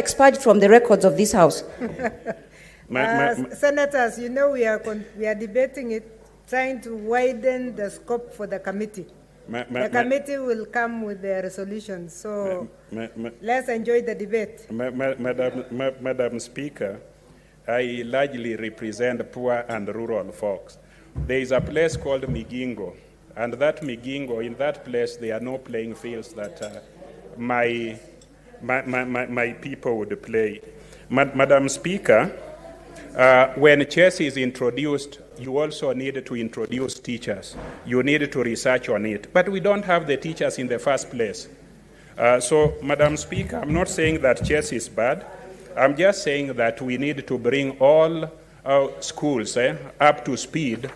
expunged from the records of this House. Senators, you know we are debating it, trying to widen the scope for the committee. The committee will come with their resolutions, so let's enjoy the debate. Madam Speaker, I largely represent poor and rural folks. There is a place called Migingo, and that Migingo, in that place, there are no playing fields that my people would play. Madam Speaker, when chess is introduced, you also need to introduce teachers. You need to research on it. But we don't have the teachers in the first place. So, Madam Speaker, I'm not saying that chess is bad. I'm just saying that we need to bring all schools up to speed.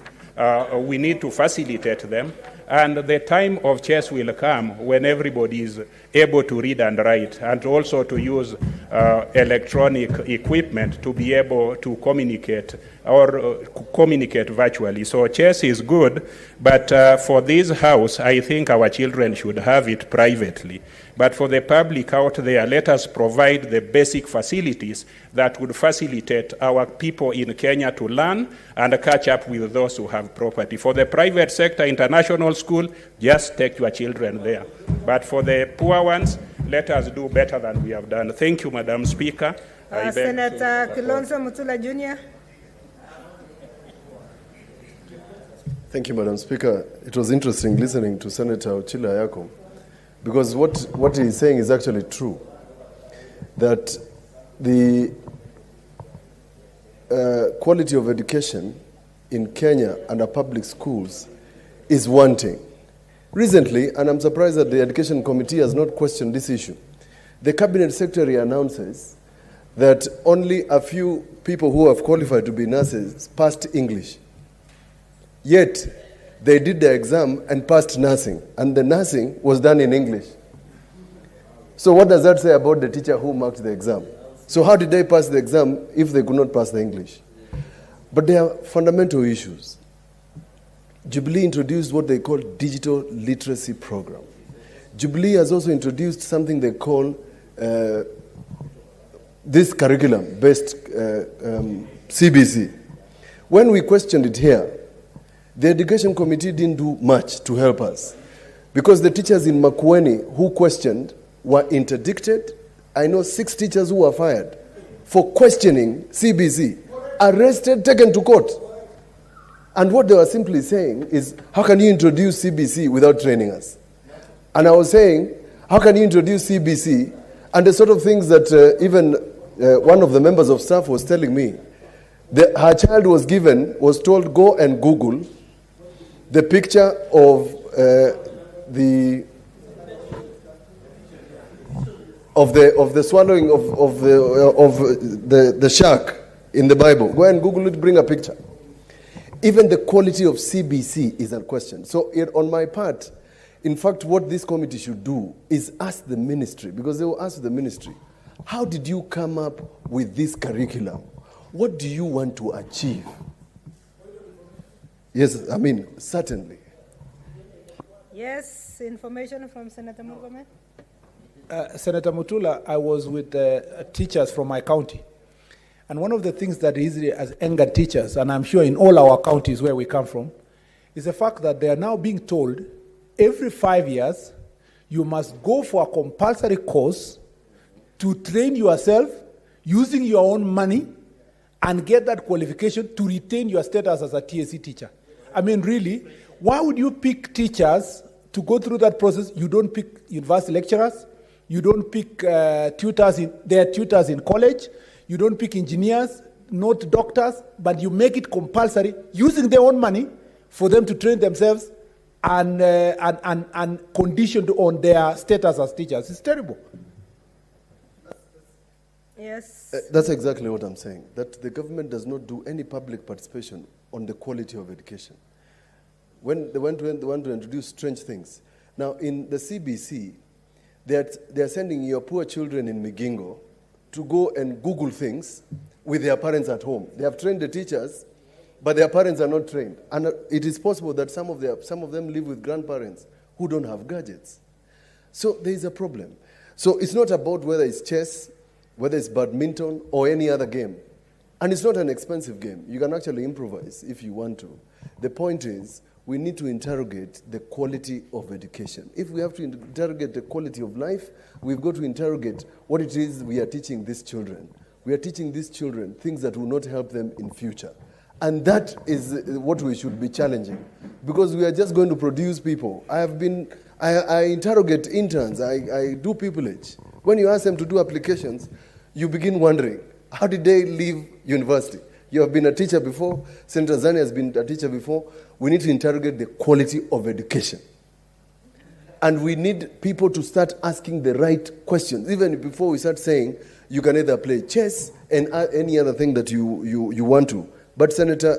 We need to facilitate them. And the time of chess will come when everybody is able to read and write, and also to use electronic equipment to be able to communicate or communicate virtually. So chess is good, but for this House, I think our children should have it privately. But for the public out there, let us provide the basic facilities that would facilitate our people in Kenya to learn and catch up with those who have property. For the private sector, international school, just take your children there. But for the poor ones, let us do better than we have done. Thank you, Madam Speaker. Senator Kilonzo Mutula Jr. Thank you, Madam Speaker. It was interesting listening to Senator Ochila Ayako, because what he's saying is actually true, that the quality of education in Kenya and our public schools is wanting. Recently, and I'm surprised that the Education Committee has not questioned this issue, the Cabinet Secretary announces that only a few people who have qualified to be nurses passed English. Yet, they did the exam and passed nursing, and the nursing was done in English. So what does that say about the teacher who marked the exam? So how did they pass the exam if they could not pass the English? But there are fundamental issues. Jubilee introduced what they call digital literacy program. Jubilee has also introduced something they call this curriculum-based CBC. When we questioned it here, the Education Committee didn't do much to help us, because the teachers in makwiny who questioned were interdicted. I know 6 teachers who were fired for questioning CBC, arrested, taken to court. And what they were simply saying is, how can you introduce CBC without training us? And I was saying, how can you introduce CBC? And the sort of things that even one of the members of staff was telling me, her child was told, go and Google the picture of the swallowing of the shark in the Bible. Go and Google it, bring a picture. Even the quality of CBC is a question. So on my part, in fact, what this committee should do is ask the ministry, because they will ask the ministry, how did you come up with this curriculum? What do you want to achieve? Yes, I mean, certainly. Yes, information from Senator Murkomen. Senator Mutula, I was with teachers from my county. And one of the things that easily has angered teachers, and I'm sure in all our counties where we come from, is the fact that they are now being told every 5 years you must go for a compulsory course to train yourself using your own money and get that qualification to retain your status as a TSC teacher. I mean, really, why would you pick teachers to go through that process? You don't pick university lecturers. You don't pick tutors in college. You don't pick engineers, not doctors, but you make it compulsory using their own money for them to train themselves and conditioned on their status as teachers. It's terrible. Yes. That's exactly what I'm saying, that the government does not do any public participation on the quality of education. When they want to introduce strange things. Now, in the CBC, they are sending your poor children in Migingo to go and Google things with their parents at home. They have trained the teachers, but their parents are not trained. And it is possible that some of them live with grandparents who don't have gadgets. So there is a problem. So it's not about whether it's chess, whether it's badminton or any other game. And it's not an expensive game. You can actually improvise if you want to. The point is, we need to interrogate the quality of education. If we have to interrogate the quality of life, we've got to interrogate what it is we are teaching these children. We are teaching these children things that will not help them in future. And that is what we should be challenging, because we are just going to produce people. I interrogate interns, I do pupillage. When you ask them to do applications, you begin wondering, how did they leave university? You have been a teacher before, Senator Zani has been a teacher before. We need to interrogate the quality of education. And we need people to start asking the right questions, even before we start saying, you can either play chess and any other thing that you want to. But Senator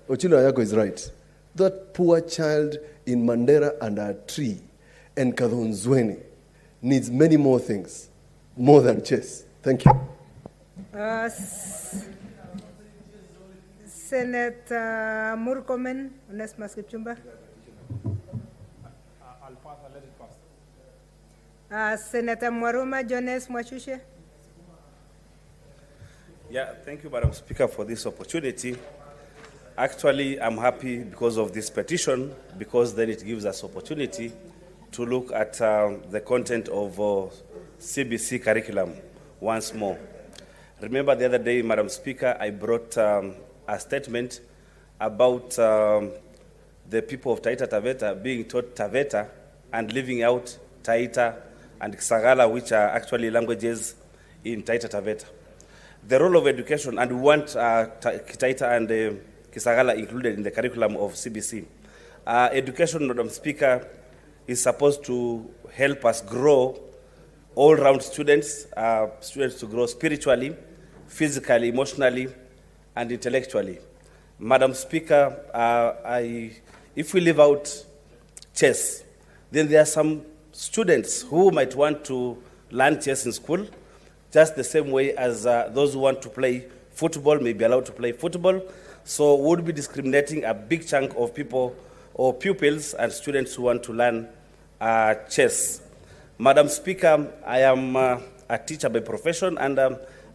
Ochilo Ayako is right. That poor child in Mandera under a tree and Kadhonzweni needs many more things, more than chess. Thank you. Senator Murkomen, Onesmus Kipchumba. Senator Mwaruma Jones Mwachushe. Yeah, thank you, Madam Speaker, for this opportunity. Actually, I'm happy because of this petition, because then it gives us opportunity to look at the content of CBC curriculum once more. Remember the other day, Madam Speaker, I brought a statement about the people of Taita Taveta being taught Taveta and leaving out Taita and Kisagala, which are actually languages in Taita Taveta. The role of education, and we want Taita and Kisagala included in the curriculum of CBC. Education, Madam Speaker, is supposed to help us grow all-round students, students to grow spiritually, physically, emotionally, and intellectually. Madam Speaker, if we leave out chess, then there are some students who might want to learn chess in school, just the same way as those who want to play football may be allowed to play football. So we would be discriminating a big chunk of people or pupils and students who want to learn chess. Madam Speaker, I am a teacher by profession, and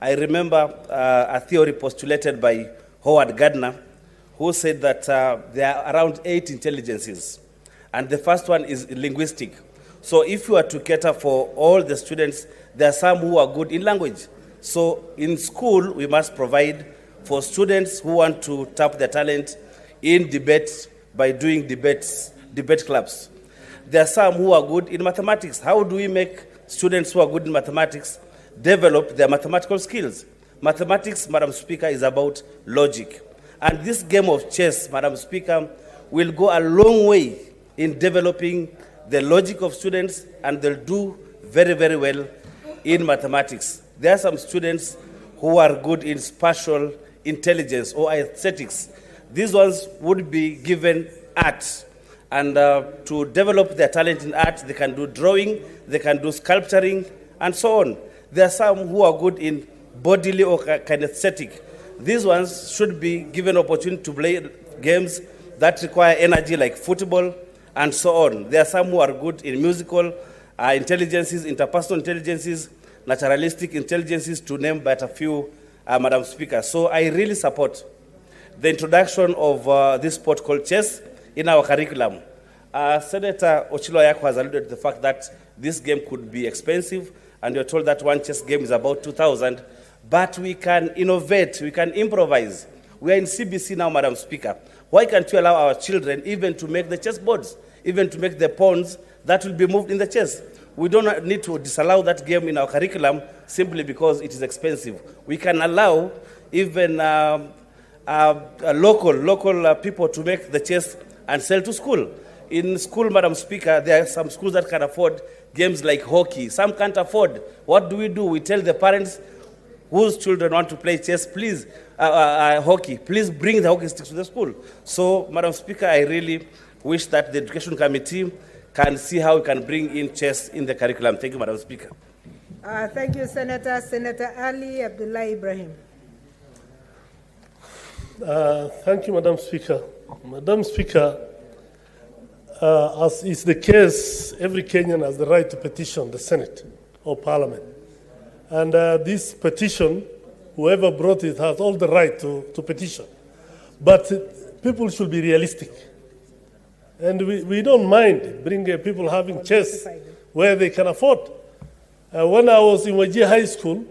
I remember a theory postulated by Howard Gardner, who said that there are around 8 intelligences, and the first one is linguistic. So if you are to cater for all the students, there are some who are good in language. So in school, we must provide for students who want to tap their talent in debate by doing debate clubs. There are some who are good in mathematics. How do we make students who are good in mathematics develop their mathematical skills? Mathematics, Madam Speaker, is about logic. And this game of chess, Madam Speaker, will go a long way in developing the logic of students, and they'll do very, very well in mathematics. There are some students who are good in spatial intelligence or aesthetics. These ones would be given art. And to develop their talent in art, they can do drawing, they can do sculpturing, and so on. There are some who are good in bodily or kinesthetic. These ones should be given opportunity to play games that require energy, like football, and so on. There are some who are good in musical intelligences, interpersonal intelligences, naturalistic intelligences, to name but a few, Madam Speaker. So I really support the introduction of this sport called chess in our curriculum. Senator Ochilo Ayako has alluded to the fact that this game could be expensive, and you're told that one chess game is about 2,000, but we can innovate, we can improvise. We are in CBC now, Madam Speaker. Why can't we allow our children even to make the chess boards, even to make the pawns that will be moved in the chess? We don't need to disallow that game in our curriculum simply because it is expensive. We can allow even local people to make the chess and sell to school. In school, Madam Speaker, there are some schools that can afford games like hockey. Some can't afford. What do? We tell the parents whose children want to play chess, please, hockey, please bring the hockey sticks to the school. So, Madam Speaker, I really wish that the Education Committee can see how we can bring in chess in the curriculum. Thank you, Madam Speaker. Thank you, Senator. Senator Ali Abdullah Ibrahim. Thank you, Madam Speaker. Madam Speaker, as is the case, every Kenyan has the right to petition the Senate or Parliament And this petition, whoever brought it has all the right to petition. But people should be realistic. And we don't mind bringing people having chess where they can afford. When I was in Wajir High School,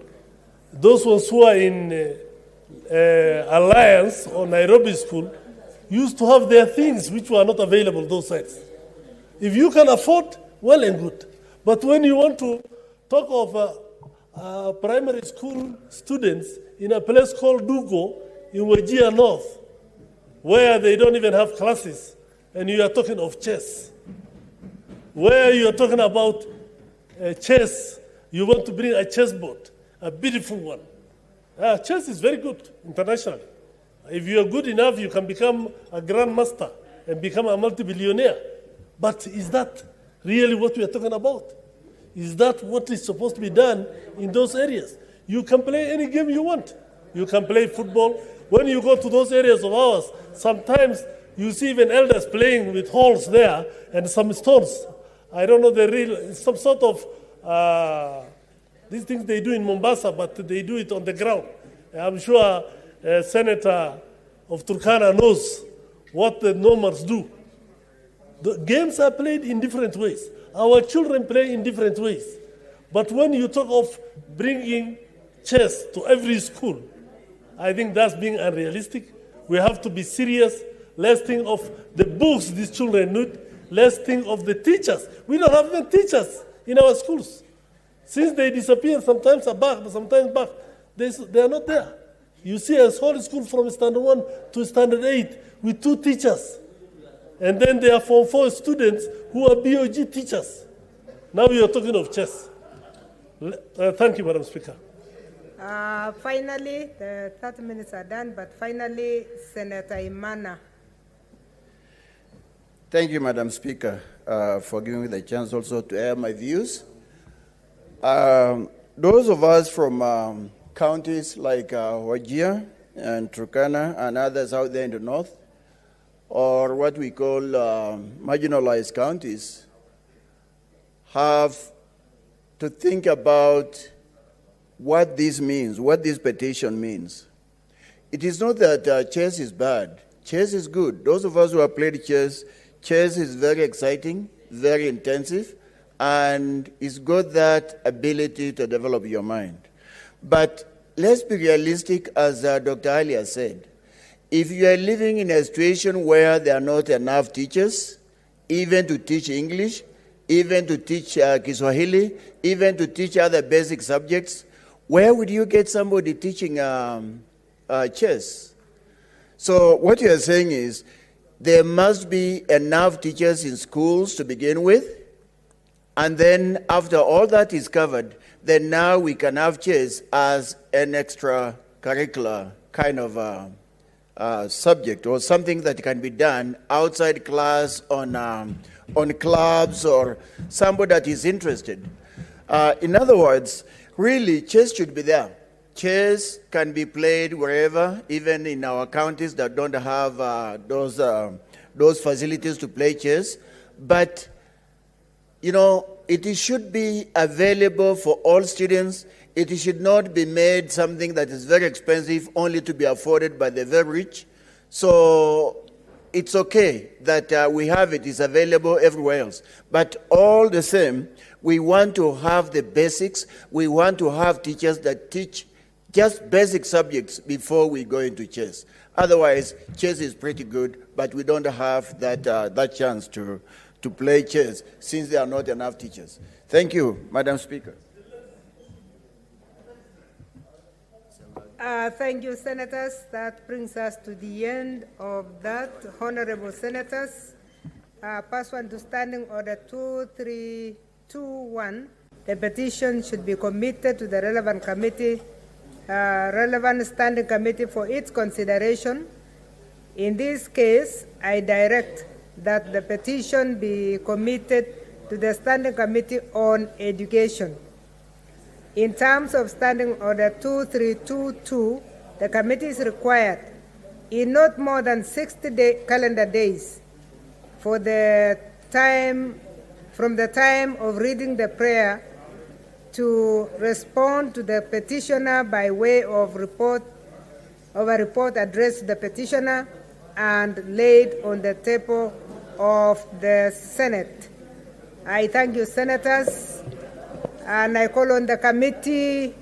those ones who are in Alliance or Nairobi School used to have their things which were not available those sides. If you can afford, well and good. But when you want to talk of primary school students in a place called Dugo in Wajir North, where they don't even have classes, and you are talking of chess, where you are talking about chess, you want to bring a chessboard, a beautiful one. Chess is very good internationally. If you are good enough, you can become a grandmaster and become a multi-billionaire. But is that really what we are talking about? Is that what is supposed to be done in those areas? You can play any game you want. You can play football. When you go to those areas of ours, sometimes you see even elders playing with holes there and some stones. I don't know the real, some sort of, these things they do in Mombasa, but they do it on the ground. I'm sure Senator of Turkana knows what the Normans do. The games are played in different ways. Our children play in different ways. But when you talk of bringing chess to every school, I think that's being unrealistic. We have to be serious. Let's think of the books these children need. Let's think of the teachers. We don't have even teachers in our schools. Since they disappear, sometimes are back, but sometimes back, they are not there. You see a whole school from standard 1 to standard 8 with 2 teachers. And then there are Form 4 students who are BOG teachers. Now we are talking of chess. Thank you, Madam Speaker. Finally, the 30 minutes are done, but finally, Senator Imana. Thank you, Madam Speaker, for giving me the chance also to air my views. Those of us from counties like Wajir and Turkana and others out there in the north, or what we call marginalized counties, have to think about what this means, what this petition means. It is not that chess is bad. Chess is good. Those of us who have played chess, chess is very exciting, very intensive, and it's got that ability to develop your mind. But let's be realistic, as Dr. Ali has said. If you are living in a situation where there are not enough teachers, even to teach English, even to teach Kiswahili, even to teach other basic subjects, where would you get somebody teaching chess? So what you are saying is there must be enough teachers in schools to begin with, and then after all that is covered, then now we can have chess as an extracurricular kind of subject, or something that can be done outside class on clubs or somebody that is interested. In other words, really, chess should be there. Chess can be played wherever, even in our counties that don't have those facilities to play chess. But, you know, it should be available for all students. It should not be made something that is very expensive only to be afforded by the very rich. So it's okay that we have it, it's available everywhere else. But all the same, we want to have the basics. We want to have teachers that teach just basic subjects before we go into chess. Otherwise, chess is pretty good, but we don't have that chance to play chess since there are not enough teachers. Thank you, Madam Speaker. Thank you, Senators. That brings us to the end of that. Honorable Senators, pursuant to Standing Order 2321, the petition should be committed to the relevant committee, relevant standing committee for its consideration. In this case, I direct that the petition be committed to the Standing Committee on Education. In terms of Standing Order 2322, the committee is required in not more than 60 calendar days from the time of reading the prayer to respond to the petitioner by way of a report addressed to the petitioner and laid on the table of the Senate. I thank you, senators, and I call on the committee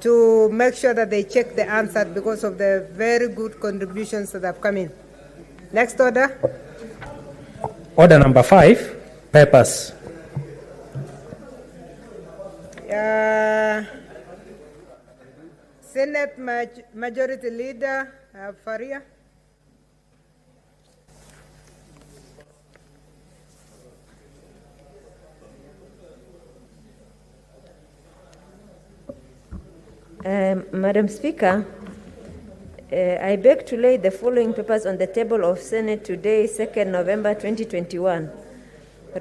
to make sure that they check the answer because of the very good contributions that have come in. Next order. Order number 5, papers. Senate Majority Leader Faria. Madam Speaker, I beg to lay the following papers on the table of Senate today, 2nd November 2021.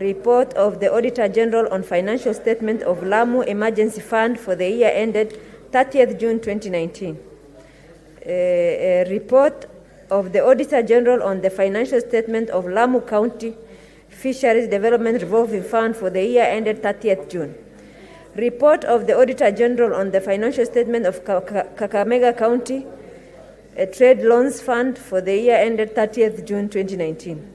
Report of the Auditor General on Financial Statement of Lamu Emergency Fund for the year ended 30th June 2019. Report of the Auditor General on the Financial Statement of Lamu County Fisheries Development Revolving Fund for the year ended 30th June. Report of the Auditor General on the Financial Statement of Kakamega County Trade Loans Fund for the year ended 30th June 2019.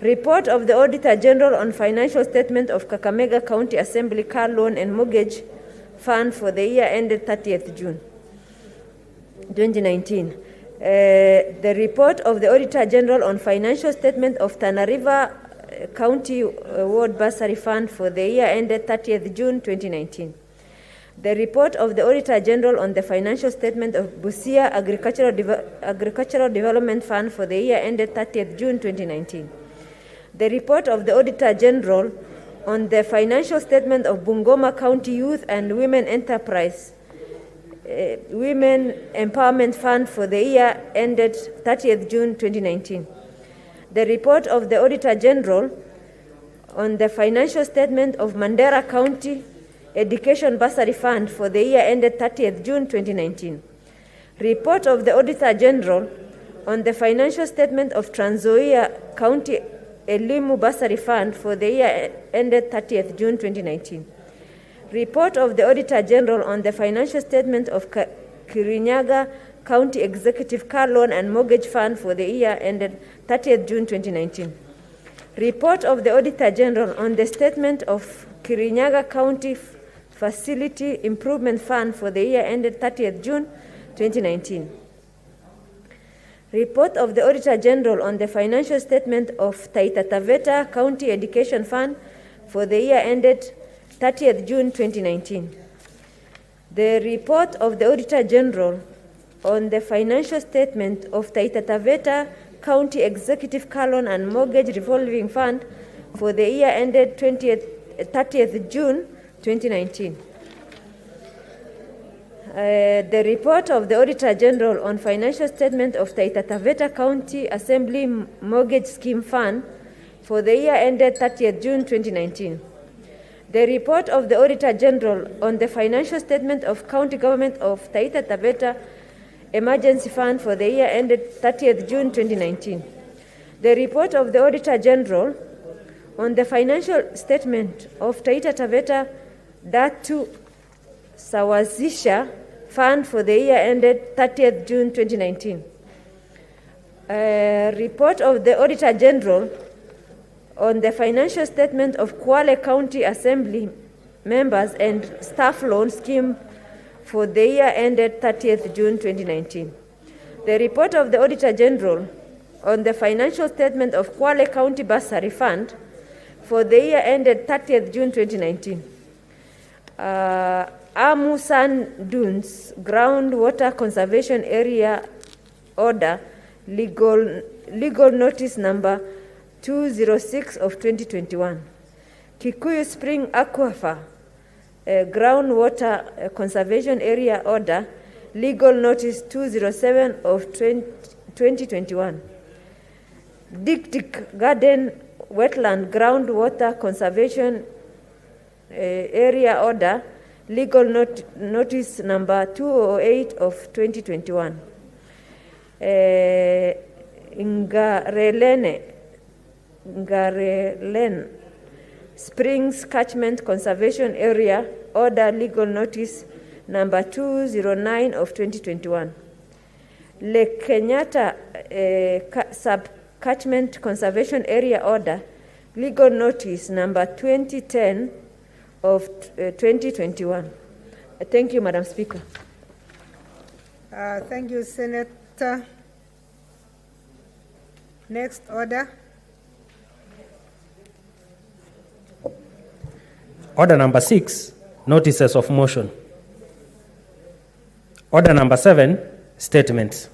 Report of the Auditor General on Financial Statement of Kakamega County Assembly Car Loan and Mortgage Fund for the year ended 30th June 2019. The report of the Auditor General on Financial Statement of Tana River County Ward Bursary Fund for the year ended 30th June 2019. The report of the Auditor General on the Financial Statement of Busia Agricultural Development Fund for the year ended 30th June 2019. The report of the Auditor General on the Financial Statement of Bungoma County Youth and Women Enterprise Women Empowerment Fund for the year ended 30th June 2019. The report of the Auditor General on the Financial Statement of Mandera County Education Bursary Fund for the year ended 30th June 2019. Report of the Auditor General on the Financial Statement of Trans Nzoia County Elimu Bursary Fund for the year ended 30th June 2019. Report of the Auditor General on the Financial Statement of Kirinyaga County Executive Car Loan and Mortgage Fund for the year ended 30th June 2019. Report of the Auditor General on the Statement of Kirinyaga County Facility Improvement Fund for the year ended 30th June 2019. Report of the Auditor General on the Financial Statement of Taita Taveta County Education Fund for the year ended 30th June 2019. The report of the Auditor General on the Financial Statement of Taita Taveta County Executive Car Loan and Mortgage Revolving Fund for the year ended 30th June 2019. The report of the Auditor General on Financial Statement of Taita Taveta County Assembly Mortgage Scheme Fund for the year ended 30th June 2019. The report of the Auditor General on the Financial Statement of County Government of Taita Taveta Emergency Fund for the year ended 30th June 2019. The report of the Auditor General on the Financial Statement of Taita Taveta Datu Sawazisha Fund for the year ended 30th June 2019. Report of the Auditor General on the Financial Statement of Kwale County Assembly Members and Staff Loan Scheme for the year ended 30th June 2019. The report of the Auditor General on the Financial Statement of Kwale County Bursary Fund for the year ended 30th June 2019. Amusan Dunes Groundwater Conservation Area Order Legal Notice Number 206 of 2021. Kikuyu Spring Aquifer Groundwater Conservation Area Order Legal Notice 207 of 2021. Dik Garden Wetland Groundwater Conservation Area Order Legal Notice Number 208 of 2021. Ngarelen Springs Catchment Conservation Area Order Legal Notice number 209 of 2021. Lake Kenyatta Sub-Catchment Conservation Area Order Legal Notice number 2010 of 2021. Thank you, Madam Speaker. Thank you, Senator. Next order. Order number 6, notices of motion. Order number 7, statements.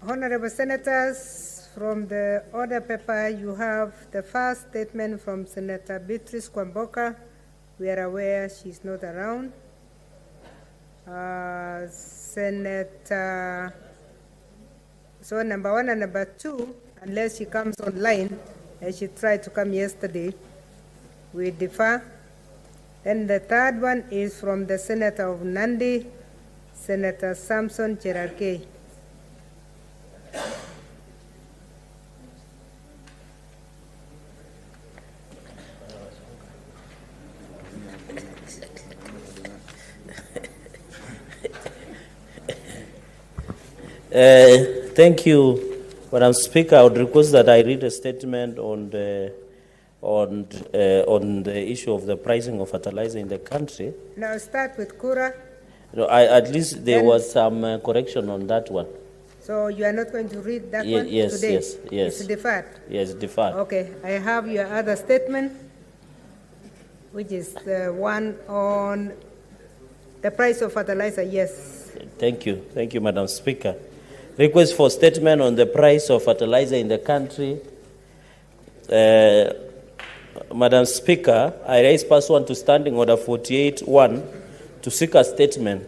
Honorable Senators, from the order paper, you have the first statement from Senator Beatrice Kwamboka. We are aware she's not around. Senator, so number 1 and number 2, unless she comes online, and she tried to come yesterday, we defer. Then the third one is from the Senator of Nandi, Senator Samson Cherarkei. Thank you, Madam Speaker. I would request that I read a statement on the issue of the pricing of fertilizer in the country. Now start with Kura. No, at least there was some correction on that one. So you are not going to read that one yes, today? Yes. It's deferred? Yes, deferred. Okay, I have your other statement, which is the one on the price of fertilizer. Yes. Thank you, Madam Speaker. Request for statement on the price of fertilizer in the country. Madam Speaker, I raise pursuant to Standing Order 48-1 to seek a statement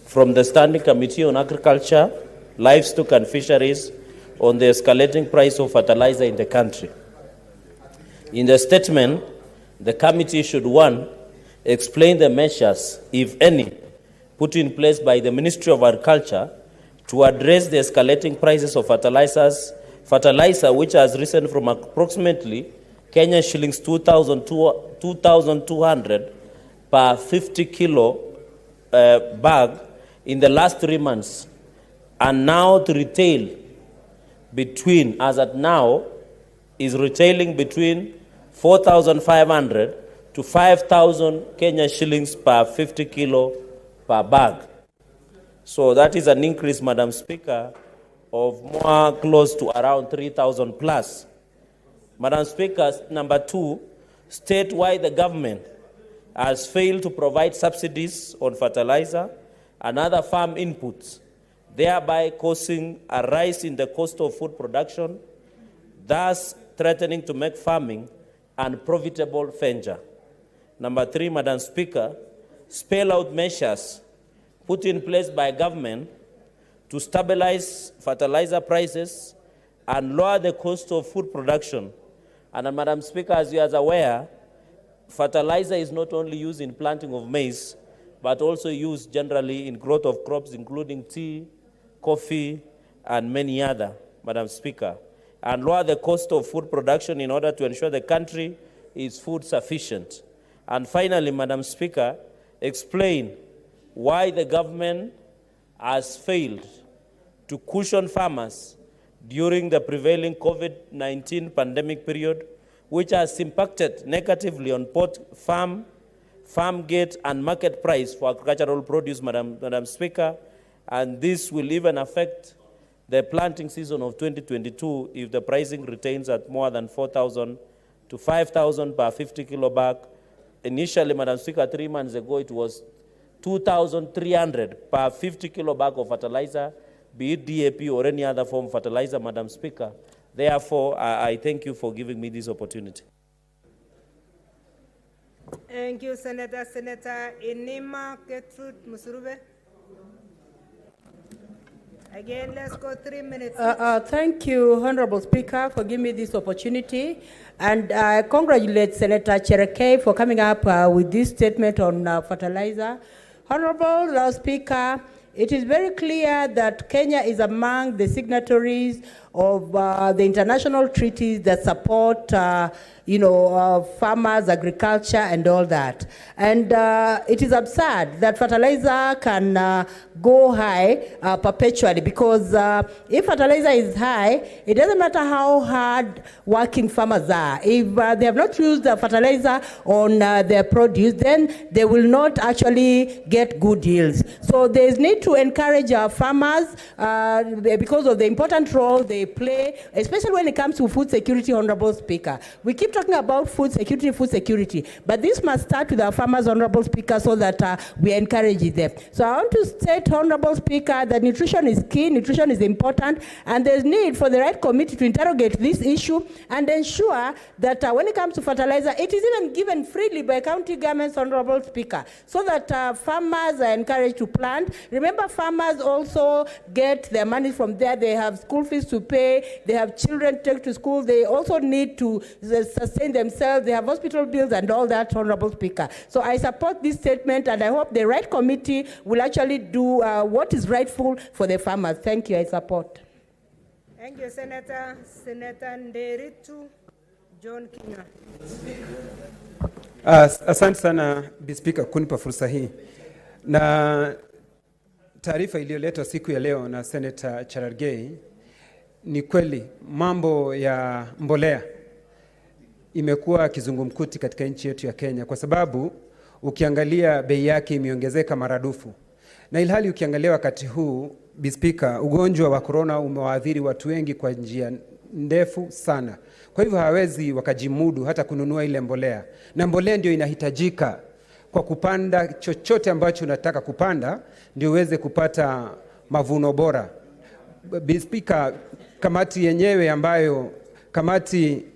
from the Standing Committee on Agriculture, Livestock and Fisheries on the escalating price of fertilizer in the country. In the statement, the committee should, 1, explain the measures, if any, put in place by the Ministry of Agriculture to address the escalating prices of fertilizer which has risen from approximately Kenya shillings 2,200 per 50 kilo bag in the last 3 months, and now to retail between, as at now, is retailing between 4,500 to 5,000 Kenya shillings per 50 kilo per bag. So that is an increase, Madam Speaker, of more close to around 3,000 plus. Madam Speaker, number 2, state why the government has failed to provide subsidies on fertilizer and other farm inputs, thereby causing a rise in the cost of food production, thus threatening to make farming an unprofitable venture. Number 3, Madam Speaker, spell out measures put in place by government to stabilize fertilizer prices and lower the cost of food production. And Madam Speaker, as you are aware, fertilizer is not only used in planting of maize, but also used generally in growth of crops, including tea, coffee, and many other, Madam Speaker, and lower the cost of food production in order to ensure the country is food sufficient. And finally, Madam Speaker, explain why the government has failed to cushion farmers during the prevailing COVID-19 pandemic period, which has impacted negatively on both farm gate and market price for agricultural produce, Madam Speaker, and this will even affect the planting season of 2022 if the pricing retains at more than 4,000 to 5,000 per 50 kilo bag. Initially, Madam Speaker, 3 months ago, it was 2,300 per 50 kilo bag of fertilizer, be it DAP or any other form of fertilizer, Madam Speaker. Therefore, I thank you for giving me this opportunity. Thank you, Senator. Senator Inima Gertrude Musurube. Again, let's go 3 minutes. Thank you, Honorable Speaker, for giving me this opportunity. And I congratulate Senator Cherarkei for coming up with this statement on fertilizer. Honorable Speaker, it is very clear that Kenya is among the signatories of the international treaties that support, farmers, agriculture, and all that. And it is absurd that fertilizer can go high perpetually, because if fertilizer is high, it doesn't matter how hard working farmers are. If they have not used the fertilizer on their produce, then they will not actually get good yields. So there is need to encourage our farmers because of the important role they play, especially when it comes to food security, Honorable Speaker. We keep talking about food security, but this must start with our farmers, Honorable Speaker, so that we encourage them. So I want to state, Honorable Speaker, that nutrition is key, nutrition is important, and there's need for the right committee to interrogate this issue and ensure that when it comes to fertilizer, it is even given freely by county governments, Honorable Speaker, so that farmers are encouraged to plant. Remember, farmers also get their money from there. They have school fees to pay. They have children to take to school. They also need to sustain themselves. They have hospital bills and all that, Honorable Speaker. So I support this statement, and I hope the right committee will actually do what is rightful for the farmers. Thank you. I support. Thank you, Senator. Senator Nderitu John Kinya. Asante sana Speaker kunipa fursa hii. Na taarifa iliyoletwa siku ya leo na Senator Cherargei, ni kweli mambo ya mbolea imekuwa kizungumkuti katika nchi yetu ya Kenya, kwa sababu ukiangalia bei yake imeongezeka maradufu. Na ilhali ukiangalia wakati huu, Speaker, ugonjwa wa corona umewaathiri watu wengi kwa njia ndefu sana. Kwa hivyo hawezi wakajimudu hata kununua ile mbolea. Na mbolea ndio inahitajika kwa kupanda chochote ambacho unataka kupanda, ndio uweze kupata mavuno bora. Speaker, kamati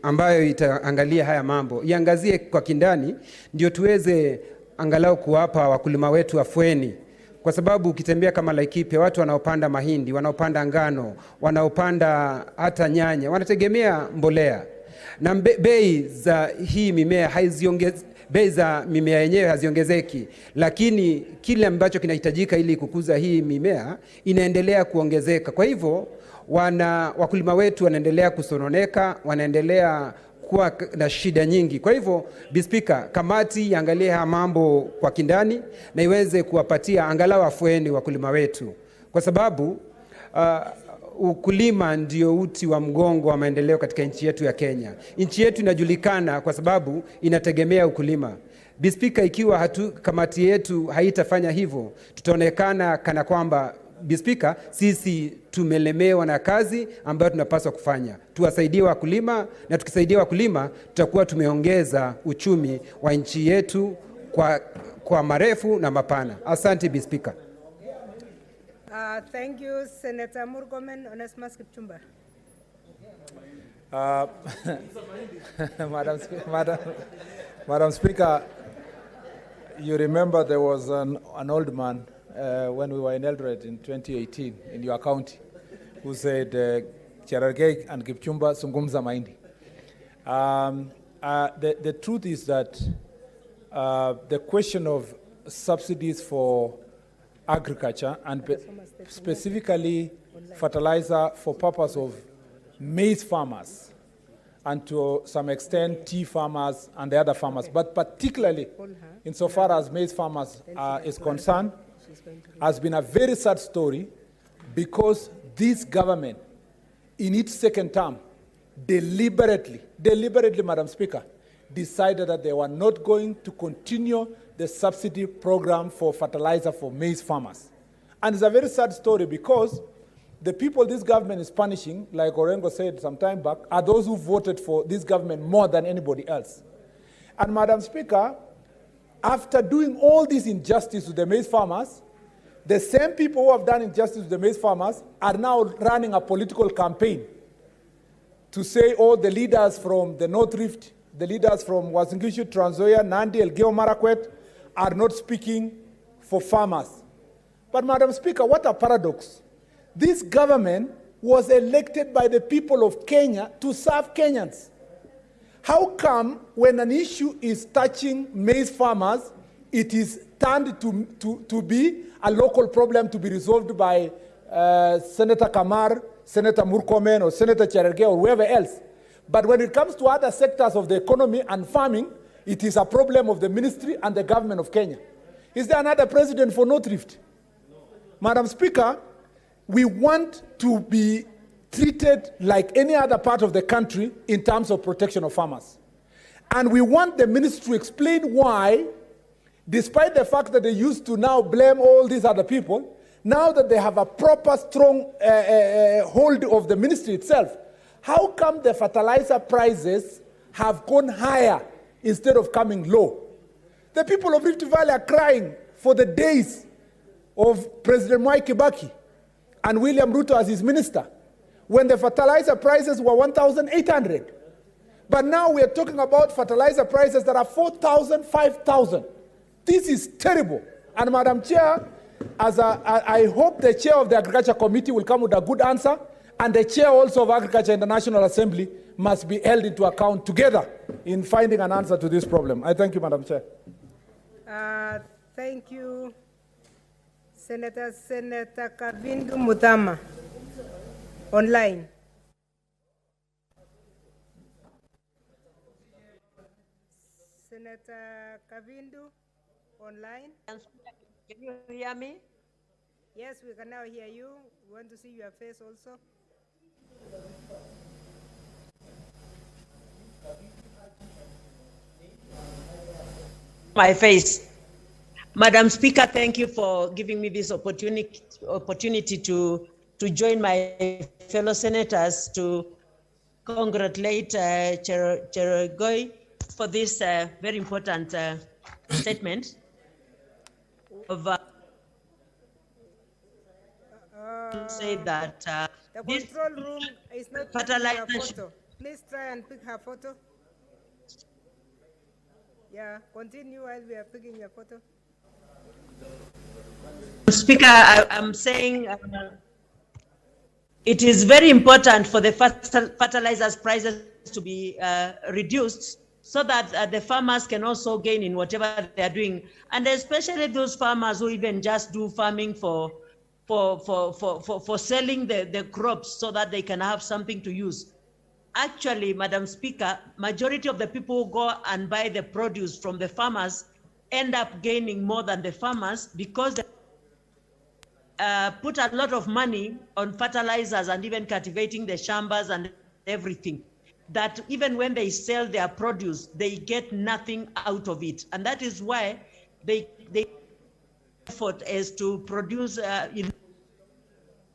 ambayo itaangalia haya mambo iangazie kwa kindani, ndio tuweze angalau kuwapa wakulima wetu afueni. Kwa sababu ukitembea kama Laikipia, watu wanaopanda mahindi, wanaopanda ngano, wanaopanda hata nyanya, wanategemea mbolea. Na bei za hii mimea bei za mimea yenyewe haziongezeki, lakini kile ambacho kinahitajika ili kukuza hii mimea inaendelea kuongezeka. Kwa hivyo wakulima wetu wanaendelea kusononeka, wanaendelea kuwa na shida nyingi. Kwa hivyo, Speaker, kamati iangalie haya mambo kwa kindani na iweze kuwapatia angalau afueni wakulima wetu, kwa sababu ukulima ndio uti wa mgongo wa maendeleo katika nchi yetu ya Kenya. Nchi yetu inajulikana kwa sababu inategemea ukulima. Speaker, ikiwa kamati yetu haitafanya hivyo, tutaonekana kana kwamba, Speaker, sisi tumelemewa na kazi ambayo tunapaswa kufanya. Tuwasaidie wakulima, na tukisaidia wakulima tutakuwa tumeongeza uchumi wa nchi yetu kwa marefu na mapana. Asante, Speaker. Thank you, Senator Murkomen. Onesmus Kipchumba. Madam Speaker, you remember there was an old man when we were in Eldoret in 2018 in your county, who said, Cherargei and Kipchumba sungumza mahindi. The truth is that the question of subsidies for agriculture and specifically fertilizer for purpose of maize farmers and to some extent tea farmers and the other farmers, but particularly insofar as maize farmers is concerned, has been a very sad story, because this government, in its second term, deliberately, Madam Speaker, decided that they were not going to continue the subsidy program for fertilizer for maize farmers. And it's a very sad story, because the people this government is punishing, like Orengo said some time back, are those who voted for this government more than anybody else. And Madam Speaker, after doing all this injustice to the maize farmers, the same people who have done injustice to the maize farmers are now running a political campaign to say, oh, the leaders from the North Rift, the leaders from Uasin Gishu, Trans Nzoia, Nandi, Elgeyo Marakwet are not speaking for farmers. But Madam Speaker, what a paradox. This government was elected by the people of Kenya to serve Kenyans. How come when an issue is touching maize farmers, it is turned to be a local problem to be resolved by Senator Kamar, Senator Murkomen or Senator Cherargei or whoever else. But when it comes to other sectors of the economy and farming, it is a problem of the ministry and the government of Kenya. Is there another president for no thrift? No. Madam Speaker, we want to be treated like any other part of the country in terms of protection of farmers. And we want the ministry to explain why, despite the fact that they used to now blame all these other people, now that they have a proper, strong hold of the ministry itself, how come the fertilizer prices have gone higher instead of coming low? The people of Rift Valley are crying for the days of President Mwai Kibaki and William Ruto as his minister, when the fertilizer prices were 1,800. But now we are talking about fertilizer prices that are 4,000, 5,000. This is terrible. And Madam Chair, I hope the chair of the Agriculture Committee will come with a good answer, and the chair also of Agriculture in the National Assembly must be held into account together in finding an answer to this problem. I thank you, Madam Chair. Thank you, Senator Kavindu Mutama, online. Senator Kavindu, online. Can you hear me? Yes, we can now hear you. We want to see your face also. My face. Madam Speaker, thank you for giving me this opportunity to join my fellow senators to congratulate Cherargei for this very important statement of to say that the control room is not picking her photo. Please try and pick her photo. Yeah, continue while we are picking your photo. Speaker, I'm saying it is very important for the fertilizers prices to be reduced so that the farmers can also gain in whatever they are doing, and especially those farmers who even just do farming for selling the crops so that they can have something to use. Actually, Madam Speaker, majority of the people who go and buy the produce from the farmers end up gaining more than the farmers because they put a lot of money on fertilizers and even cultivating the shambas and everything, that even when they sell their produce, they get nothing out of it. And that is why they effort is to produce in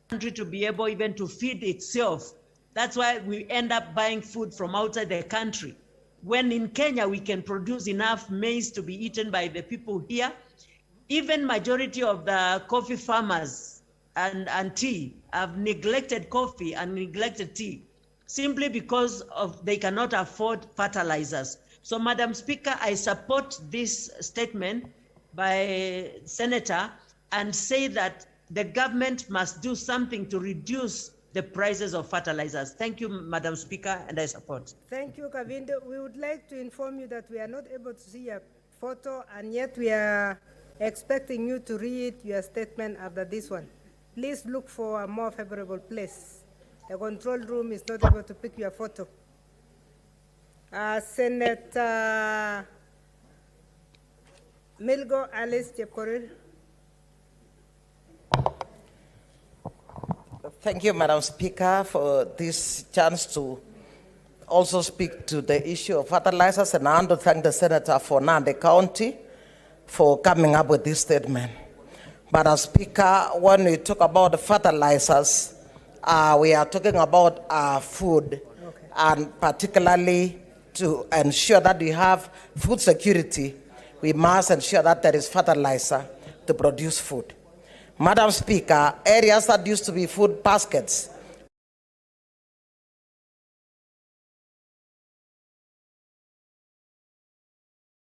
country to be able even to feed itself. That's why we end up buying food from outside the country. When in Kenya, we can produce enough maize to be eaten by the people here. Even majority of the coffee farmers and tea have neglected coffee and neglected tea simply because of they cannot afford fertilizers. So, Madam Speaker, I support this statement by Senator and say that the government must do something to reduce the prices of fertilizers. Thank you, Madam Speaker, and I support. Thank you, Kavindu. We would like to inform you that we are not able to see your photo, and yet we are expecting you to read your statement after this one. Please look for a more favorable place. The control room is not able to pick your photo. Senator Milgo Alice Chepkorir. Thank you, Madam Speaker, for this chance to also speak to the issue of fertilizers, and I want to thank the Senator for Nandi County for coming up with this statement. Madam Speaker, when we talk about the fertilizers, we are talking about food, and particularly to ensure that we have food security, we must ensure that there is fertilizer to produce food. Madam Speaker, areas that used to be food baskets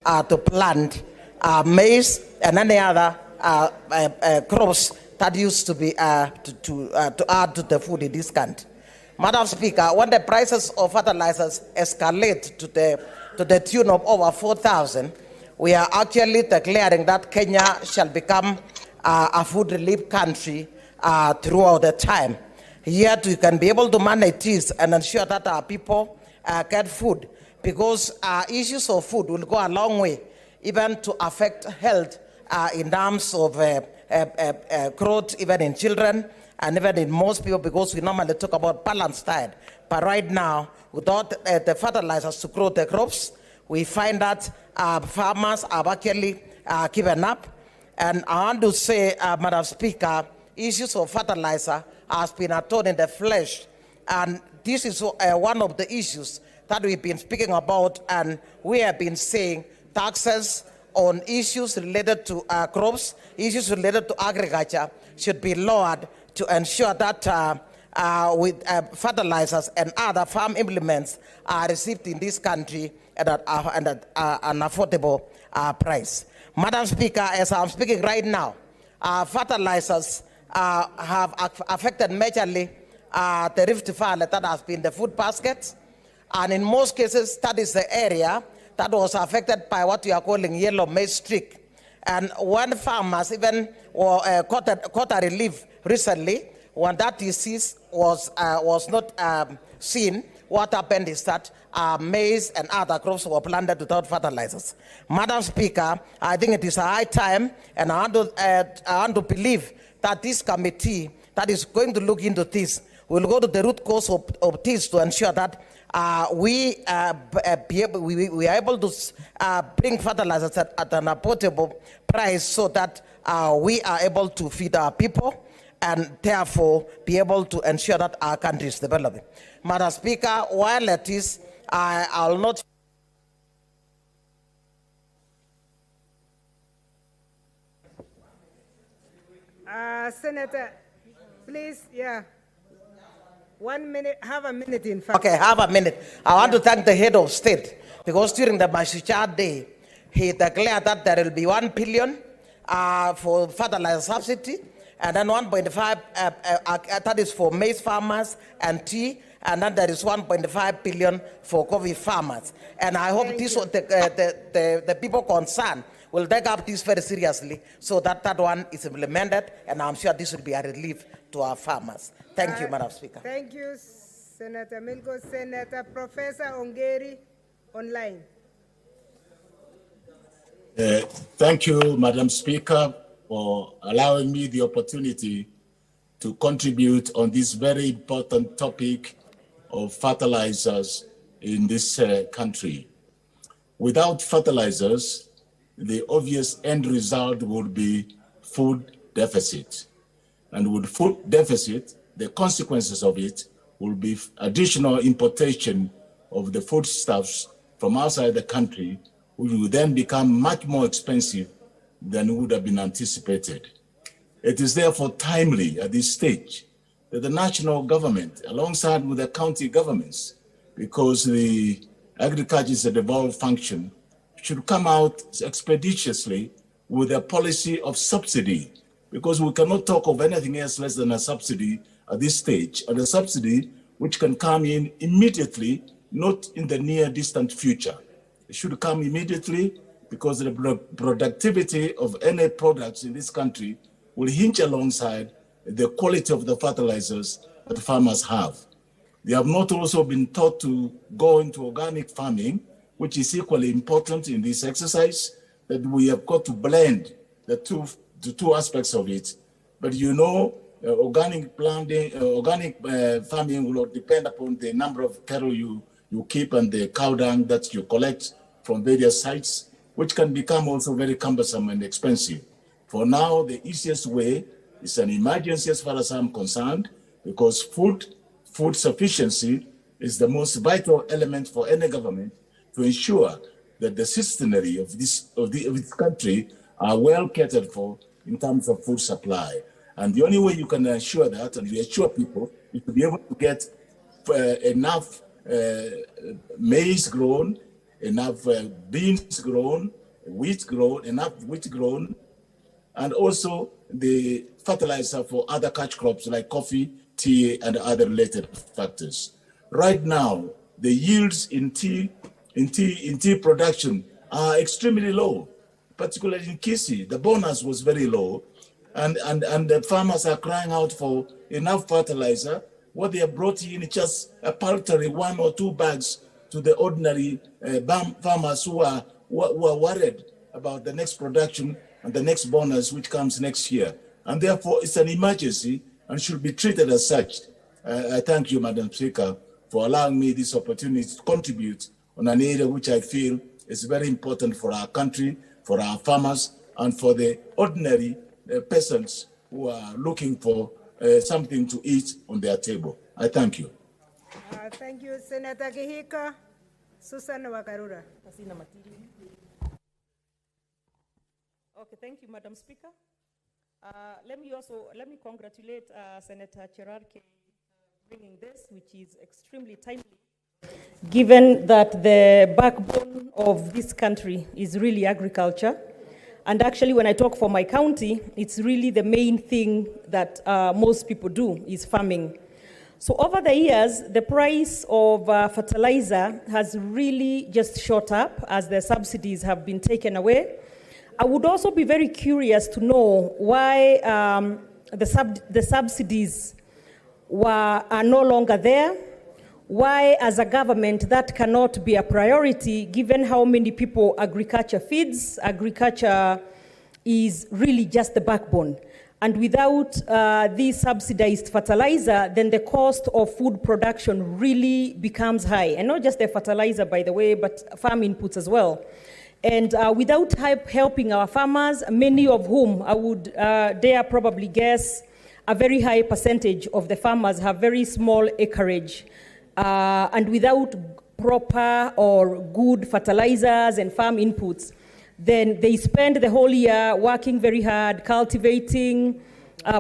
to plant maize and any other crops that used to be to add to the food in this country. Madam Speaker, when the prices of fertilizers escalate to the tune of over 4,000, we are actually declaring that Kenya shall become a food relief country throughout the time. Yet we can be able to manage this and ensure that our people get food, because issues of food will go a long way, even to affect health in terms of growth, even in children and even in most people, because we normally talk about balanced diet. But right now, without the fertilizers to grow the crops, we find that farmers are actually given up. And I want to say, Madam Speaker, issues of fertilizer has been a thorn in the flesh. And this is one of the issues that we've been speaking about, and we have been saying taxes on issues related to crops, issues related to agriculture should be lowered to ensure that with fertilizers and other farm implements are received in this country at an affordable price. Madam Speaker, as I'm speaking right now, fertilizers have affected majorly the Rift Valley, that has been the food basket. And in most cases, that is the area that was affected by what we are calling yellow maize streak. And when farmers even got a relief recently, when that disease was not seen, what happened is that maize and other crops were planted without fertilizers. Madam Speaker, I think it is a high time, and I want to believe that this committee that is going to look into this will go to the root cause of this to ensure that we are able to bring fertilizers at an affordable price, so that we are able to feed our people and therefore be able to ensure that our country is developing. Madam Speaker, while it is, I will not. Senator, please, yeah. 1 minute, have a minute in fact. Okay, have a minute. I want to thank the head of state, because during the Mashicha Day, he declared that there will be 1 billion for fertilizer subsidy, and then 1.5 that is for maize farmers and tea, and then there is 1.5 billion for coffee farmers. And I hope the people concerned will take up this very seriously, so that that one is implemented, and I'm sure this will be a relief to our farmers. Thank you, Madam Speaker. Thank you, Senator Milko. Senator Professor Ongeri, online. Thank you, Madam Speaker, for allowing me the opportunity to contribute on this very important topic of fertilizers in this country. Without fertilizers, the obvious end result would be food deficit. And with food deficit, the consequences of it will be additional importation of the foodstuffs from outside the country, which will then become much more expensive than would have been anticipated. It is therefore timely at this stage that the national government, alongside with the county governments, because the agriculture is a devolved function, should come out expeditiously with a policy of subsidy, because we cannot talk of anything else less than a subsidy at this stage, and a subsidy which can come in immediately, not in the near distant future. It should come immediately, because the productivity of any products in this country will hinge alongside the quality of the fertilizers that farmers have. They have not also been taught to go into organic farming, which is equally important in this exercise, that we have got to blend the two aspects of it. But you know, organic farming will depend upon the number of cattle you keep and the cow dung that you collect from various sites, which can become also very cumbersome and expensive. For now, the easiest way is an emergency as far as I'm concerned, because food sufficiency is the most vital element for any government to ensure that the citizenry of this country are well catered for in terms of food supply. And the only way you can ensure that and reassure people is to be able to get enough maize grown, enough beans grown, wheat grown, enough wheat grown, and also the fertilizer for other catch crops like coffee, tea, and other related factors. Right now, the yields in tea production are extremely low, particularly in Kisii. The bonus was very low, and the farmers are crying out for enough fertilizer what they have brought in is just a paltry 1 or 2 bags to the ordinary farmers who are worried about the next production and the next bonus which comes next year. And therefore, it's an emergency and should be treated as such. I thank you, Madam Speaker, for allowing me this opportunity to contribute on an area which I feel is very important for our country, for our farmers, and for the ordinary peasants who are looking for something to eat on their table. I thank you. Thank you, Senator Kihika. Susan Wakarura. Okay, thank you, Madam Speaker. Let me congratulate Senator Cherarke bringing this, which is extremely timely, given that the backbone of this country is really agriculture. And actually, when I talk for my county, it's really the main thing that most people do is farming. So over the years, the price of fertilizer has really just shot up as the subsidies have been taken away. I would also be very curious to know why the subsidies are no longer there. Why, as a government, that cannot be a priority given how many people agriculture feeds. Agriculture is really just the backbone. And without this subsidized fertilizer, then the cost of food production really becomes high. And not just the fertilizer, by the way, but farm inputs as well. And without helping our farmers, many of whom I would dare probably guess a very high percentage of the farmers have very small acreage. And without proper or good fertilizers and farm inputs, then they spend the whole year working very hard, cultivating,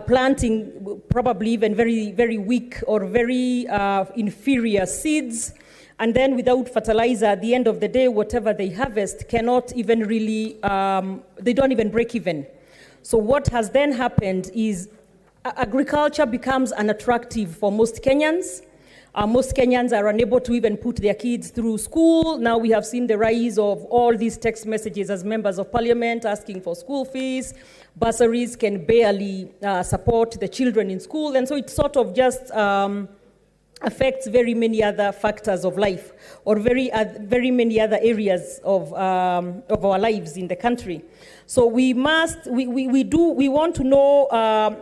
planting probably even very, very weak or very inferior seeds. And then without fertilizer, at the end of the day, whatever they harvest cannot even really, they don't even break even. So what has then happened is agriculture becomes unattractive for most Kenyans. Most Kenyans are unable to even put their kids through school. Now we have seen the rise of all these text messages as members of parliament asking for school fees. Bursaries can barely support the children in school. And so it sort of just affects very many other factors of life or very many other areas of our lives in the country. So we want to know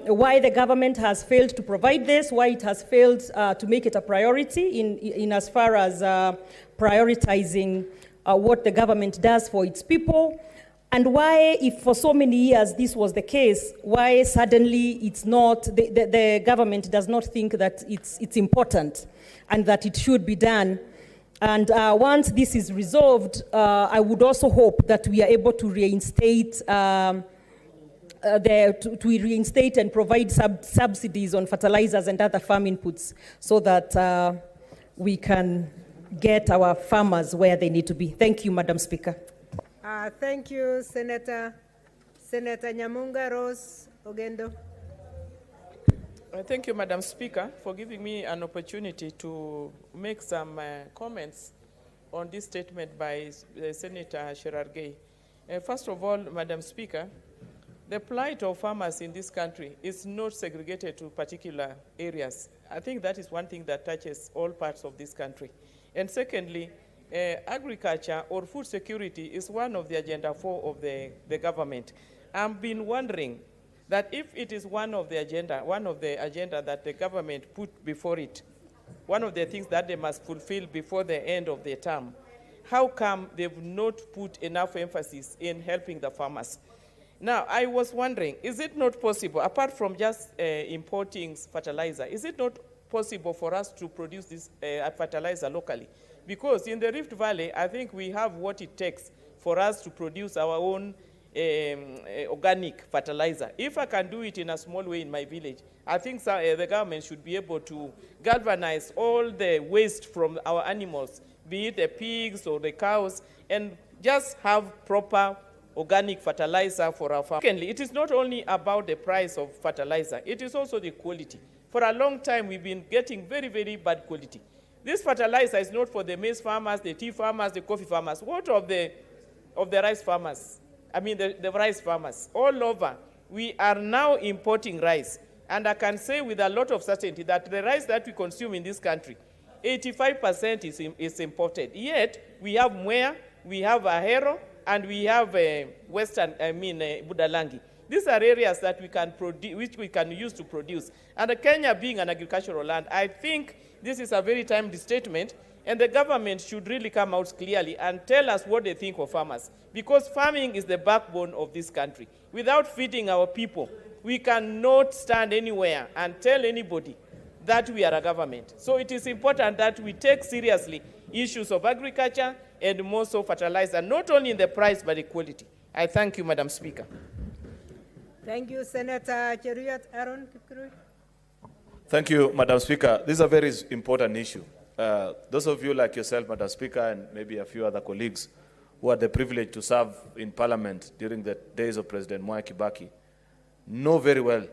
why the government has failed to provide this, why it has failed to make it a priority in as far as prioritizing what the government does for its people, and why, if for so many years this was the case, why suddenly it's not, the government does not think that it's important and that it should be done. And once this is resolved, I would also hope that we are able to reinstate reinstate and provide subsidies on fertilizers and other farm inputs so that we can get our farmers where they need to be. Thank you, Madam Speaker. Thank you, Senator Nyamunga Rose Ogendo. Thank you, Madam Speaker, for giving me an opportunity to make some comments on this statement by Senator Cherarke. First of all, Madam Speaker, the plight of farmers in this country is not segregated to particular areas. I think that is one thing that touches all parts of this country. And secondly, agriculture or food security is one of the agenda 4 of the government. I've been wondering that if it is one of the agenda that the government put before it, one of the things that they must fulfill before the end of their term, how come they've not put enough emphasis in helping the farmers? Now, I was wondering, is it not possible, apart from just importing fertilizer, is it not possible for us to produce this fertilizer locally? Because in the Rift Valley, I think we have what it takes for us to produce our own organic fertilizer. If I can do it in a small way in my village, I think the government should be able to galvanize all the waste from our animals, be it the pigs or the cows, and just have proper organic fertilizer for our farm. Secondly, it is not only about the price of fertilizer, it is also the quality. For a long time, we've been getting very, very bad quality. This fertilizer is not for the maize farmers, the tea farmers, the coffee farmers. What of the rice farmers? I mean, the rice farmers all over. We are now importing rice. And I can say with a lot of certainty that the rice that we consume in this country, 85% is imported. Yet, we have Mwea, we have Ahero, and we have Budalangi. These are areas that we can produce, which we can use to produce. And Kenya being an agricultural land, I think this is a very timely statement, and the government should really come out clearly and tell us what they think of farmers. Because farming is the backbone of this country. Without feeding our people, we cannot stand anywhere and tell anybody that we are a government. So it is important that we take seriously issues of agriculture and more so fertilizer, not only in the price, but the quality. I thank you, Madam Speaker. Thank you, Senator Cheruiyot. Aaron Kipkurui. Thank you, Madam Speaker. This is a very important issue. Those of you like yourself, Madam Speaker, and maybe a few other colleagues who had the privilege to serve in Parliament during the days of President Mwai Kibaki know very well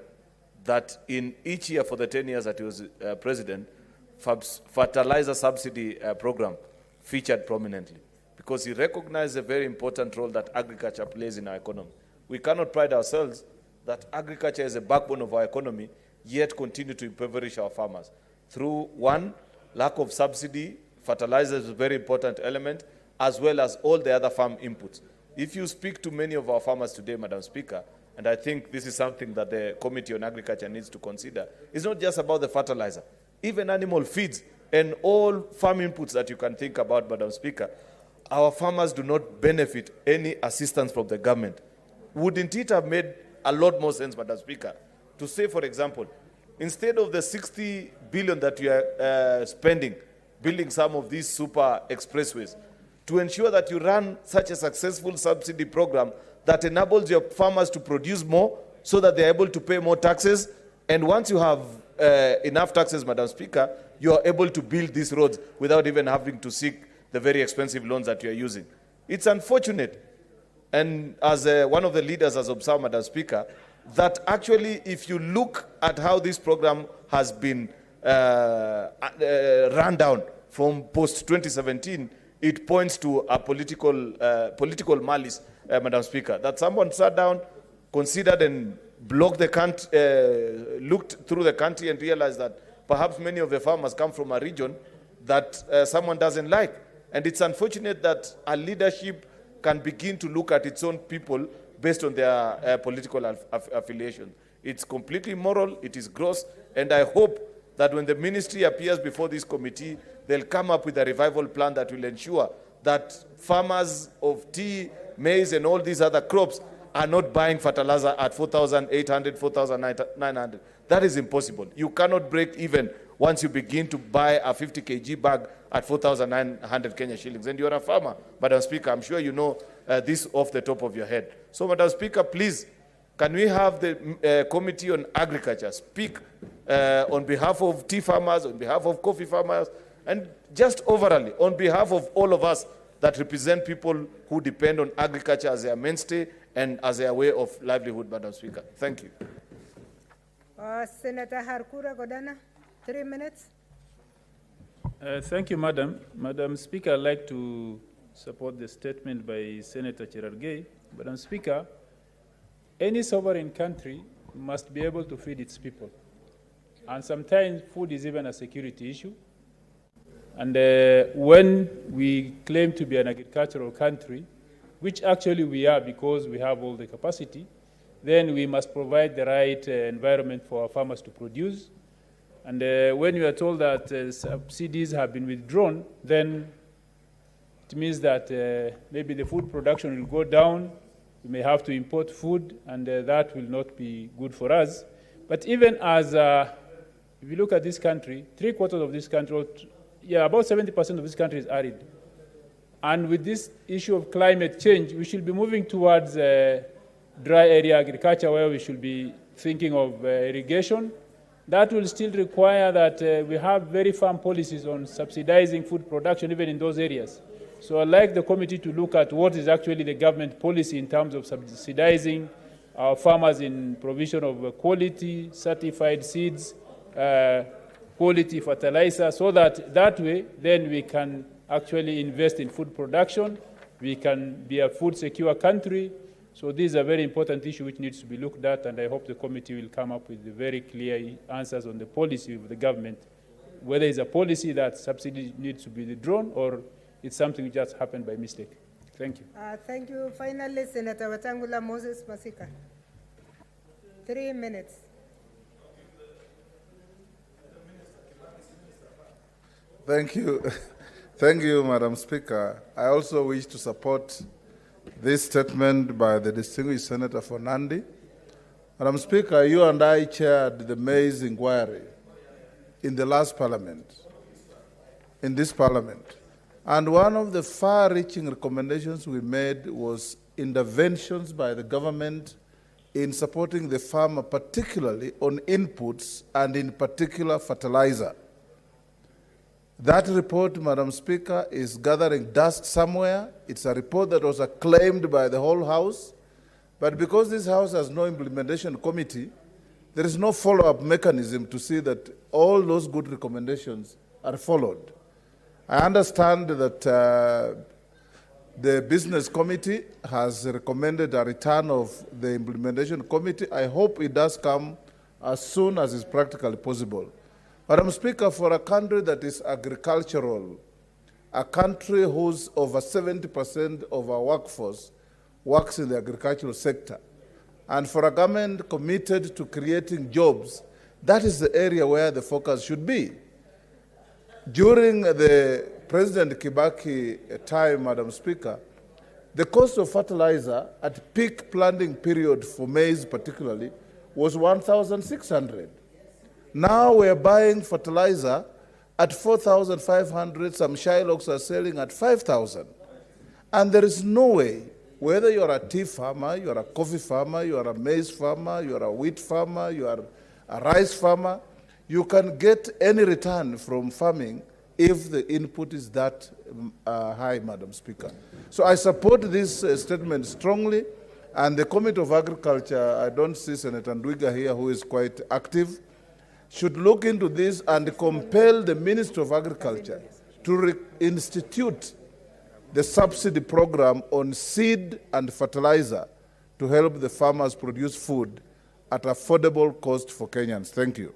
that in each year for the 10 years that he was president, fertilizer subsidy program featured prominently because he recognized a very important role that agriculture plays in our economy. We cannot pride ourselves that agriculture is a backbone of our economy, yet continue to impoverish our farmers. Through one, lack of subsidy, fertilizer is a very important element, as well as all the other farm inputs. If you speak to many of our farmers today, Madam Speaker, and I think this is something that the Committee on Agriculture needs to consider, it's not just about the fertilizer. Even animal feeds and all farm inputs that you can think about, Madam Speaker, our farmers do not benefit any assistance from the government. Wouldn't it have made a lot more sense, Madam Speaker, to say, for example, instead of the 60 billion that you are spending building some of these super expressways, to ensure that you run such a successful subsidy program that enables your farmers to produce more so that they're able to pay more taxes. And once you have enough taxes, Madam Speaker, you are able to build these roads without even having to seek the very expensive loans that you are using. It's unfortunate, and as one of the leaders has observed, Madam Speaker, that actually if you look at how this program has been run down from post-2017, it points to a political malice, Madam Speaker, that someone sat down, considered and blocked the country, looked through the country and realized that perhaps many of the farmers come from a region that someone doesn't like. And it's unfortunate that a leadership can begin to look at its own people based on their political affiliation. It's completely immoral, it is gross, and I hope that when the ministry appears before this committee, they'll come up with a revival plan that will ensure that farmers of tea, maize, and all these other crops are not buying fertilizer at 4,800, 4,900. That is impossible. You cannot break even once you begin to buy a 50 kg bag at 4,900 Kenya shillings. And you're a farmer, Madam Speaker. I'm sure you know this off the top of your head. So, Madam Speaker, please, can we have the Committee on Agriculture speak on behalf of tea farmers, on behalf of coffee farmers, and just overall, on behalf of all of us that represent people who depend on agriculture as their mainstay and as their way of livelihood, Madam Speaker. Thank you. Senator Harkura Godana, 3 minutes. Thank you, Madam. Madam Speaker, I'd like to support the statement by Senator Cherargei. Madam Speaker, any sovereign country must be able to feed its people. And sometimes food is even a security issue. And when we claim to be an agricultural country, which actually we are because we have all the capacity, then we must provide the right environment for our farmers to produce. And when you are told that subsidies have been withdrawn, then it means that maybe the food production will go down, we may have to import food, and that will not be good for us. But even as, if you look at this country, 3/4 of this country, about 70% of this country is arid. And with this issue of climate change, we should be moving towards dry area agriculture where we should be thinking of irrigation. That will still require that we have very firm policies on subsidizing food production even in those areas. So I'd like the committee to look at what is actually the government policy in terms of subsidizing our farmers in provision of quality, certified seeds, quality fertilizer, so that way then we can actually invest in food production, we can be a food secure country, So this is a very important issue which needs to be looked at, and I hope the committee will come up with very clear answers on the policy of the government, whether it's a policy that subsidy needs to be withdrawn or it's something which just happened by mistake. Thank you. Thank you. Finally, Senator Wetangula Moses Masika. 3 minutes. Thank you. Thank you, Madam Speaker. I also wish to support this statement by the distinguished Senator for Nandi. Madam Speaker, you and I chaired the maize inquiry in the last parliament, in this parliament. And one of the far-reaching recommendations we made was interventions by the government in supporting the farmer, particularly on inputs and in particular fertilizer. That report, Madam Speaker, is gathering dust somewhere. It's a report that was acclaimed by the whole House. But because this House has no implementation committee, there is no follow-up mechanism to see that all those good recommendations are followed. I understand that the business committee has recommended a return of the implementation committee. I hope it does come as soon as is practically possible. Madam Speaker, for a country that is agricultural, a country whose over 70% of our workforce works in the agricultural sector, and for a government committed to creating jobs, that is the area where the focus should be. During the President Kibaki time, Madam Speaker, the cost of fertilizer at peak planting period for maize particularly was 1,600. Now we're buying fertilizer at 4,500. Some Shylocks are selling at 5,000. And there is no way, whether you're a tea farmer, you're a coffee farmer, you're a maize farmer, you're a wheat farmer, you are a rice farmer, you can get any return from farming if the input is that high, Madam Speaker. So I support this statement strongly, and the Committee of Agriculture, I don't see Senator Ndwiga here, who is quite active, should look into this and compel the Ministry of Agriculture to institute the subsidy program on seed and fertilizer to help the farmers produce food at affordable cost for Kenyans. Thank you.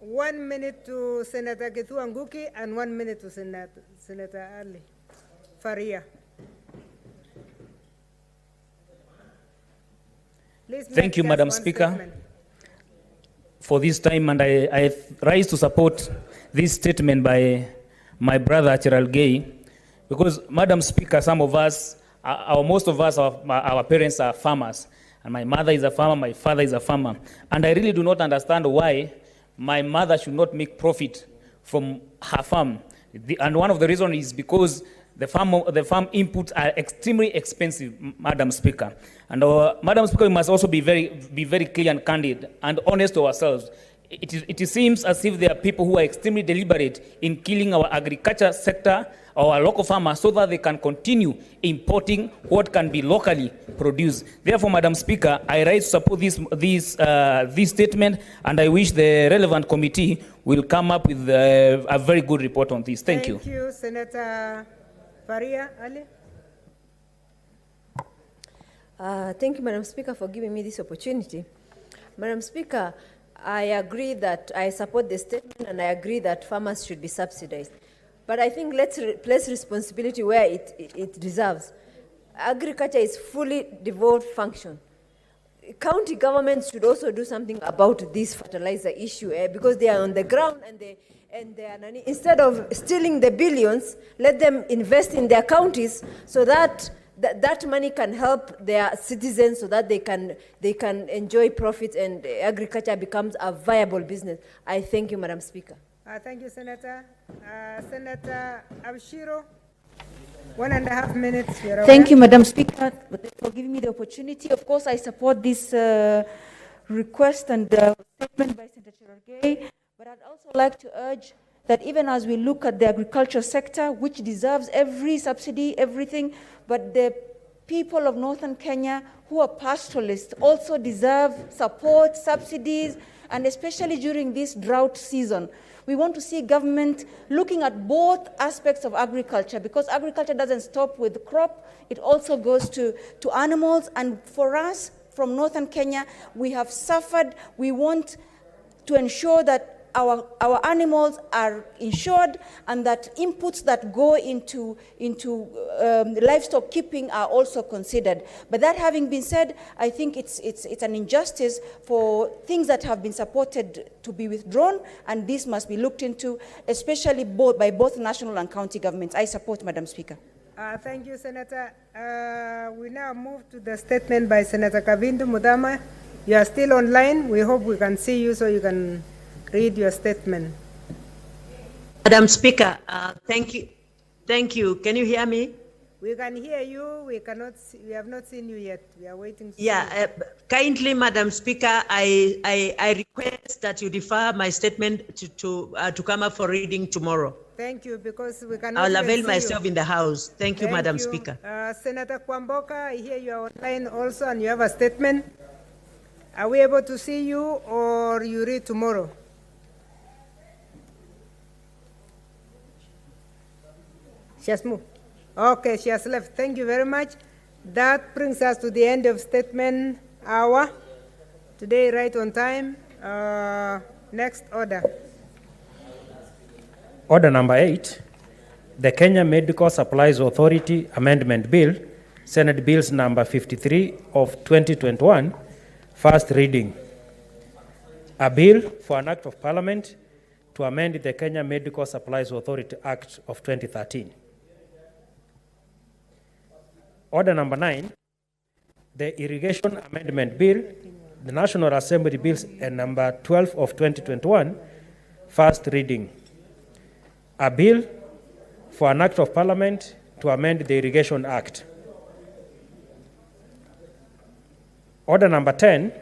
One minute to Senator Githu Nguki and 1 minute to Senator Ali Faria. Please Thank you, Madam Speaker, for this time, and I rise to support this statement by my brother Chiral Gay, because, Madam Speaker, some of us, most of us, our parents are farmers, and my mother is a farmer, my father is a farmer, and I really do not understand why my mother should not make profit from her farm. And one of the reasons is because the farm inputs are extremely expensive, Madam Speaker. And Madam Speaker, we must also be very clear and candid and honest to ourselves. It seems as if there are people who are extremely deliberate in killing our agriculture sector, our local farmers, so that they can continue importing what can be locally produced. Therefore, Madam Speaker, I rise to support this statement, and I wish the relevant committee will come up with a very good report on this. Thank you. Thank you, Senator Faria Ali. Thank you, Madam Speaker, for giving me this opportunity. Madam Speaker, I agree that I support the statement, and I agree that farmers should be subsidized. But I think let's place responsibility where it deserves. Agriculture is fully devolved function. County governments should also do something about this fertilizer issue, because they are on the ground and they are, instead of stealing the billions, let them invest in their counties so that that money can help their citizens, so that they can enjoy profits and agriculture becomes a viable business. I thank you, Madam Speaker. Thank you, Senator. Senator Abshiro, 1.5 minutes. Thank you, Madam Speaker, for giving me the opportunity. Of course, I support this request and statement by Senator Cherargei, but I'd also like to urge that even as we look at the agriculture sector, which deserves every subsidy, everything, but the people of northern Kenya who are pastoralists also deserve support, subsidies, and especially during this drought season. We want to see government looking at both aspects of agriculture, because agriculture doesn't stop with the crop, it also goes to animals. And for us, from northern Kenya, we have suffered. We want to ensure that our animals are insured, and that inputs that go into livestock keeping are also considered. But that having been said, I think it's an injustice for things that have been supported to be withdrawn, and this must be looked into, especially by both national and county governments. I support, Madam Speaker. Thank you, Senator. We now move to the statement by Senator Kavindu Mudama. You are still online. We hope we can see you so you can read your statement. Madam Speaker, thank you. Thank you. Can you hear me? We can hear you. We have not seen you yet. We are waiting to see you. Kindly, Madam Speaker, I request that you defer my statement to come up for reading tomorrow. Thank you, because we cannot. I'll avail myself in the House. Thank you, Madam Speaker. Senator Kwamboka, I hear you are online also, and you have a statement. Are we able to see you, or you read tomorrow? She has moved. Okay, she has left. Thank you very much. That brings us to the end of statement hour. Today, right on time. Next order. Order number 8, the Kenya Medical Supplies Authority Amendment Bill, Senate Bills number 53 of 2021, first reading. A bill for an act of parliament to amend the Kenya Medical Supplies Authority Act of 2013. Order number 9, the Irrigation Amendment Bill, the National Assembly Bills number 12 of 2021, first reading. A bill for an act of parliament to amend the Irrigation Act. Order number 10,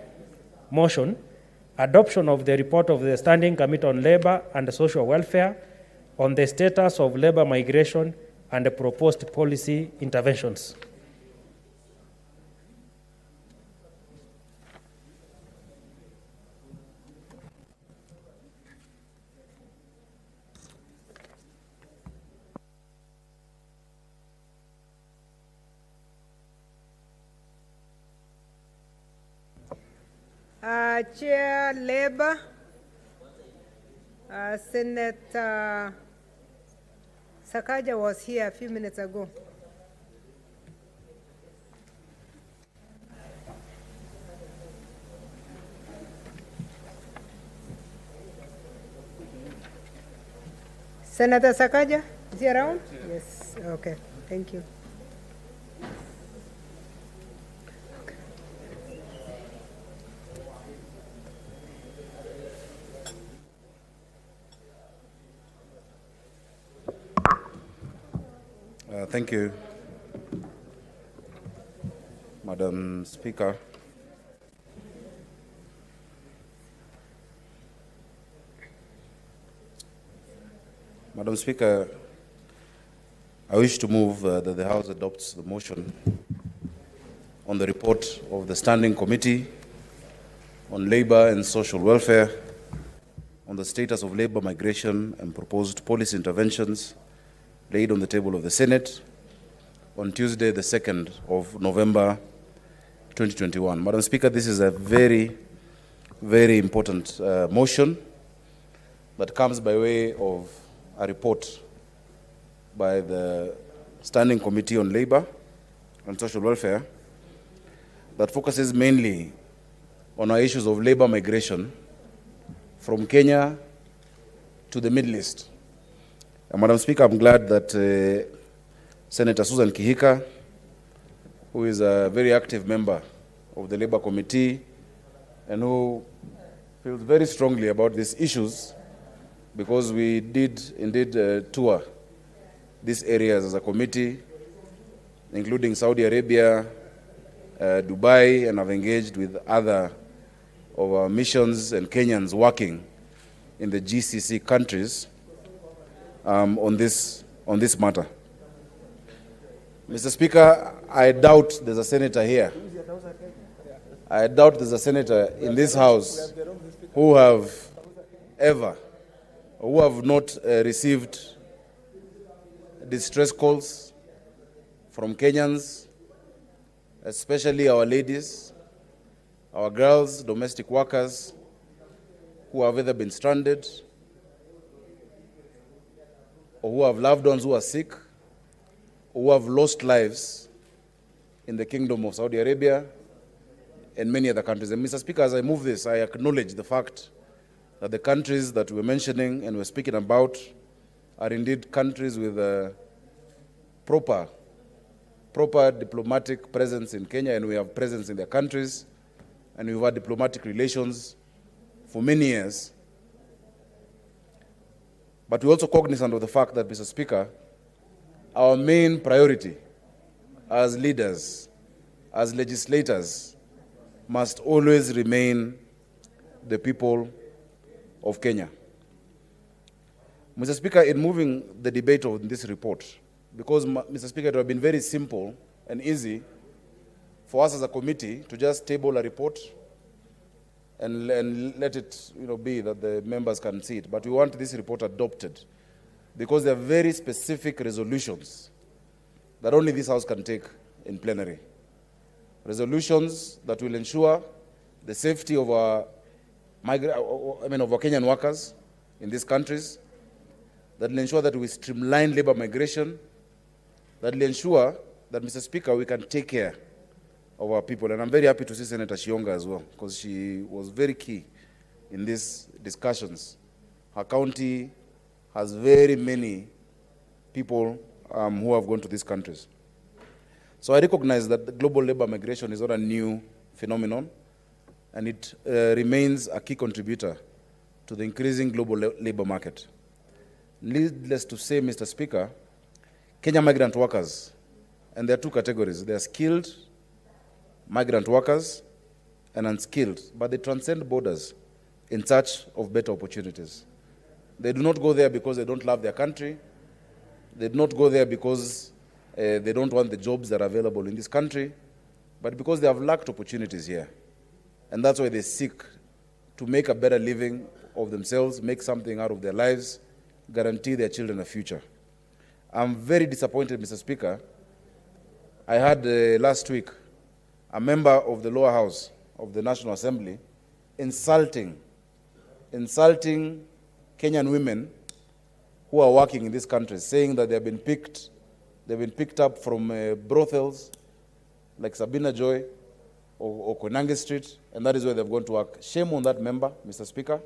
motion, adoption of the report of the Standing Committee on Labor and Social Welfare on the status of labor migration and the proposed policy interventions. Chair Labor, Senator Sakaja was here a few minutes ago. Senator Sakaja, is he around? Yes, okay, thank you. Thank you, Madam Speaker. Madam Speaker, I wish to move that the House adopts the motion on the report of the Standing Committee on Labor and Social Welfare on the status of labor migration and proposed policy interventions laid on the table of the Senate on Tuesday, the 2nd of November, 2021. Madam Speaker, this is a very, very important motion that comes by way of a report by the Standing Committee on Labor and Social Welfare that focuses mainly on our issues of labor migration from Kenya to the Middle East. Madam Speaker, I'm glad that Senator Susan Kihika, who is a very active member of the Labour Committee and who feels very strongly about these issues, because we did indeed tour these areas as a committee, including Saudi Arabia, Dubai, and I've engaged with other of our missions and Kenyans working in the GCC countries on this matter. Mr. Speaker, I doubt there's a senator here. I doubt there's a senator in this House who have ever, or who have not received distress calls from Kenyans, especially our ladies, our girls, domestic workers, who have either been stranded or who have loved ones who are sick or who have lost lives in the Kingdom of Saudi Arabia and many other countries. And Mr. Speaker, as I move this, I acknowledge the fact that the countries that we're mentioning and we're speaking about are indeed countries with a proper diplomatic presence in Kenya, and we have presence in their countries, and we've had diplomatic relations for many years. But we're also cognizant of the fact that, Mr. Speaker, our main priority as leaders, as legislators, must always remain the people of Kenya. Mr. Speaker, in moving the debate on this report, because, Mr. Speaker, it would have been very simple and easy for us as a committee to just table a report and let it be that the members can see it. But we want this report adopted because there are very specific resolutions that only this House can take in plenary. Resolutions that will ensure the safety of our Kenyan workers in these countries, that will ensure that we streamline labor migration, that will ensure that, Mr. Speaker, we can take care of our people. And I'm very happy to see Senator Shionga as well, because she was very key in these discussions. Her county has very many people who have gone to these countries. So I recognize that the global labor migration is not a new phenomenon, and it remains a key contributor to the increasing global labor market. Needless to say, Mr. Speaker, Kenya migrant workers, and there are two categories. They are skilled migrant workers and unskilled, but they transcend borders in search of better opportunities. They do not go there because they don't love their country. They do not go there because they don't want the jobs that are available in this country, but because they have lacked opportunities here. And that's why they seek to make a better living of themselves, make something out of their lives, guarantee their children a future. I'm very disappointed, Mr. Speaker. I had last week a member of the lower house of the National Assembly insulting Kenyan women who are working in these countries, saying that they've been picked up from brothels like Sabina Joy or Koinange Street, and that is where they've gone to work. Shame on that member, Mr. Speaker,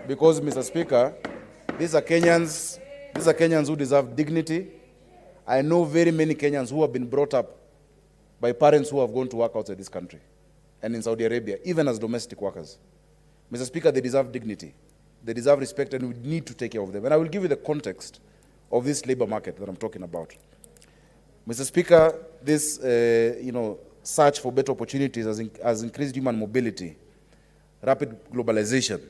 because, Mr. Speaker, these are Kenyans who deserve dignity. I know very many Kenyans who have been brought up by parents who have gone to work outside this country and in Saudi Arabia, even as domestic workers. Mr. Speaker, they deserve dignity. They deserve respect, and we need to take care of them. And I will give you the context of this labor market that I'm talking about. Mr. Speaker, this search for better opportunities has increased human mobility, rapid globalization,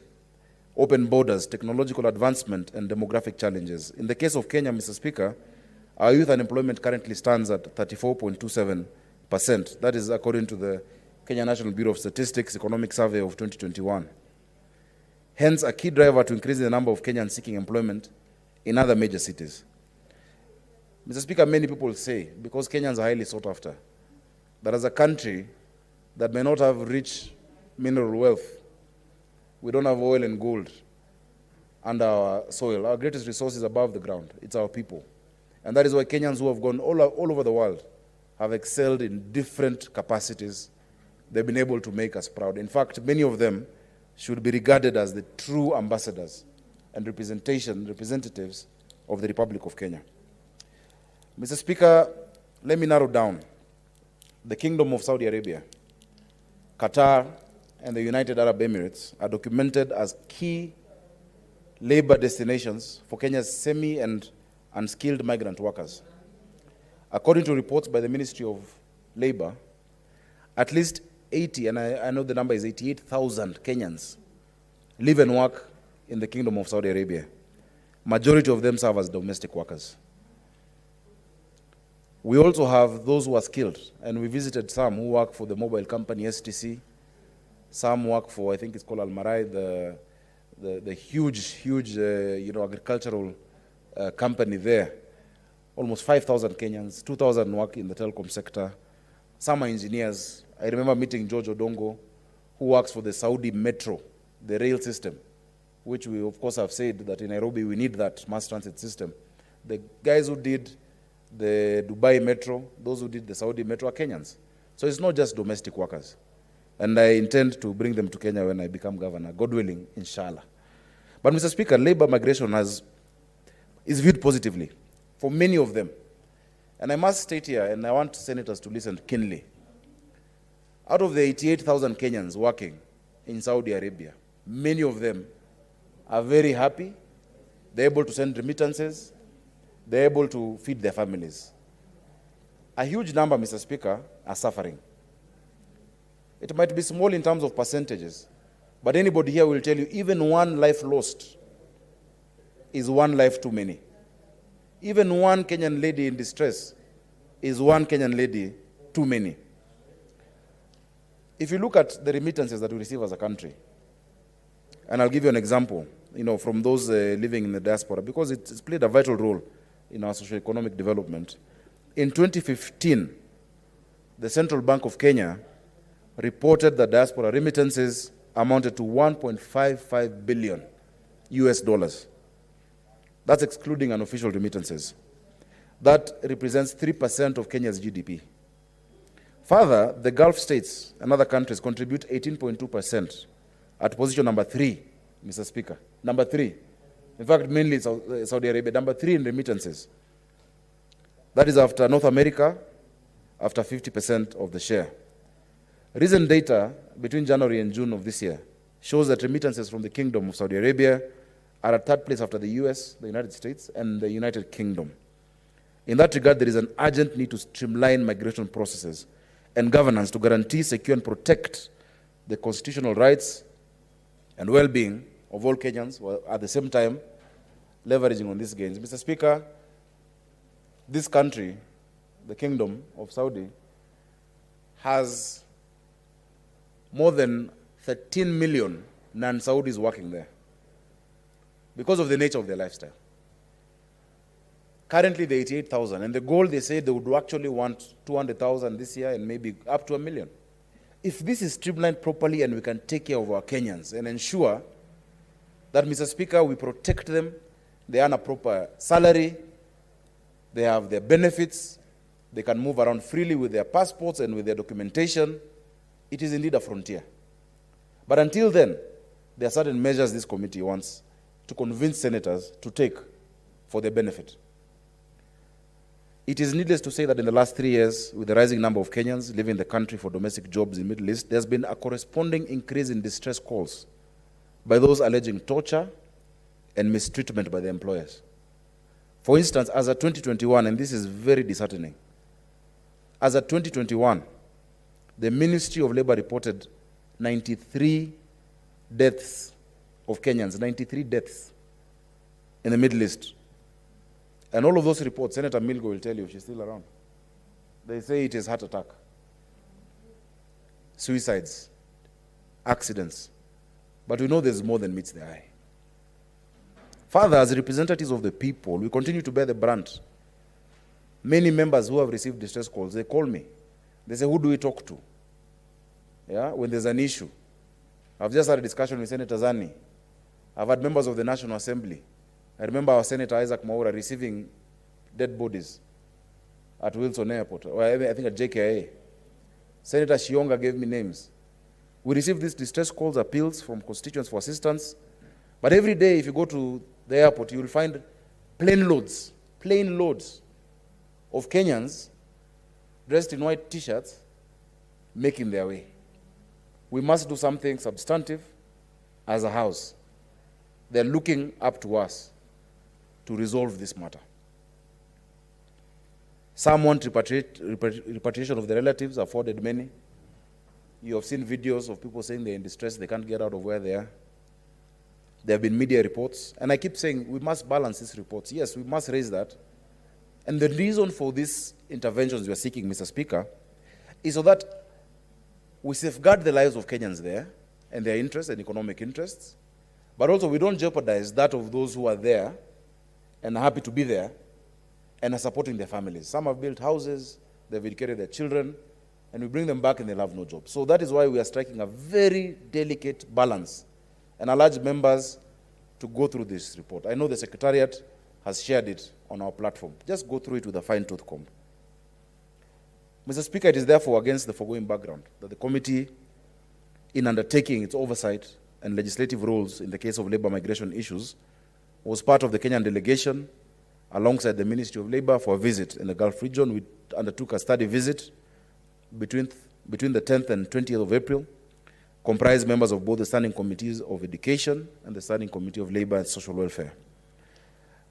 open borders, technological advancement, and demographic challenges. In the case of Kenya, Mr. Speaker, our youth unemployment currently stands at 34.27%. That is according to the Kenya National Bureau of Statistics Economic Survey of 2021. Hence, a key driver to increase the number of Kenyans seeking employment in other major cities. Mr. Speaker, many people say, because Kenyans are highly sought after, that as a country that may not have rich mineral wealth, we don't have oil and gold under our soil. Our greatest resource is above the ground. It's our people. And that is why Kenyans who have gone all over the world have excelled in different capacities. They've been able to make us proud. In fact, many of them should be regarded as the true ambassadors and representatives of the Republic of Kenya. Mr. Speaker, let me narrow down. The Kingdom of Saudi Arabia, Qatar, and the United Arab Emirates are documented as key labor destinations for Kenya's semi- and unskilled migrant workers. According to reports by the Ministry of Labor, at least 80, and I know the number is 88,000 Kenyans live and work in the Kingdom of Saudi Arabia. Majority of them serve as domestic workers. We also have those who are skilled, and we visited some who work for the mobile company STC. Some work for, I think it's called Almarai, the huge, agricultural company there. Almost 5,000 Kenyans, 2,000 work in the telecom sector. Some are engineers. I remember meeting George Odongo, who works for the Saudi Metro, the rail system, which we, of course, have said that in Nairobi we need that mass transit system. The guys who did the Dubai Metro, those who did the Saudi Metro are Kenyans. So it's not just domestic workers. And I intend to bring them to Kenya when I become governor, God willing, inshallah. But Mr. Speaker, labor migration is viewed positively for many of them. And I must state here, and I want senators to listen keenly, out of the 88,000 Kenyans working in Saudi Arabia, many of them are very happy. They're able to send remittances. They're able to feed their families. A huge number, Mr. Speaker, are suffering. It might be small in terms of percentages, but anybody here will tell you even one life lost is one life too many. Even one Kenyan lady in distress is one Kenyan lady too many. If you look at the remittances that we receive as a country, and I'll give you an example, from those living in the diaspora, because it's played a vital role in our socio-economic development. In 2015, the Central Bank of Kenya reported that diaspora remittances amounted to $1.55 billion US dollars. That's excluding unofficial remittances. That represents 3% of Kenya's GDP. Further, the Gulf states and other countries contribute 18.2% at position number 3, Mr. Speaker. Number 3. In fact, mainly Saudi Arabia. Number 3 in remittances. That is after North America, after 50% of the share. Recent data between January and June of this year shows that remittances from the Kingdom of Saudi Arabia are at third place after the US, the United States, and the United Kingdom. In that regard, there is an urgent need to streamline migration processes and governance to guarantee, secure, and protect the constitutional rights and well-being of all Kenyans, while at the same time leveraging on these gains. Mr. Speaker, this country, the Kingdom of Saudi, has more than 13 million non-Saudis working there because of the nature of their lifestyle. Currently, they're 88,000, and the goal, they say they would actually want 200,000 this year and maybe up to 1 million. If this is streamlined properly and we can take care of our Kenyans and ensure that, Mr. Speaker, we protect them, they earn a proper salary, they have their benefits, they can move around freely with their passports and with their documentation, it is indeed a frontier. But until then, there are certain measures this committee wants to convince senators to take for their benefit. It is needless to say that in the last 3 years, with the rising number of Kenyans leaving the country for domestic jobs in the Middle East, there's been a corresponding increase in distress calls by those alleging torture and mistreatment by their employers. For instance, as of 2021, and this is very disheartening, as of 2021, the Ministry of Labor reported 93 deaths of Kenyans, 93 deaths in the Middle East. And all of those reports, Senator Milgo will tell you, she's still around. They say it is heart attack, suicides, accidents. But we know there's more than meets the eye. Further, as representatives of the people, we continue to bear the brunt. Many members who have received distress calls, they call me. They say, who do we talk to? Yeah, when there's an issue. I've just had a discussion with Senator Zani. I've had members of the National Assembly. I remember our Senator Isaac Mwaura receiving dead bodies at Wilson Airport, or I think at JKIA. Senator Shionga gave me names. We receive these distress calls, appeals from constituents for assistance. But every day, if you go to the airport, you will find plane loads of Kenyans dressed in white T-shirts making their way. We must do something substantive as a house. They're looking up to us to resolve this matter. Some want repatriation of the relatives, afforded many. You have seen videos of people saying they're in distress, they can't get out of where they are. There have been media reports, and I keep saying we must balance these reports. Yes, we must raise that. And the reason for these interventions we are seeking, Mr. Speaker, is so that we safeguard the lives of Kenyans there and their interests and economic interests, but also we don't jeopardize that of those who are there and are happy to be there and are supporting their families. Some have built houses, they've educated their children, and we bring them back and they'll have no job. So that is why we are striking a very delicate balance, and I urge members to go through this report. I know the Secretariat has shared it on our platform. Just go through it with a fine-tooth comb. Mr. Speaker, it is therefore against the foregoing background that the committee, in undertaking its oversight and legislative roles in the case of labor migration issues, was part of the Kenyan delegation alongside the Ministry of Labor for a visit in the Gulf region. We undertook a study visit between the 10th and 20th of April, comprised members of both the Standing Committees of Education and the Standing Committee of Labor and Social Welfare.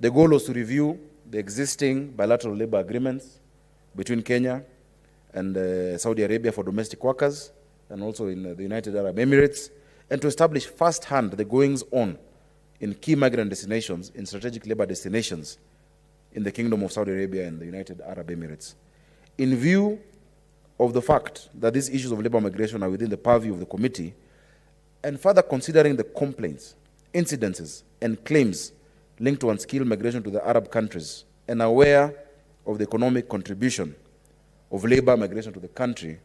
The goal was to review the existing bilateral labor agreements between Kenya and Saudi Arabia for domestic workers, and also in the United Arab Emirates, and to establish firsthand the goings-on in key migrant destinations, in strategic labor destinations in the Kingdom of Saudi Arabia and the United Arab Emirates. In view of the fact that these issues of labor migration are within the purview of the committee, and further considering the complaints, incidences, and claims linked to unskilled migration to the Arab countries, and aware of the economic contribution of labor migration to the country,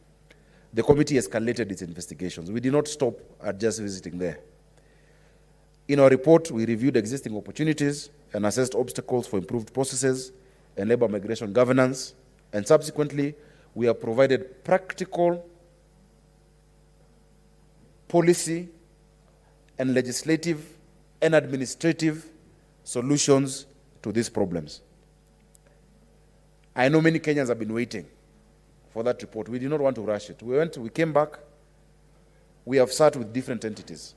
the committee escalated its investigations. We did not stop at just visiting there. In our report, we reviewed existing opportunities and assessed obstacles for improved processes and labor migration governance, and subsequently, we have provided practical policy and legislative and administrative solutions to these problems. I know many Kenyans have been waiting for that report. We did not want to rush it. We came back. We have sat with different entities.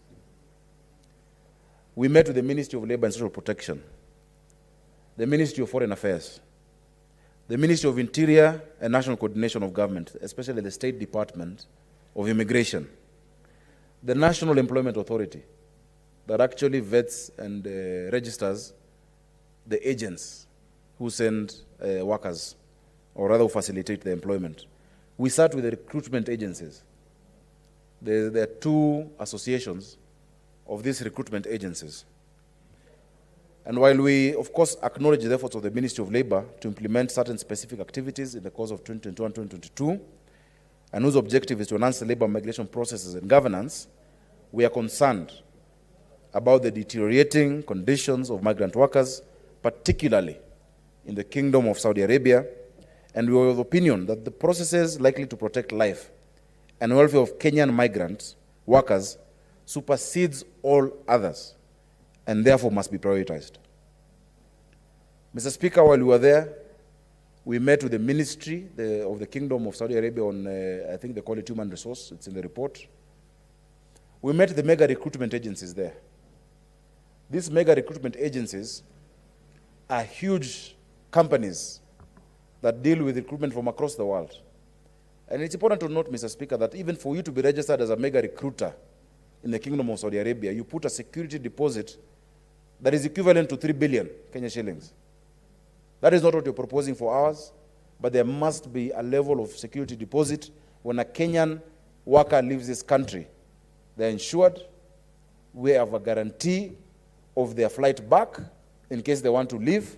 We met with the Ministry of Labor and Social Protection, the Ministry of Foreign Affairs, the Ministry of Interior and National Coordination of Government, especially the State Department of Immigration, the National Employment Authority that actually vets and registers the agents who send workers, or rather who facilitate the employment. We sat with the recruitment agencies. There are two associations of these recruitment agencies. And while we, of course, acknowledge the efforts of the Ministry of Labor to implement certain specific activities in the course of 2021-2022, and whose objective is to enhance the labor migration processes and governance, we are concerned about the deteriorating conditions of migrant workers, particularly in the Kingdom of Saudi Arabia, and we are of the opinion that the processes likely to protect life and welfare of Kenyan migrant workers supersedes all others, and therefore must be prioritized. Mr. Speaker, while we were there, we met with the Ministry of the Kingdom of Saudi Arabia on, I think they call it human resource, it's in the report. We met the mega recruitment agencies there. These mega recruitment agencies are huge companies that deal with recruitment from across the world. And it's important to note, Mr. Speaker, that even for you to be registered as a mega recruiter in the Kingdom of Saudi Arabia, you put a security deposit that is equivalent to 3 billion Kenya shillings. That is not what you're proposing for ours, but there must be a level of security deposit when a Kenyan worker leaves this country. They're insured. We have a guarantee of their flight back in case they want to leave.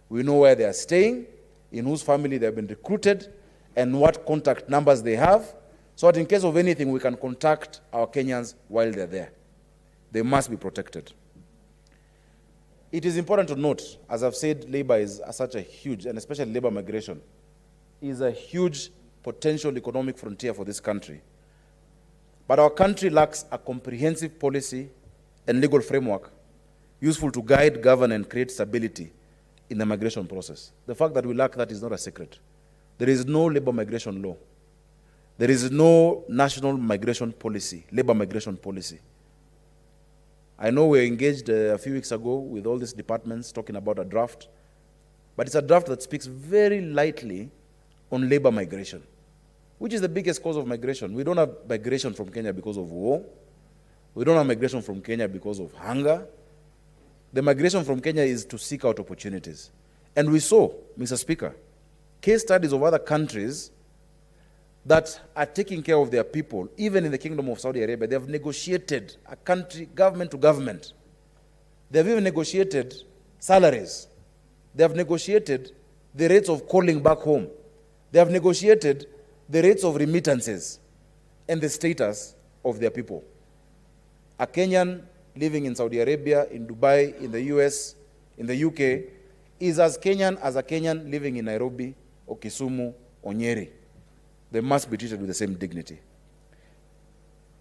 We know where they are staying, in whose family they have been recruited, and what contact numbers they have, so that in case of anything, we can contact our Kenyans while they're there. They must be protected. It is important to note, as I've said, labor is such a huge, and especially labor migration, is a huge potential economic frontier for this country. But our country lacks a comprehensive policy and legal framework useful to guide, govern, and create stability in the migration process. The fact that we lack that is not a secret. There is no labor migration law. There is no national migration policy, labor migration policy. I know we were engaged a few weeks ago with all these departments talking about a draft, but it's a draft that speaks very lightly on labor migration, which is the biggest cause of migration. We don't have migration from Kenya because of war. We don't have migration from Kenya because of hunger. The migration from Kenya is to seek out opportunities. And we saw, Mr. Speaker, case studies of other countries that are taking care of their people, even in the Kingdom of Saudi Arabia. They have negotiated a country, government to government. They have even negotiated salaries. They have negotiated the rates of calling back home. They have negotiated the rates of remittances and the status of their people. A Kenyan living in Saudi Arabia, in Dubai, in the US, in the UK, is as Kenyan as a Kenyan living in Nairobi or Kisumu or Nyeri. They must be treated with the same dignity.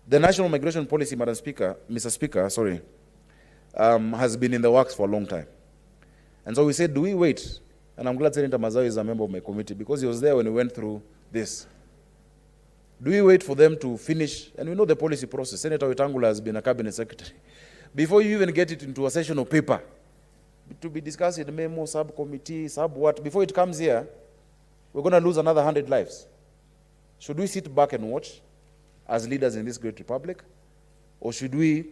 The national migration policy, Mr. Speaker, has been in the works for a long time. And so we said, do we wait? And I'm glad Senator Mazawi is a member of my committee because he was there when we went through this. Do we wait for them to finish? And we know the policy process. Senator Wetangula has been a cabinet secretary. Before you even get it into a session of paper, to be discussed in memo, subcommittee, sub-what, before it comes here, we're going to lose another 100 lives. Should we sit back and watch as leaders in this great republic? Or should we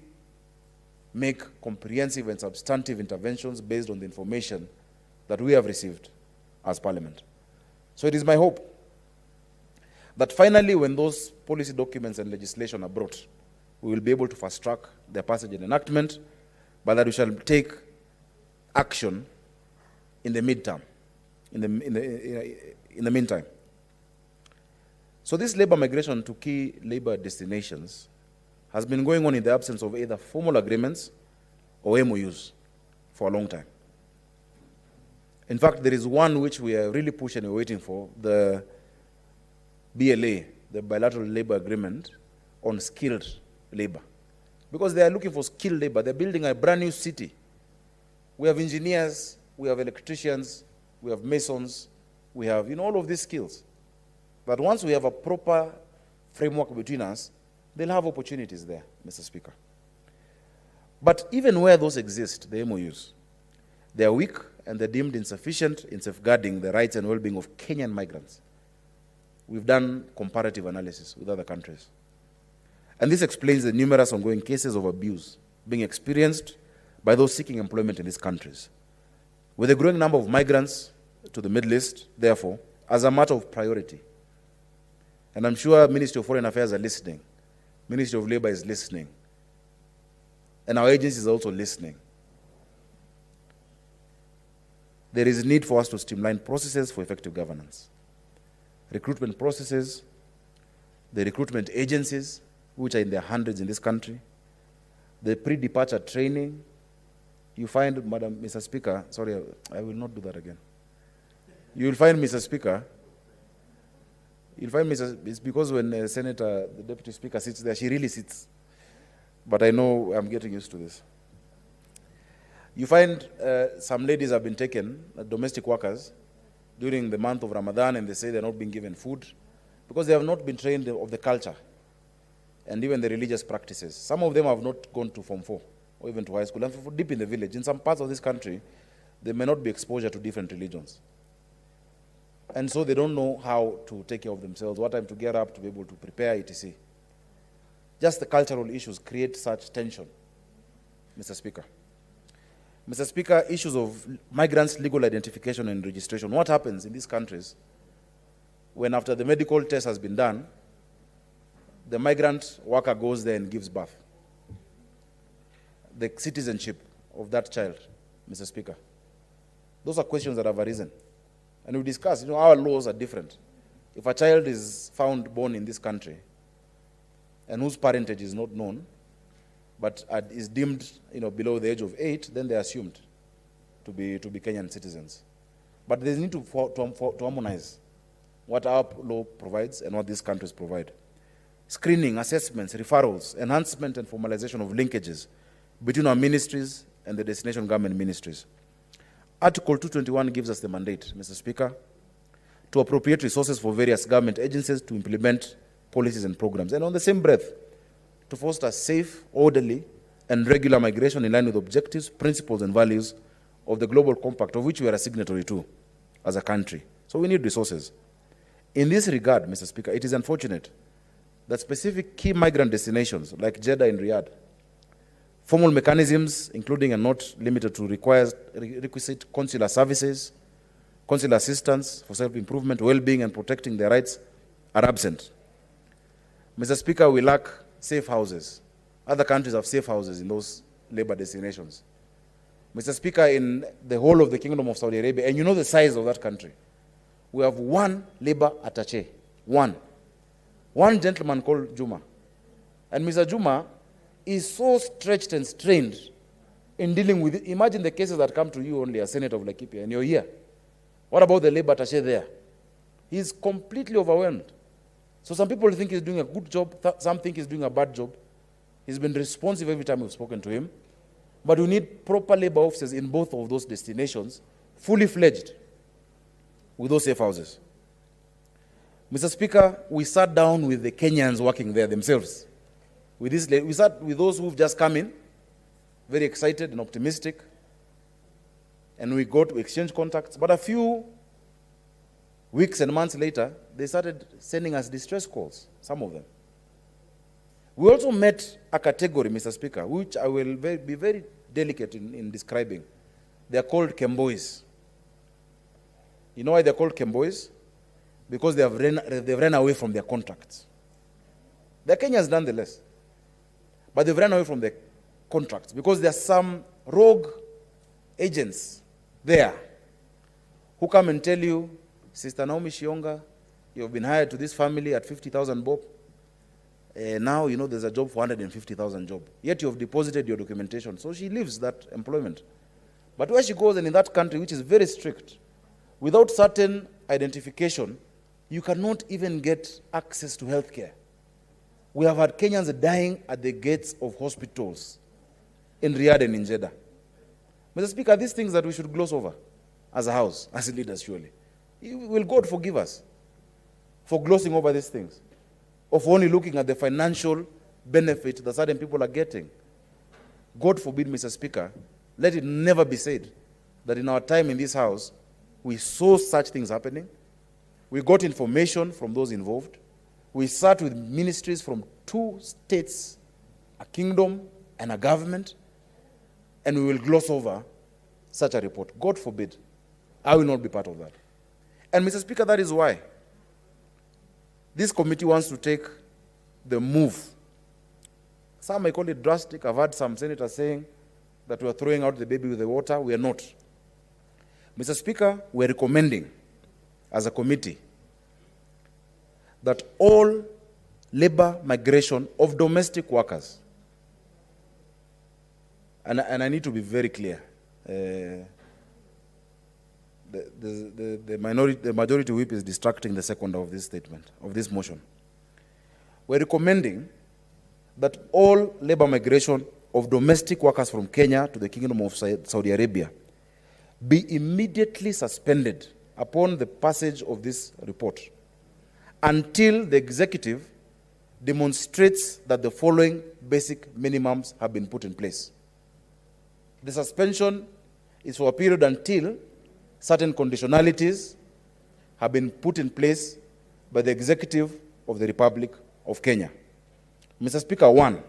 make comprehensive and substantive interventions based on the information that we have received as Parliament? So it is my hope that finally, when those policy documents and legislation are brought, we will be able to fast-track their passage and enactment, but that we shall take action in the midterm, in the meantime. So this labor migration to key labor destinations has been going on in the absence of either formal agreements or MOUs for a long time. In fact, there is one which we are really pushing and waiting for, the BLA, the Bilateral Labor Agreement on skilled labor. Because they are looking for skilled labor. They're building a brand new city. We have engineers, we have electricians, we have masons, we have all of these skills. But once we have a proper framework between us, they'll have opportunities there, Mr. Speaker. But even where those exist, the MOUs, they are weak and they're deemed insufficient in safeguarding the rights and well-being of Kenyan migrants. We've done comparative analysis with other countries. And this explains the numerous ongoing cases of abuse being experienced by those seeking employment in these countries. With a growing number of migrants to the Middle East, therefore, as a matter of priority, and I'm sure Ministry of Foreign Affairs are listening, Ministry of Labor is listening, and our agencies are also listening. There is a need for us to streamline processes for effective governance. Recruitment processes, the recruitment agencies, which are in their hundreds in this country, the pre-departure training. You find, Mr. Speaker, sorry, I will not do that again. You will find, Mr. Speaker, it's because when the Deputy Speaker sits there, she really sits. But I know I'm getting used to this. You find some ladies have been taken, domestic workers, during the month of Ramadan, and they say they're not being given food because they have not been trained of the culture and even the religious practices. Some of them have not gone to Form 4 or even to high school. And for deep in the village, in some parts of this country, there may not be exposure to different religions. And so they don't know how to take care of themselves, what time to get up to be able to prepare, etc. Just the cultural issues create such tension, Mr. Speaker. Mr. Speaker, issues of migrants' legal identification and registration. What happens in these countries when after the medical test has been done, the migrant worker goes there and gives birth? The citizenship of that child, Mr. Speaker. Those are questions that have arisen. And we discussed, our laws are different. If a child is found born in this country and whose parentage is not known, but is deemed below the age of 8, then they're assumed to be Kenyan citizens. But there's need to harmonize what our law provides and what these countries provide. Screening, assessments, referrals, enhancement and formalization of linkages between our ministries and the destination government ministries. Article 221 gives us the mandate, Mr. Speaker, to appropriate resources for various government agencies to implement policies and programs. And on the same breath, to foster safe, orderly, and regular migration in line with objectives, principles, and values of the Global Compact, of which we are a signatory to as a country. So we need resources. In this regard, Mr. Speaker, it is unfortunate that specific key migrant destinations like Jeddah and Riyadh, formal mechanisms, including and not limited to requisite consular services, consular assistance for self-improvement, well-being, and protecting their rights are absent. Mr. Speaker, we lack safe houses. Other countries have safe houses in those labor destinations. Mr. Speaker, in the whole of the Kingdom of Saudi Arabia, and you know the size of that country, we have one labor attaché, one gentleman called Juma. And Mr. Juma is so stretched and strained in dealing with it. Imagine the cases that come to you only as Senator of Laikipia, and you're here. What about the labor attaché there? He's completely overwhelmed. So some people think he's doing a good job, some think he's doing a bad job. He's been responsive every time we've spoken to him. But we need proper labor officers in both of those destinations, fully fledged, with those safe houses. Mr. Speaker, we sat down with the Kenyans working there themselves. We sat with those who've just come in, very excited and optimistic, and we got to exchange contacts. But a few weeks and months later, they started sending us distress calls, some of them. We also met a category, Mr. Speaker, which I will be very delicate in describing. They are called Kemboys. You know why they're called Kemboys? Because they've ran away from their contracts. They're Kenyans nonetheless. But they've run away from their contracts because there are some rogue agents there who come and tell you, Sister Naomi Shionga, you've been hired to this family at 50,000 bob. Now, you know, there's a job for 150,000 job. Yet you've deposited your documentation. So she leaves that employment. But where she goes, and in that country, which is very strict, without certain identification, you cannot even get access to health care. We have had Kenyans dying at the gates of hospitals in Riyadh and in Jeddah. Mr. Speaker, these things that we should gloss over as a house, as leaders, surely. Will God forgive us for glossing over these things, or for only looking at the financial benefit that certain people are getting? God forbid, Mr. Speaker, let it never be said that in our time in this house, we saw such things happening. We got information from those involved. We sat with ministries from 2 states, a kingdom and a government, and we will gloss over such a report. God forbid. I will not be part of that. And Mr. Speaker, that is why this committee wants to take the move. Some may call it drastic. I've heard some senators saying that we are throwing out the baby with the water. We are not. Mr. Speaker, we are recommending as a committee that all labor migration of domestic workers, and I need to be very clear, the majority whip is distracting the seconder of this statement, of this motion. We're recommending that all labor migration of domestic workers from Kenya to the Kingdom of Saudi Arabia be immediately suspended upon the passage of this report until the executive demonstrates that the following basic minimums have been put in place. The suspension is for a period until certain conditionalities have been put in place by the executive of the Republic of Kenya. Mr. Speaker, 1,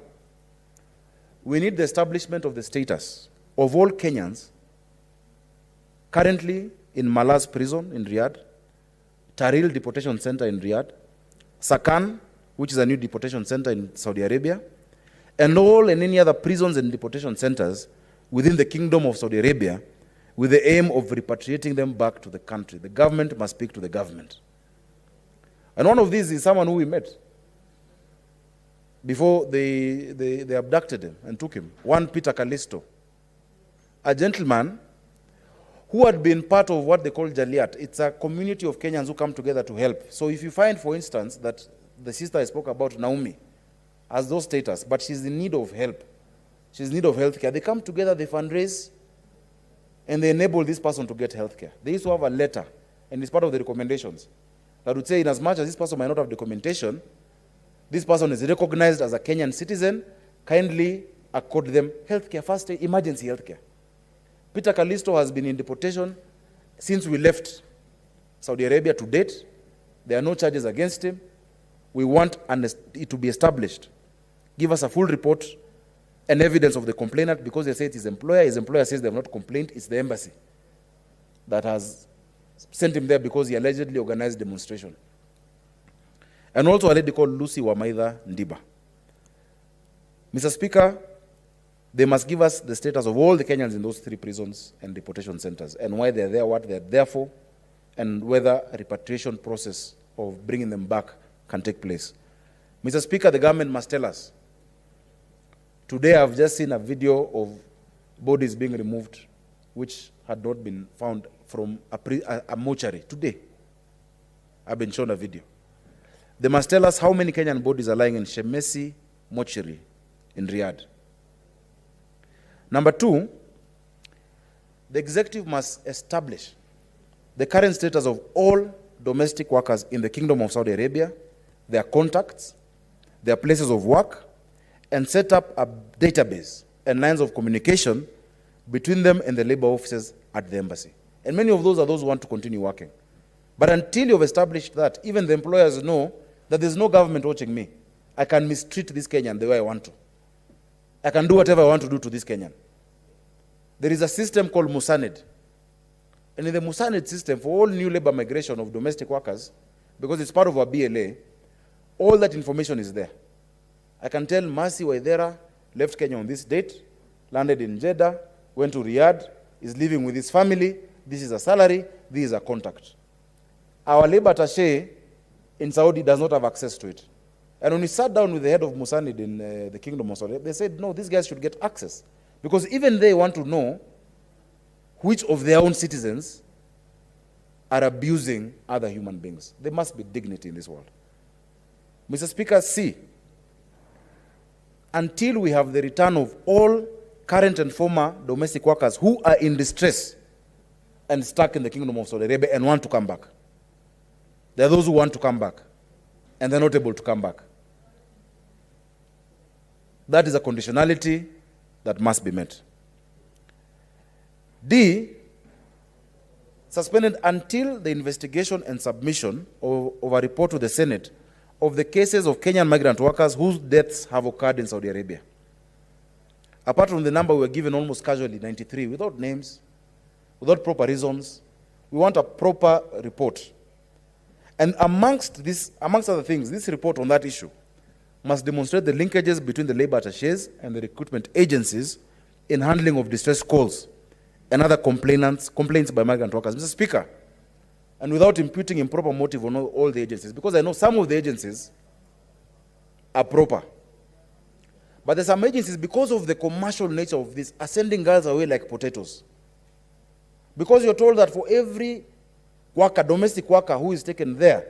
we need the establishment of the status of all Kenyans currently in Malaz prison in Riyadh, Taril deportation center in Riyadh, Sakan, which is a new deportation center in Saudi Arabia, and all and any other prisons and deportation centers within the Kingdom of Saudi Arabia, with the aim of repatriating them back to the country. The government must speak to the government. And one of these is someone who we met before they abducted him and took him. One Peter Callisto, a gentleman who had been part of what they call Jaliat. It's a community of Kenyans who come together to help. So if you find, for instance, that the sister I spoke about, Naomi, has those status, but she's in need of help, she's in need of health care, they come together, they fundraise, and they enable this person to get health care. They used to have a letter, and it's part of the recommendations, that would say, in as much as this person might not have documentation, this person is recognized as a Kenyan citizen, kindly accord them health care, first aid, emergency health care. Peter Callisto has been in deportation since we left Saudi Arabia to date. There are no charges against him. We want it to be established. Give us a full report and evidence of the complainant, because they say it's his employer. His employer says they have not complained. It's the embassy that has sent him there because he allegedly organized demonstration. And also a lady called Lucy Wamaitha Ndiba. Mr. Speaker, they must give us the status of all the Kenyans in those 3 prisons and deportation centers, and why they're there, what they're there for, and whether a repatriation process of bringing them back can take place. Mr. Speaker, the government must tell us. Today I've just seen a video of bodies being removed which had not been found from a mortuary. Today, I've been shown a video. They must tell us how many Kenyan bodies are lying in Shemesi mortuary in Riyadh. Number 2, the executive must establish the current status of all domestic workers in the Kingdom of Saudi Arabia, their contacts, their places of work, and set up a database and lines of communication between them and the labor offices at the embassy. And many of those are those who want to continue working. But until you've established that, even the employers know that there's no government watching me. I can mistreat this Kenyan the way I want to. I can do whatever I want to do to this Kenyan. There is a system called Musanid. And in the Musanid system, for all new labor migration of domestic workers, because it's part of our BLA, all that information is there. I can tell Mercy Waithera left Kenya on this date, landed in Jeddah, went to Riyadh, is living with his family, this is a salary, this is a contact. Our labor attaché in Saudi does not have access to it. And when we sat down with the head of Musanid in the Kingdom of Saudi, they said, no, these guys should get access. Because even they want to know which of their own citizens are abusing other human beings. There must be dignity in this world. Mr. Speaker, C, until we have the return of all current and former domestic workers who are in distress and stuck in the Kingdom of Saudi Arabia and want to come back. There are those who want to come back and they're not able to come back. That is a conditionality that must be met. D, suspended until the investigation and submission of a report to the Senate of the cases of Kenyan migrant workers whose deaths have occurred in Saudi Arabia. Apart from the number we were given almost casually, 93, without names, without proper reasons, we want a proper report. And amongst other things, this report on that issue must demonstrate the linkages between the labor attachés and the recruitment agencies in handling of distress calls and other complaints by migrant workers. Mr. Speaker, and without imputing improper motive on all the agencies, because I know some of the agencies are proper. But there's some agencies, because of the commercial nature of this, are sending girls away like potatoes. Because you're told that for every worker, domestic worker who is taken there,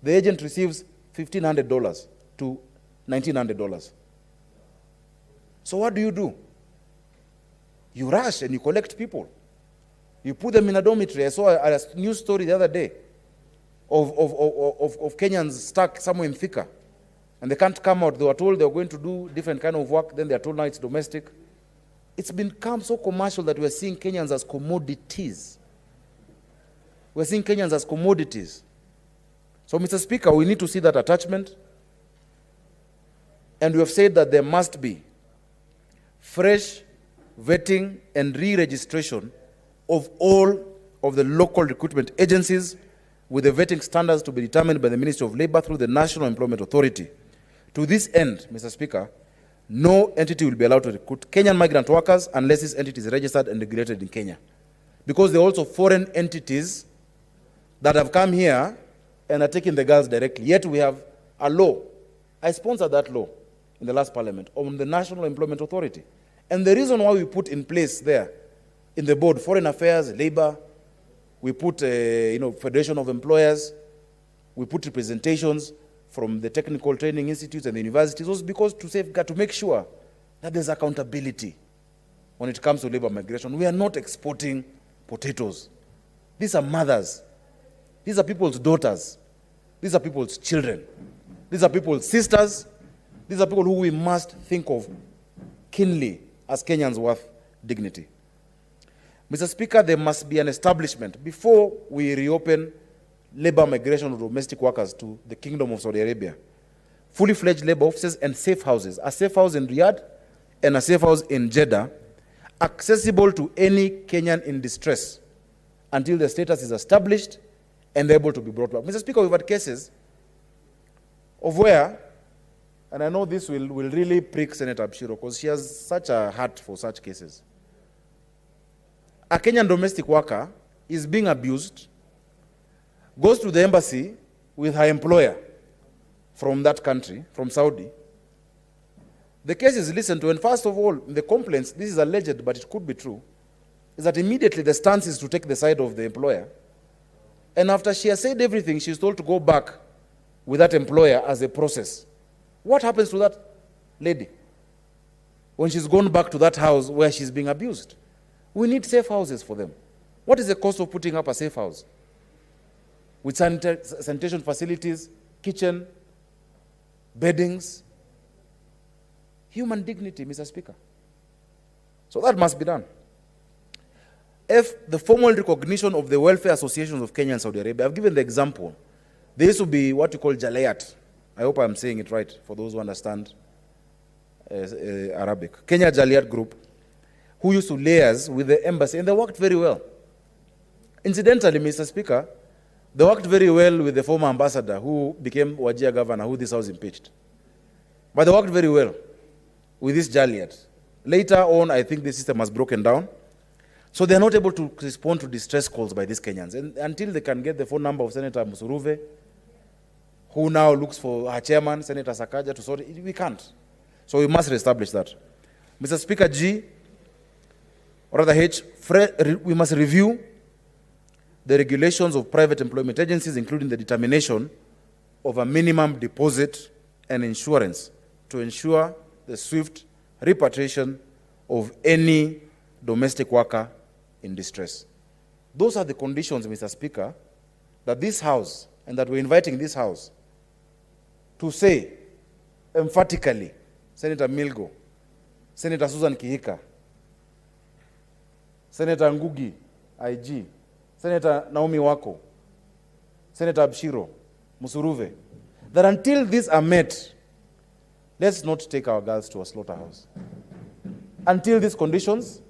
the agent receives $1,500 to $1,900. So what do? You rush and you collect people. You put them in a dormitory. I saw a news story the other day of Kenyans stuck somewhere in Thika. And they can't come out. They were told they were going to do different kind of work. Then they are told now it's domestic. It's become so commercial that we're seeing Kenyans as commodities. We're seeing Kenyans as commodities. So, Mr. Speaker, we need to see that attachment. And we have said that there must be fresh vetting and re-registration of all of the local recruitment agencies with the vetting standards to be determined by the Ministry of Labor through the National Employment Authority. To this end, Mr. Speaker, no entity will be allowed to recruit Kenyan migrant workers unless this entity is registered and regulated in Kenya. Because there are also foreign entities that have come here and are taking the girls directly. Yet we have a law. I sponsored that law in the last parliament on the National Employment Authority. And the reason why we put in place there, in the board, Foreign Affairs, Labor, we put, Federation of Employers, we put representations from the technical training institutes and the universities, was because to safeguard, to make sure that there's accountability when it comes to labor migration. We are not exporting potatoes. These are mothers. These are people's daughters. These are people's children. These are people's sisters. These are people who we must think of keenly as Kenyans worth dignity. Mr. Speaker, there must be an establishment before we reopen labor migration of domestic workers to the Kingdom of Saudi Arabia. Fully fledged labor offices and safe houses. A safe house in Riyadh and a safe house in Jeddah, accessible to any Kenyan in distress until the status is established and able to be brought back. Mr. Speaker, we've had cases of where, and I know this will really prick Senator Abshiro because she has such a heart for such cases. A Kenyan domestic worker is being abused, goes to the embassy with her employer from that country, from Saudi. The case is listened to, and first of all, the complaints, this is alleged, but it could be true, is that immediately the stance is to take the side of the employer. And after she has said everything, she's told to go back with that employer as a process. What happens to that lady when she's gone back to that house where she's being abused? We need safe houses for them. What is the cost of putting up a safe house? With sanitation facilities, kitchen, beddings, human dignity, Mr. Speaker. So that must be done. If the formal recognition of the welfare associations of Kenya and Saudi Arabia, I've given the example. There used to be what you call jalayat. I hope I'm saying it right for those who understand Arabic. Kenya Jaliyat Group, who used to liaise with the embassy, and they worked very well. Incidentally, Mr. Speaker, they worked very well with the former ambassador who became Wajir governor, who this house impeached. But they worked very well with this Jaliyat. Later on, I think the system has broken down. So they're not able to respond to distress calls by these Kenyans. And until they can get the phone number of Senator Musuruve, who now looks for her chairman, Senator Sakaja, to sort it, we can't. So we must reestablish that. Mr. Speaker, G, or rather H, we must review the regulations of private employment agencies, including the determination of a minimum deposit and insurance to ensure the swift repatriation of any domestic worker in distress. Those are the conditions, Mr. Speaker, that this House, and that we're inviting this House to say emphatically, Senator Milgo, Senator Susan Kihika, Senator Ngugi, IG, Senator Naomi Wako, Senator Abshiro, Musuruve, that until these are met, let's not take our girls to a slaughterhouse. Until these conditions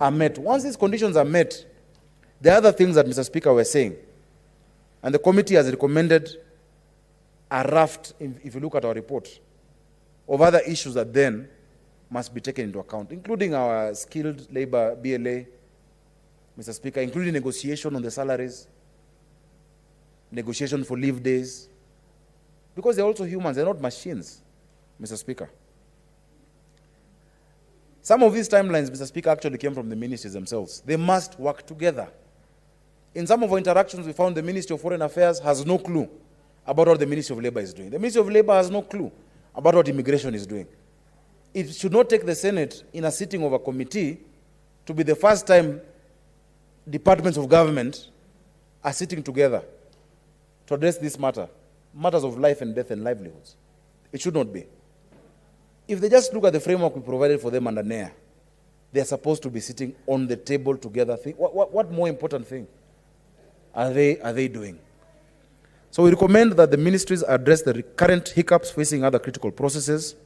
are met. Once these conditions are met, the other things that Mr. Speaker were saying, and the committee has recommended a raft, if you look at our report, of other issues that then must be taken into account, including our skilled labor, BLA, Mr. Speaker, including negotiation on the salaries, negotiation for leave days, because they're also humans, they're not machines, Mr. Speaker. Some of these timelines, Mr. Speaker, actually came from the ministries themselves. They must work together. In some of our interactions, we found the Ministry of Foreign Affairs has no clue about what the Ministry of Labor is doing. The Ministry of Labor has no clue about what immigration is doing. It should not take the Senate in a sitting of a committee to be the first time departments of government are sitting together to address this matter, matters of life and death and livelihoods. It should not be. If they just look at the framework we provided for them under NEA, they are supposed to be sitting on the table together. What more important thing are they doing? So we recommend that the ministries address the current hiccups facing other critical processes,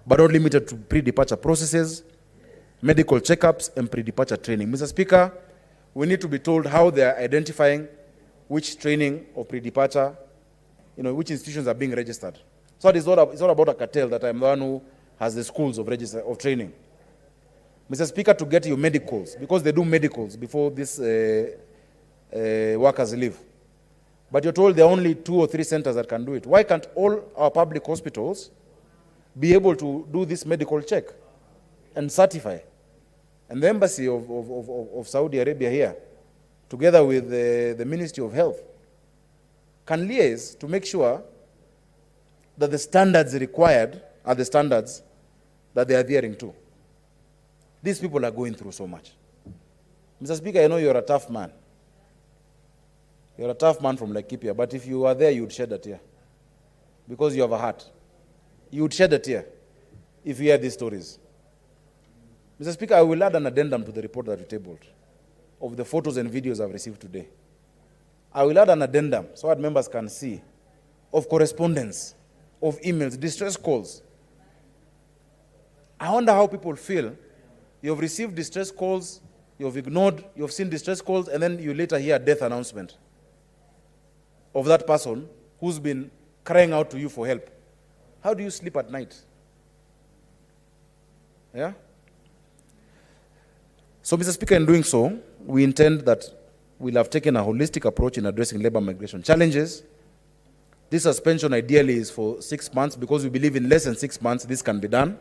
but not limited to pre-departure processes, medical checkups, and pre-departure training. Mr. Speaker, we need to be told how they are identifying which training or pre-departure, which institutions are being registered. So it's not about a cartel that I'm the one who has the schools of training. Mr. Speaker, to get your medicals, because they do medicals before these workers leave. But you're told there are only 2 or 3 centers that can do it. Why can't all our public hospitals be able to do this medical check and certify? And the Embassy of Saudi Arabia here, together with the Ministry of Health, can liaise to make sure that the standards required are the standards that they are adhering to. These people are going through so much. Mr. Speaker, I know you're a tough man. You're a tough man from Laikipia, but if you were there, you would shed a tear. Because you have a heart. You would shed a tear if you hear these stories. Mr. Speaker, I will add an addendum to the report that we tabled of the photos and videos I've received today. I will add an addendum so that members can see of correspondence, of emails, distress calls. I wonder how people feel. You've received distress calls, you've ignored, you've seen distress calls, and then you later hear a death announcement of that person who's been crying out to you for help. How do you sleep at night? Yeah? So, Mr. Speaker, in doing so, we intend that we'll have taken a holistic approach in addressing labor migration challenges. This suspension ideally is for 6 months because we believe in less than 6 months this can be done,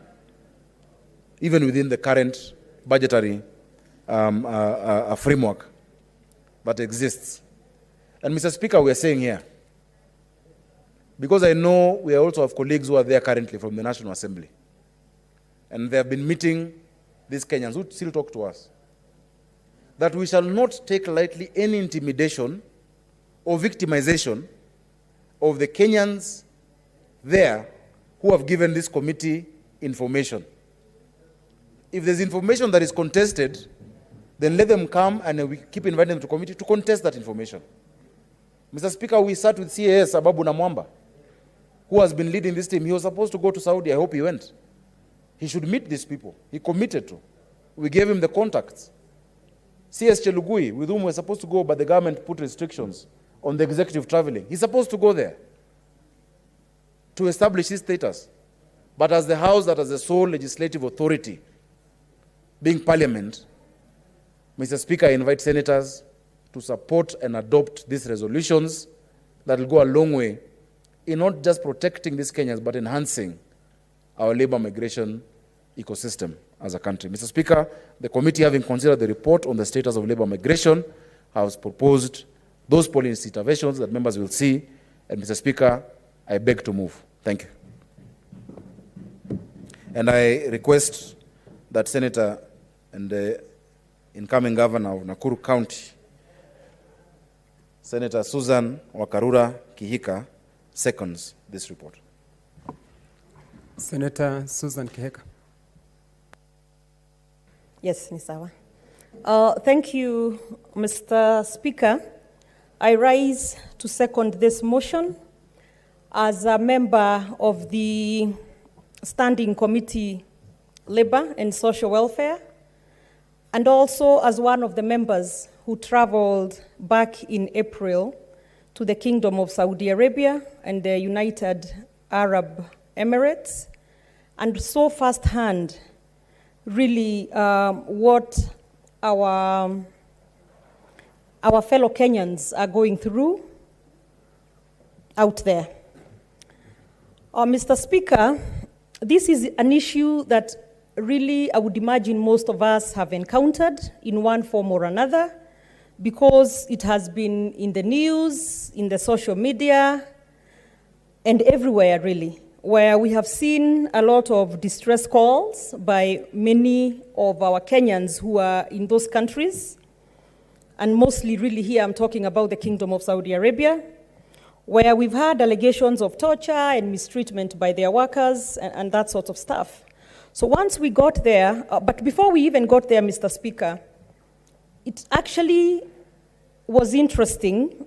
even within the current budgetary framework that exists. And Mr. Speaker, we are saying here, because I know we also have colleagues who are there currently from the National Assembly, and they have been meeting these Kenyans who still talk to us, that we shall not take lightly any intimidation or victimization of the Kenyans there who have given this committee information. If there's information that is contested, then let them come and we keep inviting them to committee to contest that information. Mr. Speaker, we sat with CAS Ababu Namwamba, who has been leading this team. He was supposed to go to Saudi. I hope he went. He should meet these people. He committed to. We gave him the contacts. CS Chelugui, with whom we're supposed to go, but the government put restrictions on the executive traveling. He's supposed to go there to establish his status. But as the House that has the sole legislative authority, being Parliament, Mr. Speaker, I invite senators to support and adopt these resolutions that will go a long way in not just protecting these Kenyans, but enhancing our labor migration ecosystem as a country. Mr. Speaker, the committee, having considered the report on the status of labor migration, has proposed those policy interventions that members will see. And Mr. Speaker, I beg to move. Thank you. And I request that Senator and the incoming governor of Nakuru County, Senator Susan Wakarura Kihika, seconds this report. Senator Susan Kihika. Yes, Nisawa. Thank you, Mr. Speaker. I rise to second this motion as a member of the Standing Committee, Labor and Social Welfare, and also as one of the members who traveled back in April to the Kingdom of Saudi Arabia and the United Arab Emirates, and saw firsthand really what our fellow Kenyans are going through out there. Mr. Speaker, this is an issue that really I would imagine most of us have encountered in one form or another, because it has been in the news, in the social media, and everywhere really, where we have seen a lot of distress calls by many of our Kenyans who are in those countries. And mostly really here I'm talking about the Kingdom of Saudi Arabia, where we've had allegations of torture and mistreatment by their workers and that sort of stuff. So once we got there, but before we even got there, Mr. Speaker, it actually was interesting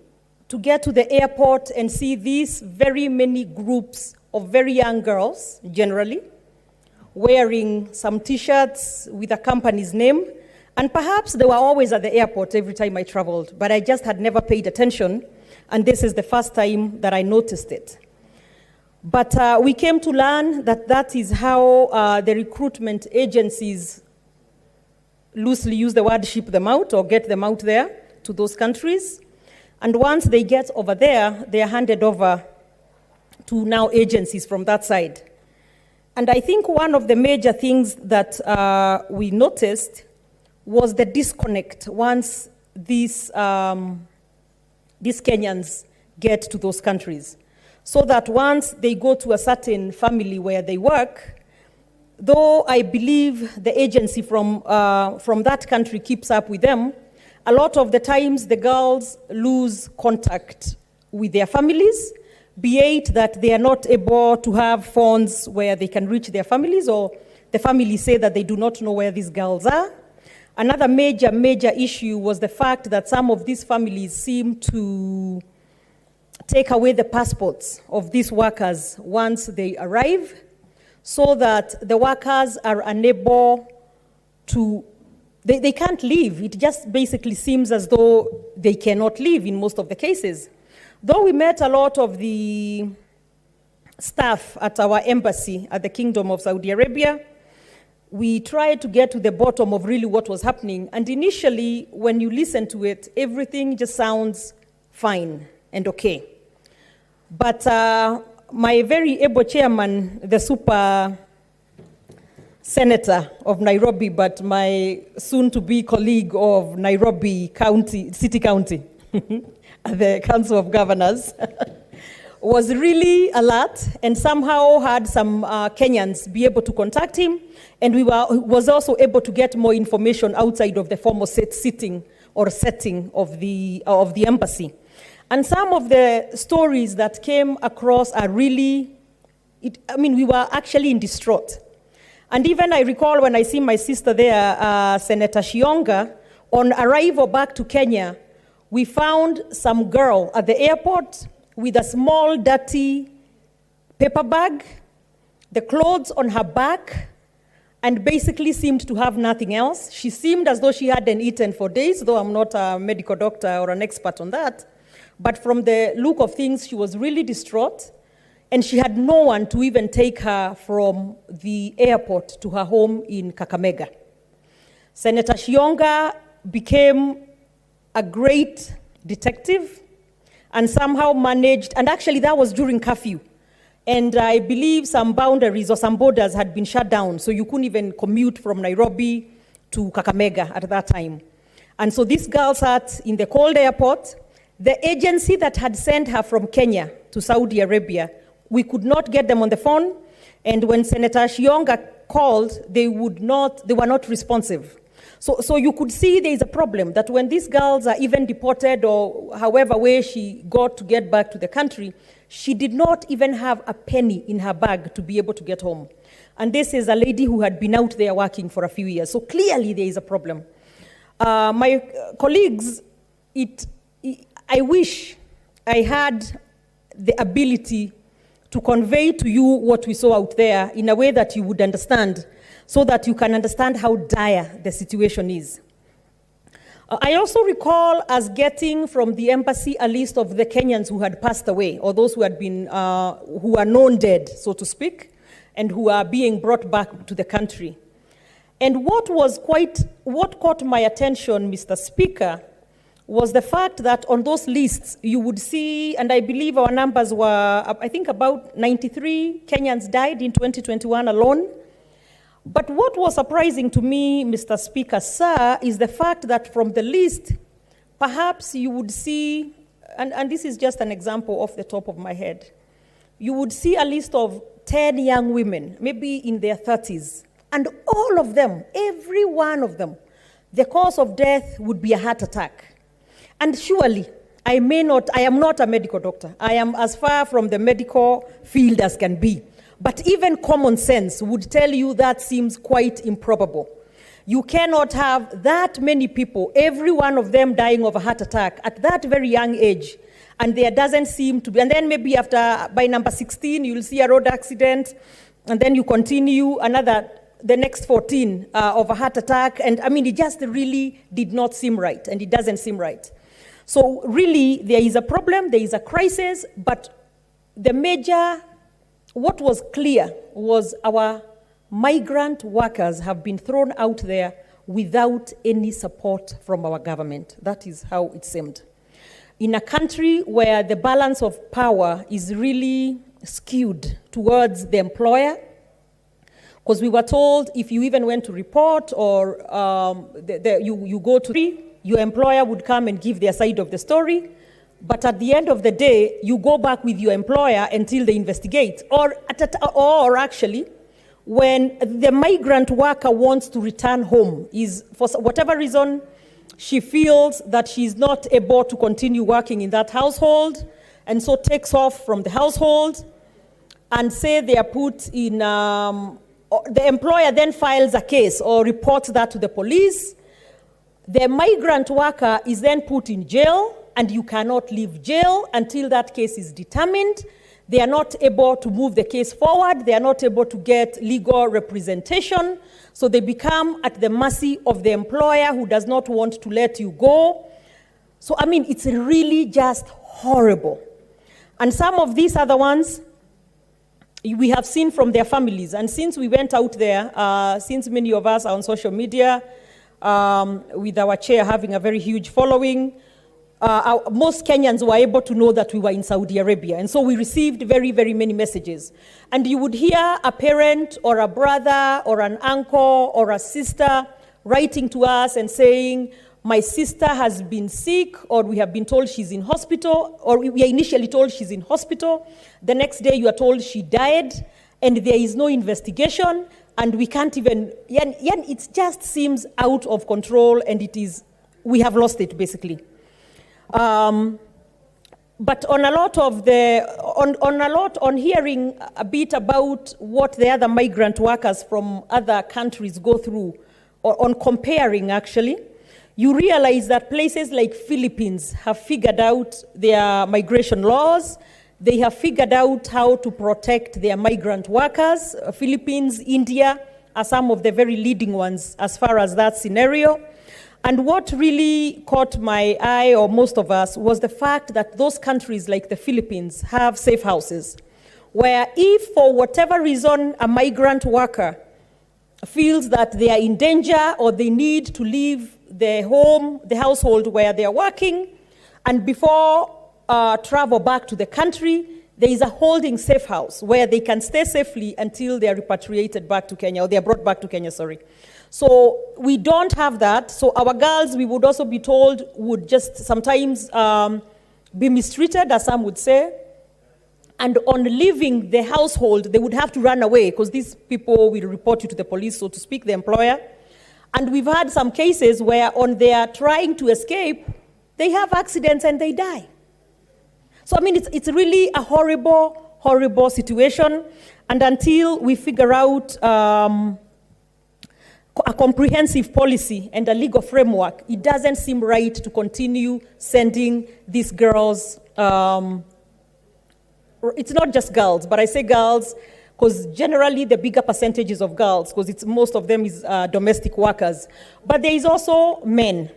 to get to the airport and see these very many groups of very young girls, generally, wearing some T-shirts with a company's name. And perhaps they were always at the airport every time I traveled, but I just had never paid attention, and this is the first time that I noticed it. But we came to learn that that is how the recruitment agencies loosely use the word ship them out or get them out there to those countries. And once they get over there, they are handed over to now agencies from that side. And I think one of the major things that we noticed was the disconnect once these Kenyans get to those countries. So that once they go to a certain family where they work, though I believe the agency from that country keeps up with them, a lot of the times the girls lose contact with their families, be it that they are not able to have phones where they can reach their families, or the families say that they do not know where these girls are. Another major issue was the fact that some of these families seem to take away the passports of these workers once they arrive, so that the workers are unable to they can't leave. It just basically seems as though they cannot leave in most of the cases. Though we met a lot of the staff at our embassy at the Kingdom of Saudi Arabia, we tried to get to the bottom of really what was happening. And initially, when you listen to it, everything just sounds fine and okay. But my very able chairman, the super senator of Nairobi, but my soon-to-be colleague of Nairobi County, City County, at the Council of Governors, was really alert and somehow had some Kenyans be able to contact him, and was also able to get more information outside of the formal setting of the embassy. And some of the stories that came across are really, we were actually in distraught. And even I recall when I see my sister there, Senator Shionga, on arrival back to Kenya, we found some girl at the airport with a small, dirty paper bag, the clothes on her back, and basically seemed to have nothing else. She seemed as though she hadn't eaten for days, though I'm not a medical doctor or an expert on that. But from the look of things, she was really distraught, and she had no one to even take her from the airport to her home in Kakamega. Senator Shionga became a great detective and somehow managed, and actually that was during curfew. And I believe some boundaries or some borders had been shut down, so you couldn't even commute from Nairobi to Kakamega at that time. And so this girl sat in the cold airport. The agency that had sent her from Kenya to Saudi Arabia, we could not get them on the phone, and when Senator Shionga called, they were not responsive. So you could see there is a problem that when these girls are even deported or however way she got to get back to the country, she did not even have a penny in her bag to be able to get home. And this is a lady who had been out there working for a few years. So clearly there is a problem. My colleagues, I wish I had the ability to convey to you what we saw out there in a way that you would understand, so that you can understand how dire the situation is. I also recall us getting from the embassy a list of the Kenyans who had passed away, or those who had been, who are known dead, so to speak, and who are being brought back to the country. And what caught my attention, Mr. Speaker, was the fact that on those lists you would see, and I believe our numbers were, I think about 93 Kenyans died in 2021 alone. But what was surprising to me, Mr. Speaker, sir, is the fact that from the list, perhaps you would see, and this is just an example off the top of my head, you would see a list of 10 young women, maybe in their 30s, and all of them, every one of them, the cause of death would be a heart attack. And surely, I am not a medical doctor. I am as far from the medical field as can be. But even common sense would tell you that seems quite improbable. You cannot have that many people, every one of them dying of a heart attack at that very young age, and there doesn't seem to be, and then maybe by number 16, you'll see a road accident, and then you continue the next 14 of a heart attack, and it just really did not seem right, and it doesn't seem right. So really, there is a problem, there is a crisis, but what was clear was our migrant workers have been thrown out there without any support from our government. That is how it seemed. In a country where the balance of power is really skewed towards the employer, because we were told if you even went to report or you go to your employer would come and give their side of the story, but at the end of the day, you go back with your employer until they investigate. Or actually, when the migrant worker wants to return home, for whatever reason, she feels that she's not able to continue working in that household, and so takes off from the household, and say they are put in, the employer then files a case or reports that to the police. The migrant worker is then put in jail, and you cannot leave jail until that case is determined. They are not able to move the case forward. They are not able to get legal representation. So they become at the mercy of the employer who does not want to let you go. So, I mean, it's really just horrible. And some of these other ones, we have seen from their families. And since we went out there, since many of us are on social media, with our chair having a very huge following, most Kenyans were able to know that we were in Saudi Arabia. And so we received very, very many messages. And you would hear a parent or a brother or an uncle or a sister writing to us and saying, my sister has been sick, or we have been told she's in hospital, or we are initially told she's in hospital. The next day you are told she died, and there is no investigation, and we can't even, it just seems out of control, and we have lost it, basically. But on hearing a bit about what the other migrant workers from other countries go through, or on comparing actually, you realize that places like Philippines have figured out their migration laws. They have figured out how to protect their migrant workers. Philippines, India are some of the very leading ones as far as that scenario. And what really caught my eye, or most of us, was the fact that those countries like the Philippines have safe houses, where if for whatever reason a migrant worker feels that they are in danger or they need to leave the household where they are working, and before travel back to the country, there is a holding safe house where they can stay safely until they are repatriated back to Kenya, or they are brought back to Kenya, sorry. So we don't have that. So our girls, we would also be told, would just sometimes be mistreated, as some would say. And on leaving the household, they would have to run away because these people will report you to the police, so to speak, the employer. And we've had some cases where on their trying to escape, they have accidents and they die. So, I mean, it's really a horrible, horrible situation. And until we figure out a comprehensive policy and a legal framework, it doesn't seem right to continue sending these girls. It's not just girls, but I say girls because generally the bigger percentages of girls, because most of them is domestic workers. But there is also men.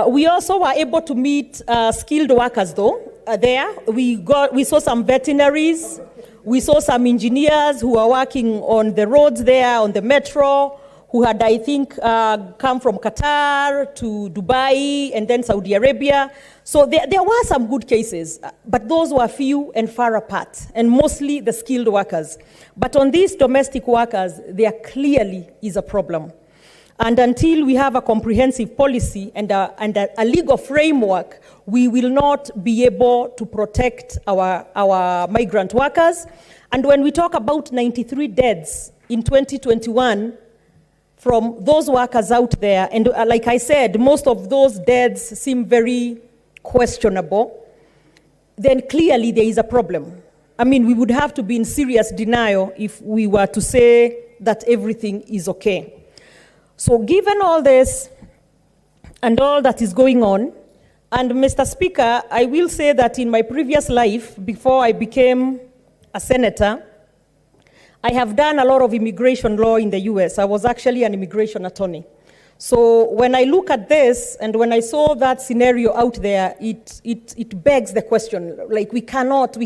We also were able to meet skilled workers, though. There, we saw some veterinaries. We saw some engineers who are working on the roads there, on the metro, who had, I think, come from Qatar to Dubai and then Saudi Arabia. So there were some good cases, but those were few and far apart, and mostly the skilled workers. But on these domestic workers, there clearly is a problem. And until we have a comprehensive policy and a legal framework, we will not be able to protect our migrant workers. And when we talk about 93 deaths in 2021 from those workers out there, and like I said, most of those deaths seem very questionable, then clearly there is a problem. I mean, we would have to be in serious denial if we were to say that everything is okay. So given all this and all that is going on, and Mr. Speaker, I will say that in my previous life, before I became a senator, I have done a lot of immigration law in the US. I was actually an immigration attorney. So when I look at this, and when I saw that scenario out there, it begs the question, like we cannot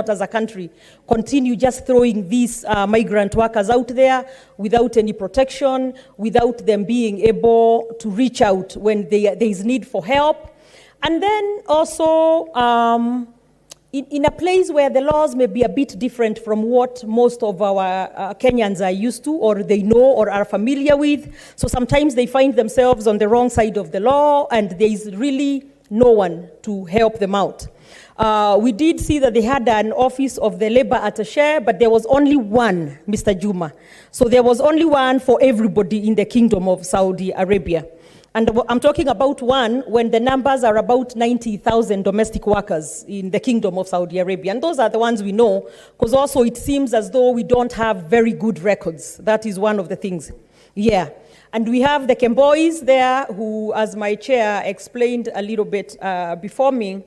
as a country continue just throwing these migrant workers out there without any protection, without them being able to reach out when there is need for help. And then also, in a place where the laws may be a bit different from what most of our Kenyans are used to, or they know or are familiar with. So sometimes they find themselves on the wrong side of the law, and there is really no one to help them out. We did see that they had an office of the labor attaché, but there was only one, Mr. Juma. So there was only one for everybody in the Kingdom of Saudi Arabia. And I'm talking about one when the numbers are about 90,000 domestic workers in the Kingdom of Saudi Arabia. And those are the ones we know, because also it seems as though we don't have very good records. That is one of the things. Yeah. And we have the Kemboys there who, as my chair explained a little bit before me,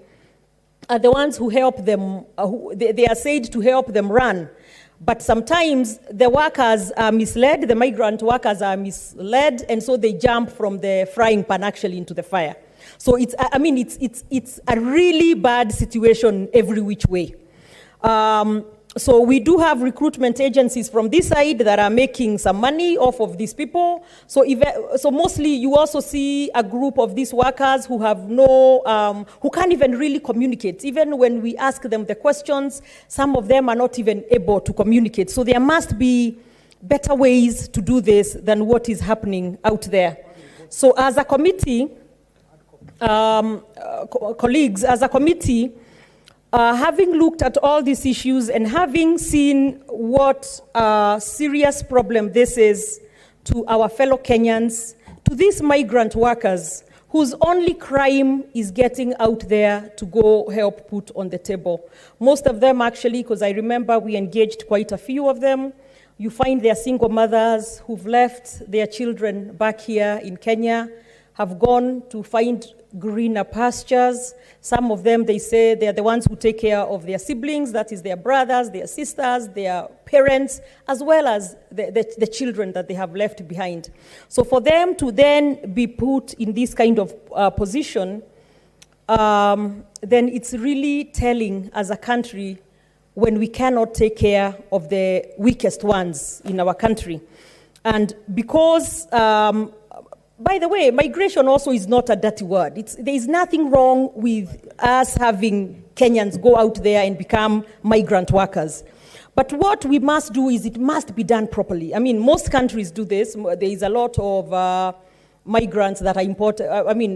are the ones who help them, they are said to help them run. But sometimes the workers are misled, the migrant workers are misled, and so they jump from the frying pan actually into the fire. So it's a really bad situation every which way. So we do have recruitment agencies from this side that are making some money off of these people. So mostly you also see a group of these workers who have who can't even really communicate. Even when we ask them the questions, some of them are not even able to communicate. So there must be better ways to do this than what is happening out there. So as a committee, colleagues, as a committee, having looked at all these issues and having seen what a serious problem this is to our fellow Kenyans, to these migrant workers whose only crime is getting out there to go help put on the table. Most of them actually, because I remember we engaged quite a few of them, you find they're single mothers who've left their children back here in Kenya, have gone to find greener pastures. Some of them, they say they're the ones who take care of their siblings, that is their brothers, their sisters, their parents, as well as the children that they have left behind. So for them to then be put in this kind of position, then it's really telling as a country when we cannot take care of the weakest ones in our country. And because by the way, migration also is not a dirty word. There is nothing wrong with us having Kenyans go out there and become migrant workers. But what we must do is it must be done properly. I mean, most countries do this. There is a lot of migrants that are imported,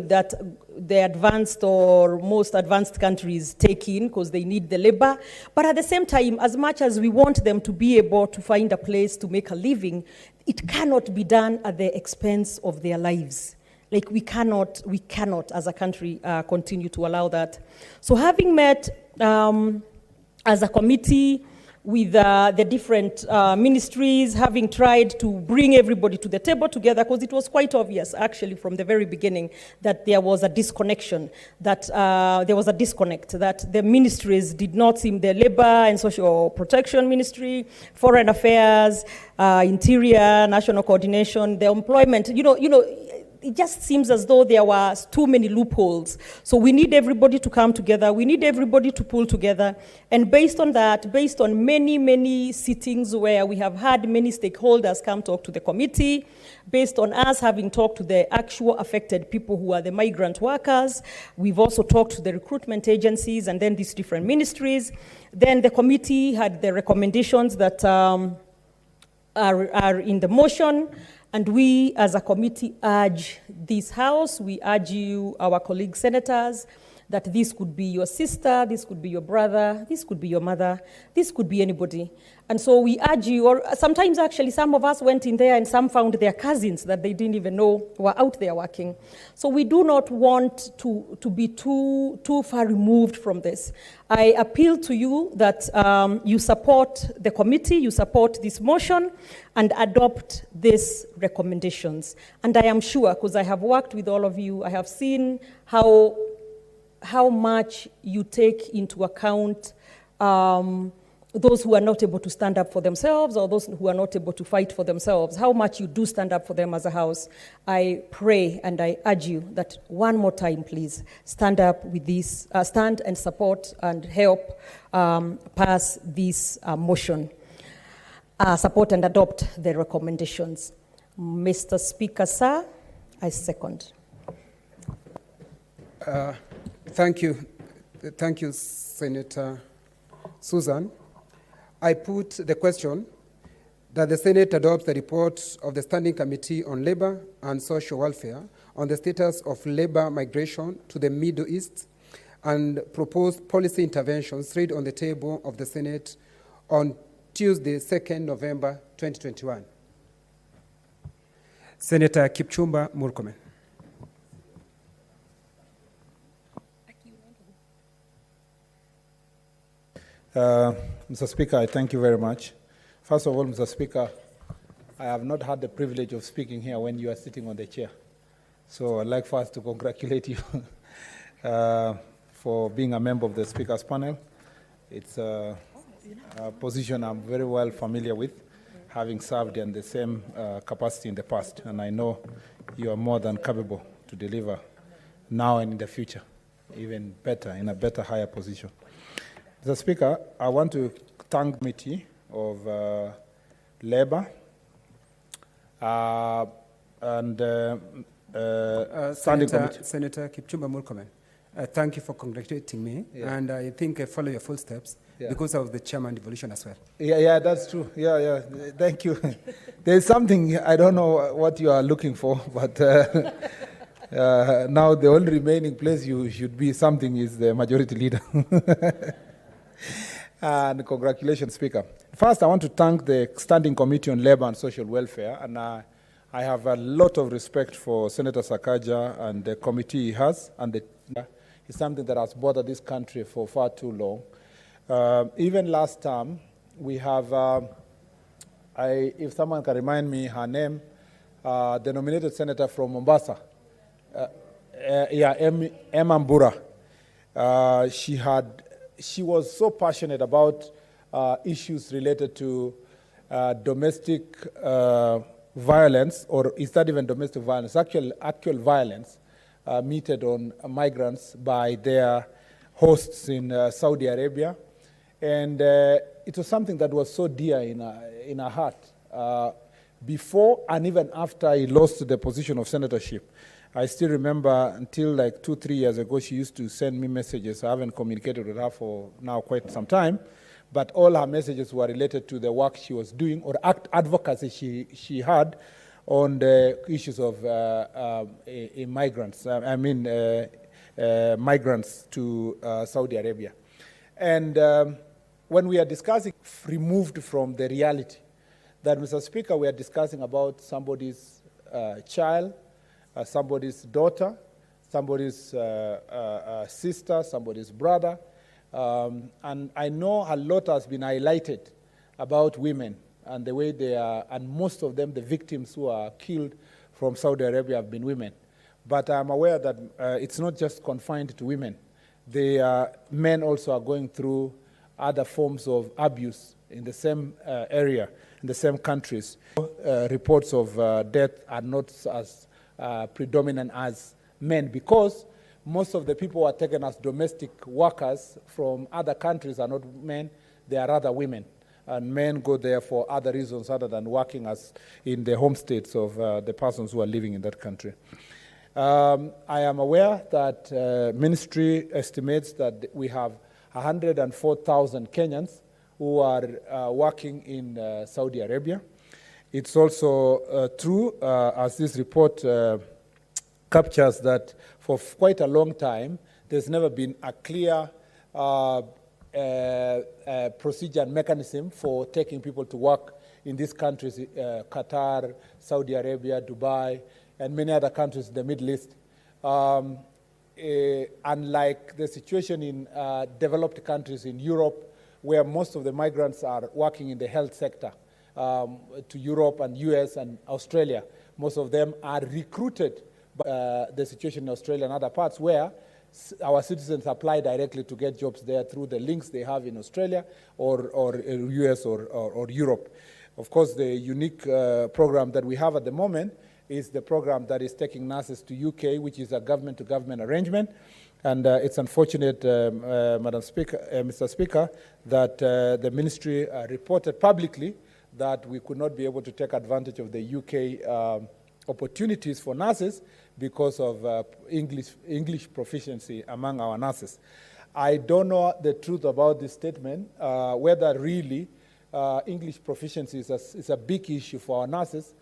that the advanced or most advanced countries take in because they need the labor. But at the same time, as much as we want them to be able to find a place to make a living, it cannot be done at the expense of their lives. Like we cannot as a country continue to allow that. So having met as a committee with the different ministries, having tried to bring everybody to the table together, because it was quite obvious actually from the very beginning that there was a disconnection, that there was a disconnect, that the ministries did not seem, the Labor and Social Protection Ministry, Foreign Affairs, Interior, National Coordination, the Employment, it just seems as though there were too many loopholes. So we need everybody to come together. We need everybody to pull together. And based on that, based on many, many sittings where we have had many stakeholders come talk to the committee, based on us having talked to the actual affected people who are the migrant workers, we've also talked to the recruitment agencies and then these different ministries. Then the committee had the recommendations that are in the motion. And we, as a committee, urge this House, we urge you, our colleague senators, that this could be your sister, this could be your brother, this could be your mother, this could be anybody. And so we urge you, or sometimes actually some of us went in there and some found their cousins that they didn't even know were out there working. So we do not want to be too far removed from this. I appeal to you that you support the committee, you support this motion, and adopt these recommendations. And I am sure, because I have worked with all of you, I have seen how much you take into account those who are not able to stand up for themselves or those who are not able to fight for themselves, how much you do stand up for them as a House. I pray and I urge you that one more time, please, stand up with this, stand and support and help pass this motion. Support and adopt the recommendations. Mr. Speaker, sir, I second. Thank you. Thank you, Senator Susan. I put the question that the Senate adopts the report of the Standing Committee on Labor and Social Welfare on the status of labor migration to the Middle East and proposed policy interventions laid on the table of the Senate on Tuesday, 2nd November 2021. Senator Kipchumba Murkomen. Mr. Speaker, I thank you very much. First of all, Mr. Speaker, I have not had the privilege of speaking here when you are sitting on the chair. So I'd like first to congratulate you for being a member of the Speakers panel. It's a position I'm very well familiar with, having served in the same capacity in the past, and I know you are more than capable to deliver now and in the future, even better, in a better, higher position. Mr. Speaker, I want to thank the committee of Labour and standing committee. Senator Kipchumba Murkomen, thank you for congratulating me, and I think I follow your footsteps because of the chairman devolution as well. Yeah, that's true. Yeah, thank you. There's something, I don't know what you are looking for, but now the only remaining place you should be something is the majority leader. And congratulations, Speaker. First, I want to thank the Standing Committee on Labour and Social Welfare, and I have a lot of respect for Senator Sakaja and the committee he has, and it's something that has bothered this country for far too long. Even last time, we have, if someone can remind me her name, the nominated senator from Mombasa, Mbura. She was so passionate about issues related to domestic violence, or is that even domestic violence? Actual violence meted on migrants by their hosts in Saudi Arabia. And it was something that was so dear in her heart. Before and even after he lost the position of senatorship, I still remember until like 2-3 years ago, she used to send me messages. I haven't communicated with her for now quite some time, but all her messages were related to the work she was doing or advocacy she had on the issues of migrants. Migrants to Saudi Arabia. And when we are discussing removed from the reality, that, Mr. Speaker, we are discussing about somebody's child, somebody's daughter, somebody's sister, somebody's brother. And I know a lot has been highlighted about women and the way they are, and most of them, the victims who are killed from Saudi Arabia have been women. But I'm aware that it's not just confined to women. Men also are going through other forms of abuse in the same area, in the same countries. Reports of death are not as predominant as men, because most of the people who are taken as domestic workers from other countries are not men, they are rather women. And men go there for other reasons other than working as in the home states of the persons who are living in that country. I am aware that ministry estimates that we have 104,000 Kenyans who are working in Saudi Arabia. It's also true, as this report captures, that for quite a long time, there's never been a clear procedure and mechanism for taking people to work in these countries, Qatar, Saudi Arabia, Dubai, and many other countries in the Middle East. Unlike the situation in developed countries in Europe, where most of the migrants are working in the health sector, to Europe and US and Australia, most of them are recruited by the situation in Australia and other parts where our citizens apply directly to get jobs there through the links they have in Australia or US or Europe. Of course, the unique program that we have at the moment is the program that is taking nurses to UK, which is a government-to-government arrangement. And it's unfortunate, Mr. Speaker, that the ministry reported publicly that we could not be able to take advantage of the UK opportunities for nurses because of English proficiency among our nurses. I don't know the truth about this statement, whether really English proficiency is a big issue for our nurses,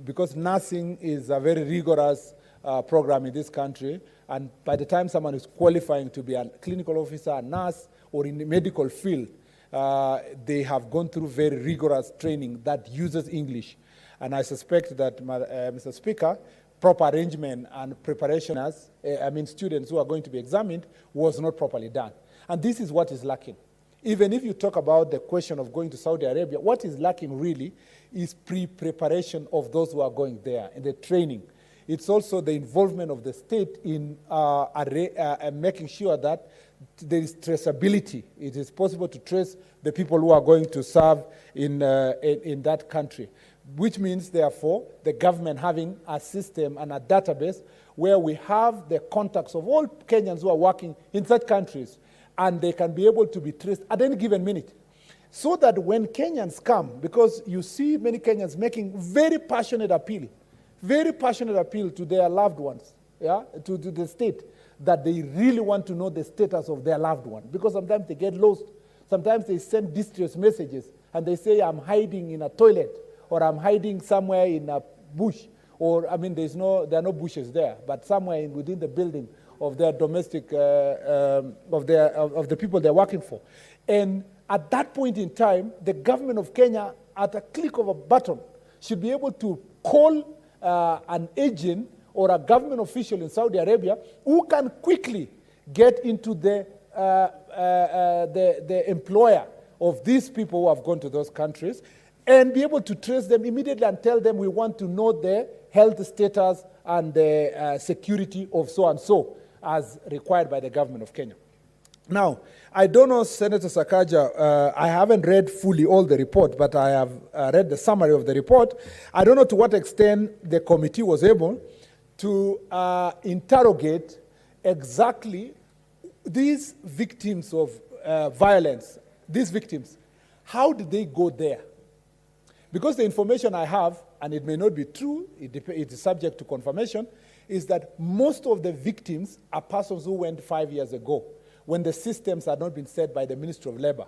because nursing is a very rigorous program in this country, and by the time someone is qualifying to be a clinical officer, a nurse, or in the medical field, they have gone through very rigorous training that uses English. And I suspect that, Mr. Speaker, proper arrangement and preparation students who are going to be examined was not properly done. And this is what is lacking. Even if you talk about the question of going to Saudi Arabia, what is lacking really is pre-preparation of those who are going there, and the training. it's also the involvement of the state in making sure that there is traceability. It is possible to trace the people who are going to serve in that country, which means, therefore, the government having a system and a database where we have the contacts of all Kenyans who are working in such countries, and they can be able to be traced at any given minute. So that when Kenyans come, because you see many Kenyans making very passionate appeal to their loved ones, to the state, that they really want to know the status of their loved one. Because sometimes they get lost. Sometimes they send distress messages, and they say, I'm hiding in a toilet, or I'm hiding somewhere in a bush, or, I mean, there are no bushes there, but somewhere within the building of their domestic, of the people they're working for. And at that point in time, the government of Kenya, at a click of a button, should be able to call an agent or a government official in Saudi Arabia who can quickly get into the employer of these people who have gone to those countries and be able to trace them immediately and tell them, we want to know their health status and the security of so-and-so as required by the government of Kenya. Now, I don't know, Senator Sakaja, I haven't read fully all the report, but I have read the summary of the report. I don't know to what extent the committee was able to interrogate exactly these victims of violence, these victims. How did they go there? Because the information I have, and it may not be true, it is subject to confirmation, is that most of the victims are persons who went 5 years ago, when the systems had not been set by the Ministry of Labor.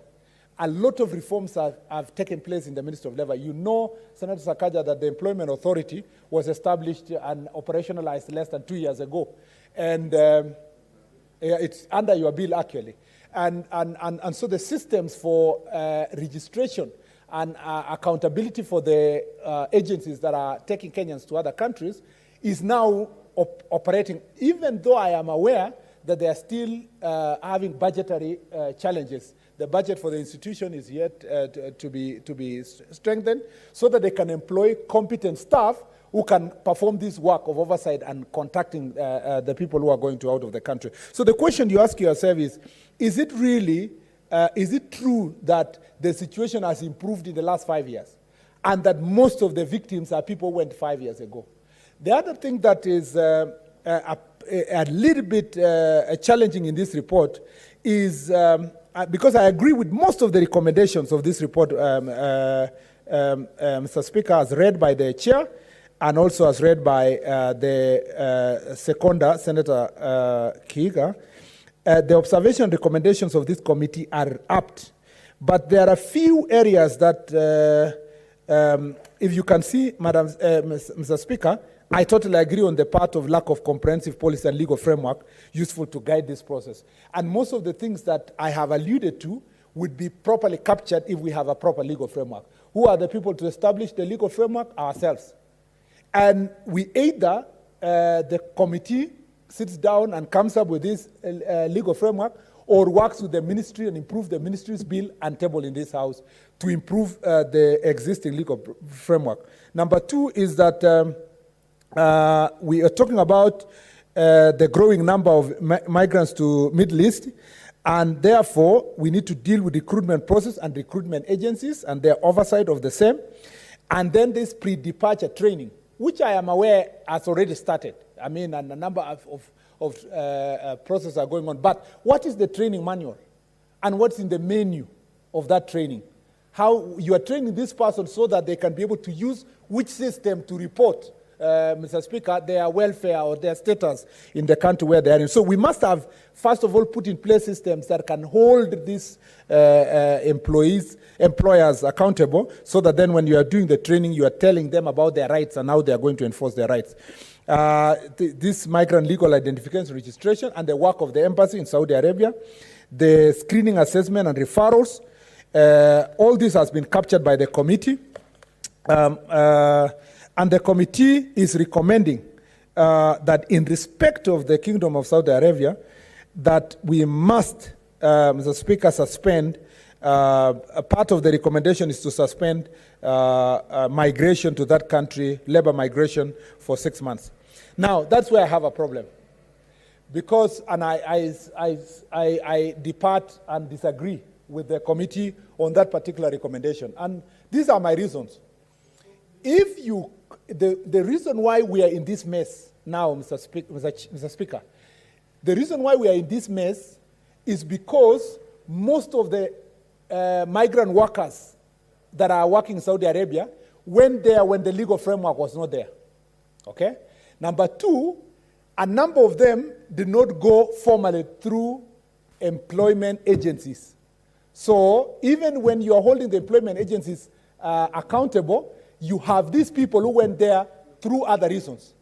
A lot of reforms have taken place in the Ministry of Labor. You know, Senator Sakaja, that the Employment Authority was established and operationalized less than 2 years ago. And it's under your bill, actually. And so the systems for registration and accountability for the agencies that are taking Kenyans to other countries is now operating, even though I am aware that they are still having budgetary challenges. The budget for the institution is yet to be strengthened so that they can employ competent staff who can perform this work of oversight and contacting the people who are going out of the country. So the question you ask yourself is it really, is it true that the situation has improved in the last 5 years and that most of the victims are people who went 5 years ago? The other thing that is a little bit challenging in this report is, because I agree with most of the recommendations of this report, Mr. Speaker, as read by the chair and also as read by the seconder, Senator Kiiga, the observation and recommendations of this committee are apt. But there are a few areas that, if you can see, Mr. Speaker, I totally agree on the part of lack of comprehensive policy and legal framework useful to guide this process. And most of the things that I have alluded to would be properly captured if we have a proper legal framework. Who are the people to establish the legal framework? Ourselves. And we either, the committee sits down and comes up with this legal framework, or works with the ministry and improve the ministry's bill and table in this house to improve the existing legal framework. Number two is that we are talking about the growing number of migrants to Middle East, and therefore we need to deal with recruitment process and recruitment agencies and their oversight of the same. And then this pre-departure training, which I am aware has already started. I mean, and a number of processes are going on. But what is the training manual? And what's in the menu of that training? How you are training this person so that they can be able to use which system to report, Mr. Speaker, their welfare or their status in the country where they are in. So we must have, first of all, put in place systems that can hold these employers accountable, so that then when you are doing the training, you are telling them about their rights and how they are going to enforce their rights. This migrant legal identification registration and the work of the embassy in Saudi Arabia, the screening assessment and referrals, all this has been captured by the committee. And the committee is recommending that in respect of the Kingdom of Saudi Arabia, that we must, Mr. Speaker, suspend A part of the recommendation is to suspend migration to that country, labor migration, for 6 months. Now, that's where I have a problem. Because, and I depart and disagree with the committee on that particular recommendation. And these are my reasons. The reason why we are in this mess now, Mr. Speaker, the reason why we are in this mess is because most of the migrant workers that are working in Saudi Arabia went there when the legal framework was not there. Okay? Number two, a number of them did not go formally through employment agencies. So even when you are holding the employment agencies accountable, you have these people who went there through other reasons.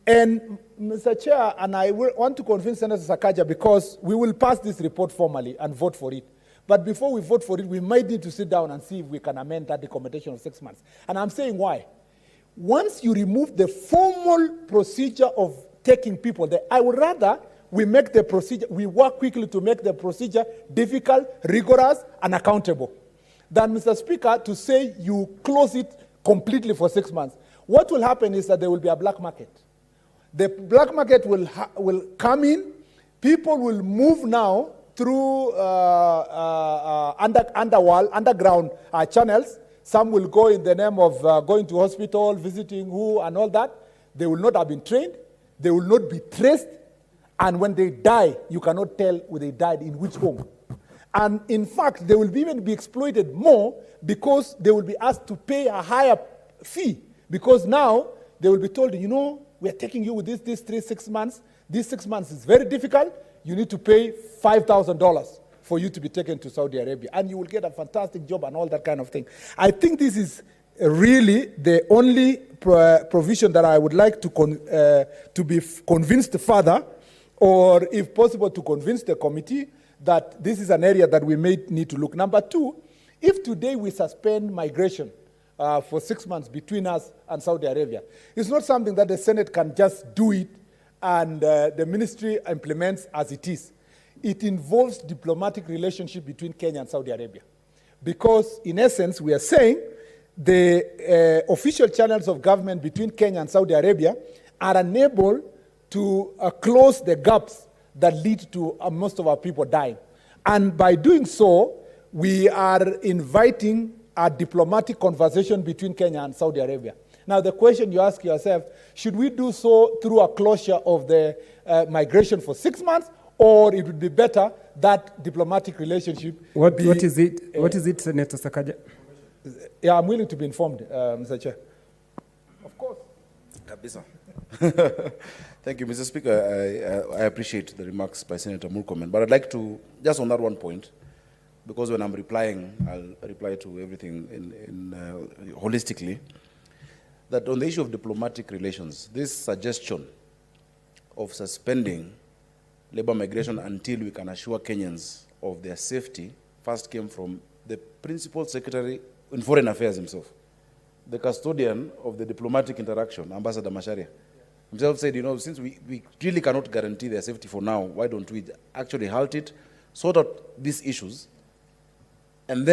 And Mr. Chair, and I want to convince Senator Sakaja, because we will pass this report formally and vote for it. But before we vote for it, we might need to sit down and see if we can amend that recommendation of 6 months. And I'm saying why. Once you remove the formal procedure of taking people there, I would rather we make the procedure, we work quickly to make the procedure difficult, rigorous, and accountable, than, Mr. Speaker, to say you close it completely for 6 months. What will happen is that there will be a black market. The black market will come in, people will move now through underground channels. Some will go in the name of going to hospital, visiting who, and all that. They will not have been trained. They will not be traced. And when they die, you cannot tell where they died, in which home. And in fact, they will even be exploited more because they will be asked to pay a higher fee. Because now they will be told, you know, we are taking you with this 6 months. These 6 months is very difficult. You need to pay $5,000 for you to be taken to Saudi Arabia. And you will get a fantastic job and all that kind of thing. I think this is really the only provision that I would like to be convinced further, or if possible to convince the committee that this is an area that we may need to look. Number two, if today we suspend migration for 6 months between us and Saudi Arabia, it's not something that the Senate can just do it and the ministry implements as it is. It involves diplomatic relationship between Kenya and Saudi Arabia. Because in essence, we are saying the official channels of government between Kenya and Saudi Arabia are unable to close the gaps that lead to most of our people dying. And by doing so, we are inviting a diplomatic conversation between Kenya and Saudi Arabia. Now, the question you ask yourself, should we do so through a closure of the migration for 6 months, or it would be better that diplomatic relationship What is it, Senator Sakaja? Yeah, I'm willing to be informed, Mr. Chair. Of course. Kabisa. Thank you, Mr. Speaker. I appreciate the remarks by Senator Murkomen, but I'd like to, just on that one point, because when I'm replying, I'll reply to everything holistically, that on the issue of diplomatic relations, this suggestion of suspending labor migration until we can assure Kenyans of their safety first came from the Principal Secretary in Foreign Affairs himself, the custodian of the diplomatic interaction, Ambassador Macharia. Himself said, you know, since we really cannot guarantee their safety for now, why don't we actually halt it, sort out these issues, and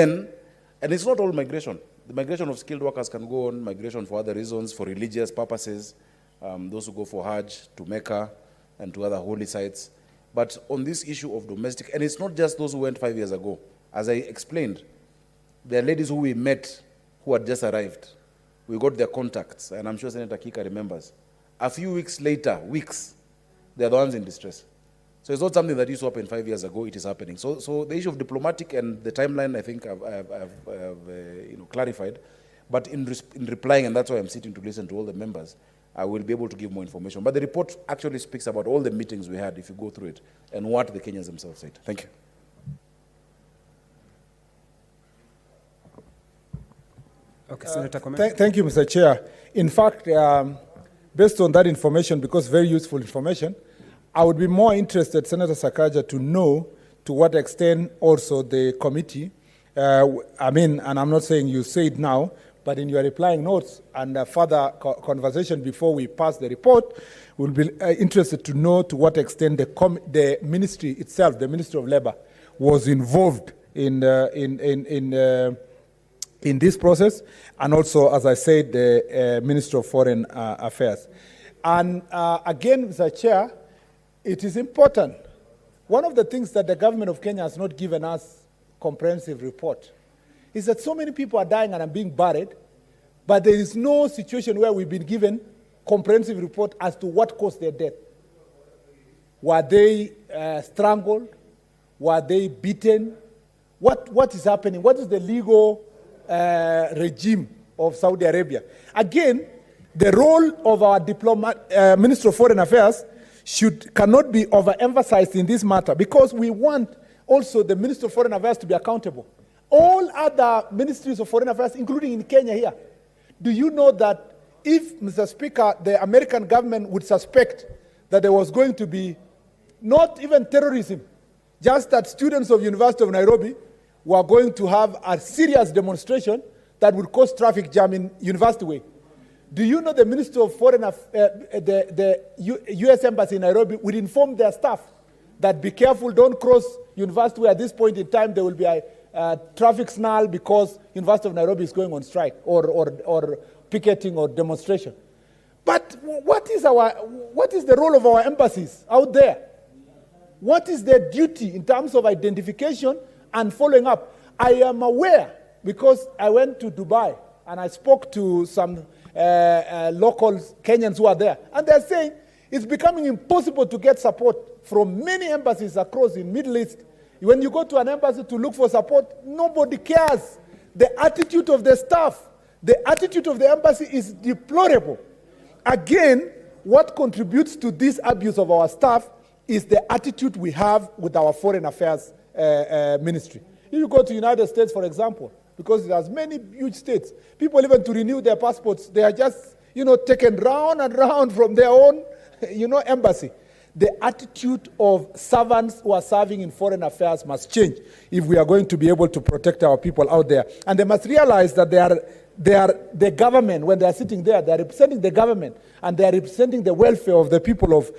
it's not all migration. The migration of skilled workers can go on, migration for other reasons, for religious purposes, those who go for Hajj to Mecca and to other holy sites. But on this issue of domestic, and it's not just those who went 5 years ago. As I explained, there are ladies who we met who had just arrived. We got their contacts, and I'm sure Senator Kika remembers. A few weeks later, they're the ones in distress. So it's not something that used to happen 5 years ago, it is happening. So the issue of diplomatic and the timeline, I think I've clarified. But in replying, and that's why I'm sitting to listen to all the members, I will be able to give more information. But the report actually speaks about all the meetings we had, if you go through it, and what the Kenyans themselves said. Thank you. Okay, Senator, comment. Thank you, Mr. Chair. In fact, based on that information, because very useful information, I would be more interested, Senator Sakaja, to know to what extent also the committee, and I'm not saying you say it now, but in your replying notes and further conversation before we pass the report, we'll be interested to know to what extent the ministry itself, the Ministry of Labor, was involved in this process, and also, as I said, the Minister of Foreign Affairs. And again, Mr. Chair, it is important. One of the things that the government of Kenya has not given us comprehensive report is that so many people are dying and are being buried, but there is no situation where we've been given comprehensive report as to what caused their death. Were they strangled? Were they beaten? What is happening? What is the legal regime of Saudi Arabia? Again, the role of our Minister of Foreign Affairs cannot be overemphasized in this matter, because we want also the Minister of Foreign Affairs to be accountable. All other ministries of foreign affairs, including in Kenya here, do you know that if, Mr. Speaker, the American government would suspect that there was going to be not even terrorism, just that students of University of Nairobi were going to have a serious demonstration that would cause traffic jam in University Way? Do you know the Minister of Foreign Affairs, the US Embassy in Nairobi would inform their staff that be careful, don't cross University Way at this point in time, there will be a traffic snarl because University of Nairobi is going on strike or picketing or demonstration. But what is the role of our embassies out there? What is their duty in terms of identification and following up? I am aware, because I went to Dubai and I spoke to some local Kenyans who are there, and they're saying it's becoming impossible to get support from many embassies across the Middle East. When you go to an embassy to look for support, nobody cares. The attitude of the staff, the attitude of the embassy is deplorable. Again, what contributes to this abuse of our staff is the attitude we have with our foreign affairs ministry. If you go to the United States, for example, because there's many huge states, people even to renew their passports, they are just, taken round and round from their own, embassy. The attitude of servants who are serving in foreign affairs must change if we are going to be able to protect our people out there. And they must realize that they are the government. When they are sitting there, they are representing the government, and they are representing the welfare of the people of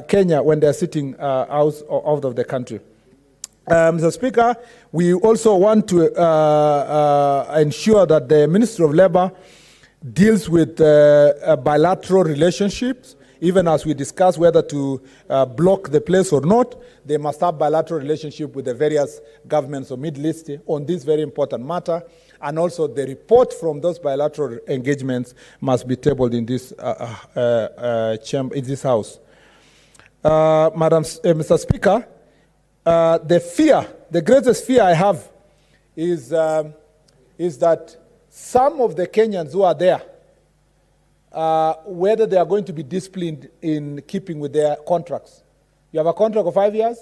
Kenya when they are sitting out of the country. Mr. Speaker, we also want to ensure that the Ministry of Labour deals with bilateral relationships. Even as we discuss whether to block the place or not, they must have bilateral relationship with the various governments of Middle East on this very important matter. And also the report from those bilateral engagements must be tabled in this chamber, in this house. Mr. Speaker, the greatest fear I have is that some of the Kenyans who are there, whether they are going to be disciplined in keeping with their contracts. You have a contract of 5 years,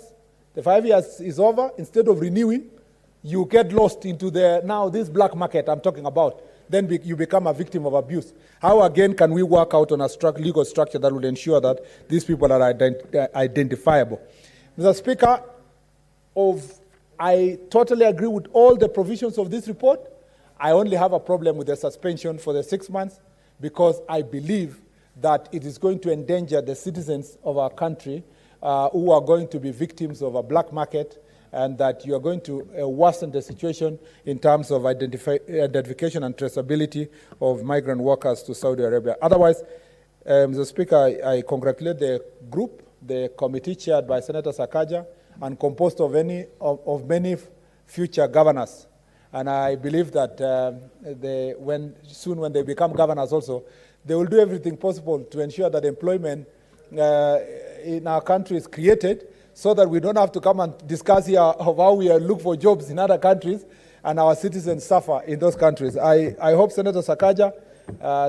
the 5 years is over, instead of renewing, you get lost into this black market I'm talking about. Then you become a victim of abuse. How again can we work out on a legal structure that will ensure that these people are identifiable? Mr. Speaker, I totally agree with all the provisions of this report. I only have a problem with the suspension for the 6 months, because I believe that it is going to endanger the citizens of our country who are going to be victims of a black market, and that you are going to worsen the situation in terms of identification and traceability of migrant workers to Saudi Arabia. Otherwise, Mr. Speaker, I congratulate the group, the committee chaired by Senator Sakaja, and composed of many future governors. And I believe that when they become governors also, they will do everything possible to ensure that employment in our country is created, so that we don't have to come and discuss here of how we look for jobs in other countries and our citizens suffer in those countries. I hope Senator Sakaja,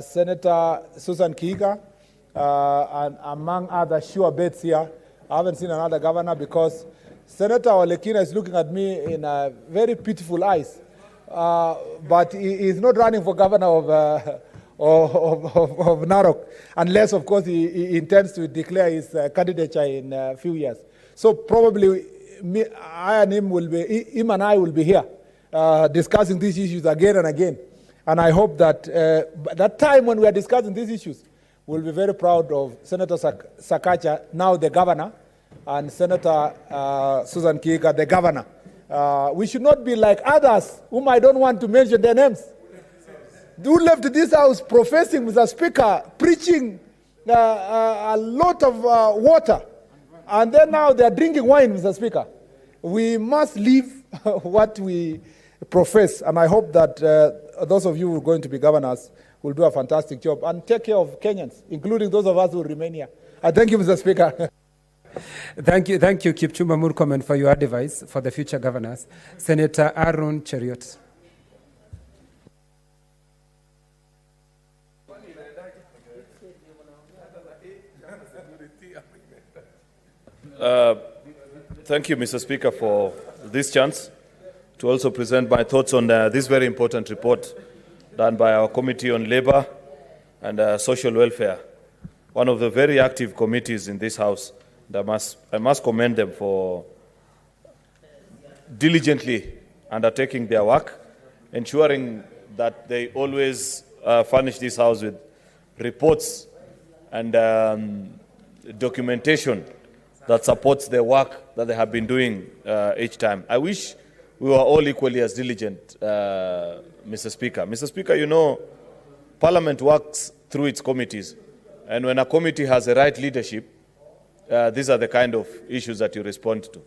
Senator Susan Kiiga, and among other sure bets here, I haven't seen another governor, because Senator Olekina is looking at me in a very pitiful eyes. But he is not running for governor of Narok, unless, of course, he intends to declare his candidature in a few years. So probably him and I will be here discussing these issues again and again. And I hope that by that time when we are discussing these issues, we'll be very proud of Senator Sakaja, now the governor, and Senator Susan Kiiga, the governor. We should not be like others whom I don't want to mention their names, who left this house professing, Mr. Speaker, preaching a lot of water, and then now they are drinking wine, Mr. Speaker. We must leave what we profess, and I hope that those of you who are going to be governors will do a fantastic job and take care of Kenyans, including those of us who remain here. I thank you, Mr. Speaker. Thank you, Kipchumba Murkomen, for your advice for the future governors. Senator Aaron Cheriot. Thank you, Mr. Speaker, for this chance to also present my thoughts on this very important report done by our Committee on Labor and Social Welfare, one of the very active committees in this House. And I must commend them for diligently undertaking their work, ensuring that they always furnish this House with reports and documentation that supports the work that they have been doing each time. I wish we were all equally as diligent, Mr. Speaker. Mr. Speaker, you know, Parliament works through its committees, and when a committee has the right leadership, these are the kind of issues that you respond to.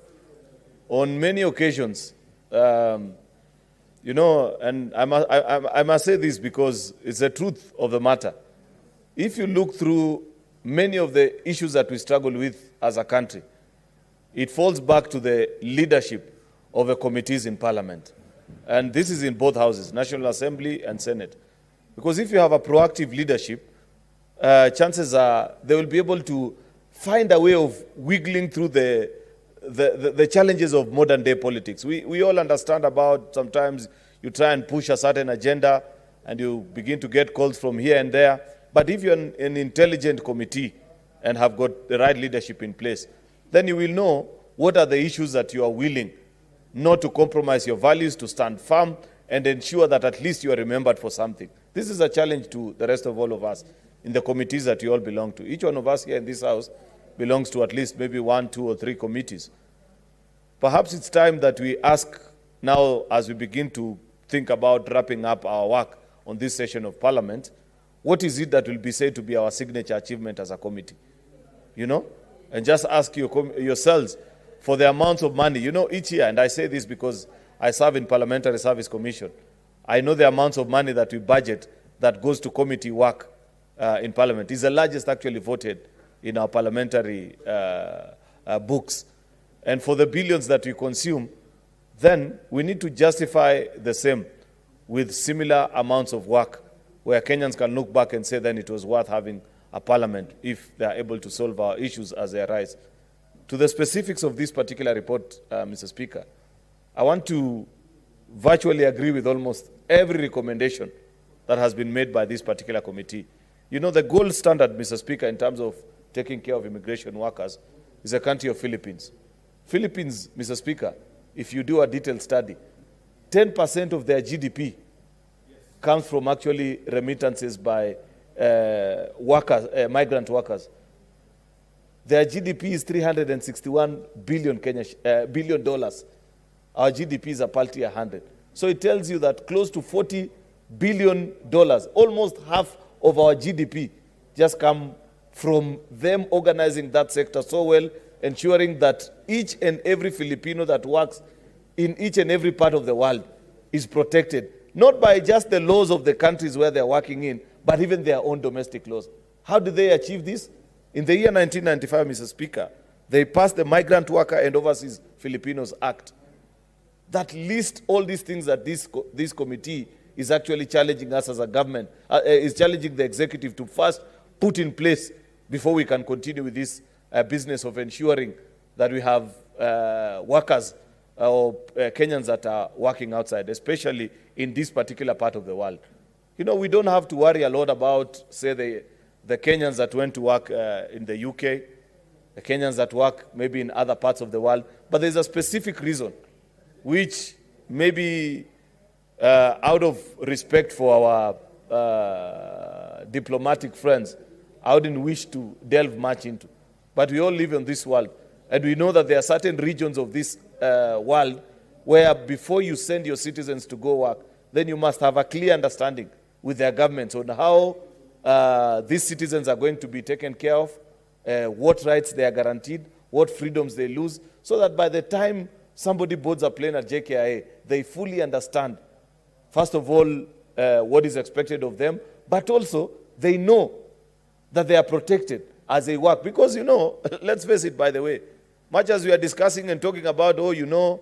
On many occasions, you know, and I must say this because it's the truth of the matter. If you look through many of the issues that we struggle with as a country, it falls back to the leadership of the committees in Parliament. And this is in both houses, National Assembly and Senate. Because if you have a proactive leadership, chances are they will be able to find a way of wiggling through the challenges of modern day politics. We all understand about sometimes you try and push a certain agenda and you begin to get calls from here and there. But if you're an intelligent committee and have got the right leadership in place, then you will know what are the issues that you are willing not to compromise your values, to stand firm and ensure that at least you are remembered for something. This is a challenge to the rest of all of us in the committees that you all belong to. Each one of us here in this House belongs to at least maybe 1, 2, or 3 committees. Perhaps it's time that we ask now, as we begin to think about wrapping up our work on this session of Parliament, what is it that will be said to be our signature achievement as a committee? You know? And just ask yourselves for the amounts of money. You know, each year, and I say this because I serve in Parliamentary Service Commission, I know the amounts of money that we budget that goes to committee work in Parliament. It's the largest actually voted in our parliamentary books. And for the billions that we consume, then we need to justify the same with similar amounts of work where Kenyans can look back and say then it was worth having a parliament if they are able to solve our issues as they arise. To the specifics of this particular report, Mr. Speaker, I want to virtually agree with almost every recommendation that has been made by this particular committee. You know, the gold standard, Mr. Speaker, in terms of taking care of immigration workers is the country of Philippines. Philippines, Mr. Speaker, if you do a detailed study, 10% of their GDP comes from actually remittances by workers, migrant workers. Their GDP is $361 billion. Our GDP is a paltry 100. So it tells you that close to $40 billion, almost half of our GDP, just come from them organizing that sector so well, ensuring that each and every Filipino that works in each and every part of the world is protected, not by just the laws of the countries where they're working in, but even their own domestic laws. How did they achieve this? In the year 1995, Mr. Speaker, they passed the Migrant Worker and Overseas Filipinos Act that lists all these things that this committee is actually challenging us as a government, is challenging the executive to first put in place before we can continue with this business of ensuring that we have workers or Kenyans that are working outside, especially in this particular part of the world. You know, we don't have to worry a lot about, say, the Kenyans that went to work in the UK, the Kenyans that work maybe in other parts of the world, but there's a specific reason which maybe out of respect for our diplomatic friends, I wouldn't wish to delve much into. But we all live in this world, and we know that there are certain regions of this world where before you send your citizens to go work, then you must have a clear understanding with their governments on how these citizens are going to be taken care of, what rights they are guaranteed, what freedoms they lose, so that by the time somebody boards a plane at JKIA, they fully understand, first of all, what is expected of them, but also they know that they are protected as they work. Because, you know, let's face it, by the way, much as we are discussing and talking about, oh, you know,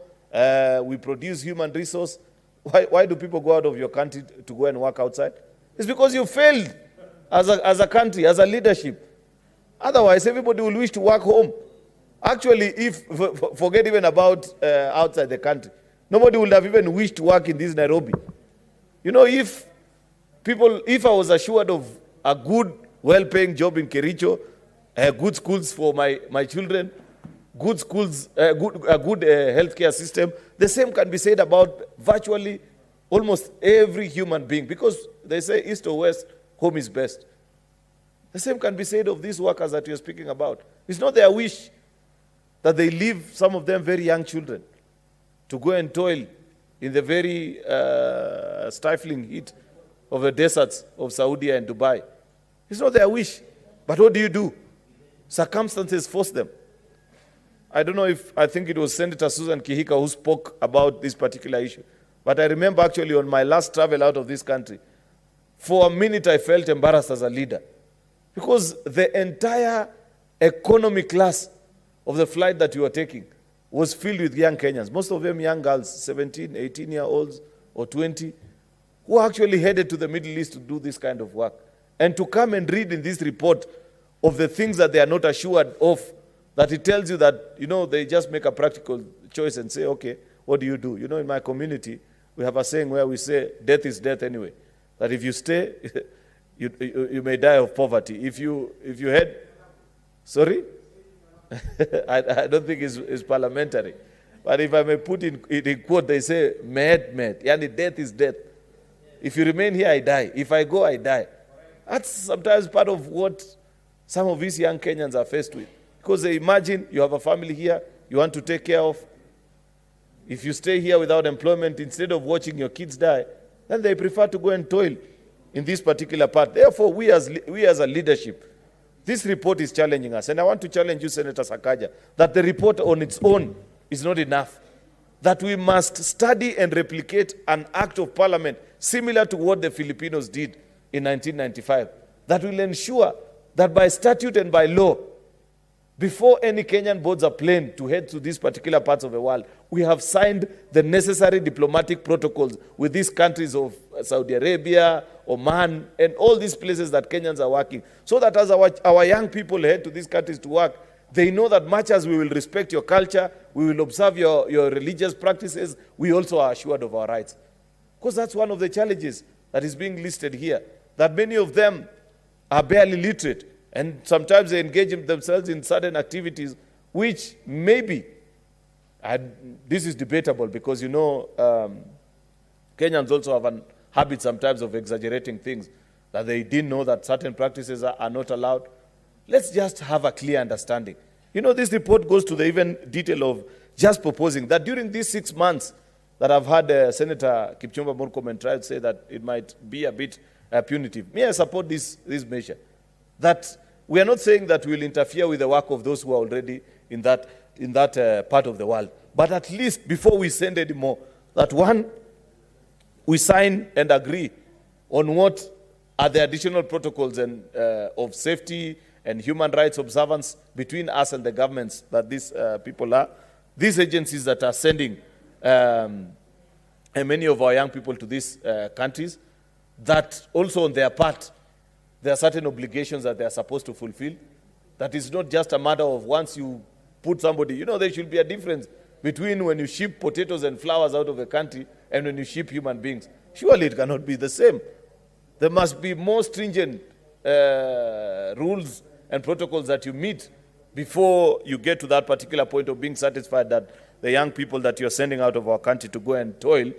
we produce human resource, why do people go out of your country to go and work outside? It's because you failed as a country, as a leadership. Otherwise, everybody will wish to work home. Actually, if forget even about outside the country, nobody would have even wished to work in this Nairobi. You know, if I was assured of a good, well-paying job in Kericho, good schools for my children, good schools, a good healthcare system, the same can be said about virtually almost every human being, because they say east or west, home is best. The same can be said of these workers that we are speaking about. It's not their wish that they leave, some of them very young children, to go and toil in the very stifling heat of the deserts of Saudi and Dubai. It's not their wish. But what do? Circumstances force them. I don't know I think it was Senator Susan Kihika who spoke about this particular issue. But I remember actually on my last travel out of this country, for a minute I felt embarrassed as a leader. Because the entire economy class of the flight that you were taking was filled with young Kenyans. Most of them young girls, 17, 18-year-olds or 20, who actually headed to the Middle East to do this kind of work. And to come and read in this report of the things that they are not assured of, that it tells you that, you know, they just make a practical choice and say, okay, what do? You know, in my community, we have a saying where we say, death is death anyway. That if you stay, you may die of poverty. If you head, sorry? I don't think it's parliamentary. But if I may put in quote, they say, mad. Yani death is death. If you remain here, I die. If I go, I die. That's sometimes part of what some of these young Kenyans are faced with. Because they imagine you have a family here, you want to take care of. If you stay here without employment, instead of watching your kids die, then they prefer to go and toil in this particular part. Therefore, we as a leadership, this report is challenging us. And I want to challenge you, Senator Sakaja, that the report on its own is not enough. That we must study and replicate an act of parliament similar to what the Filipinos did in 1995. That will ensure that by statute and by law, before any Kenyan boards a plane to head to these particular parts of the world, we have signed the necessary diplomatic protocols with these countries of Saudi Arabia, Oman, and all these places that Kenyans are working. So that as our young people head to these countries to work, they know that much as we will respect your culture, we will observe your religious practices, we also are assured of our rights. Because that's one of the challenges that is being listed here, that many of them are barely literate, and sometimes they engage themselves in certain activities which maybe, this is debatable because, you know, Kenyans also have a habit sometimes of exaggerating things, that they didn't know that certain practices are not allowed. Let's just have a clear understanding. You know, this report goes to the even detail of just proposing that during these 6 months that I've had Senator Kipchumba Murkomen try to say that it might be a bit punitive. May I support this measure? That we are not saying that we will interfere with the work of those who are already in that part of the world. But at least before we send any more, that one, we sign and agree on what are the additional protocols and of safety and human rights observance between us and the governments that these people are. These agencies that are sending many of our young people to these countries, that also on their part, there are certain obligations that they are supposed to fulfill. That is not just a matter of once you put somebody, you know, there should be a difference between when you ship potatoes and flowers out of a country and when you ship human beings. Surely it cannot be the same. There must be more stringent rules and protocols that you meet before you get to that particular point of being satisfied that the young people that you're sending out of our country to go and toil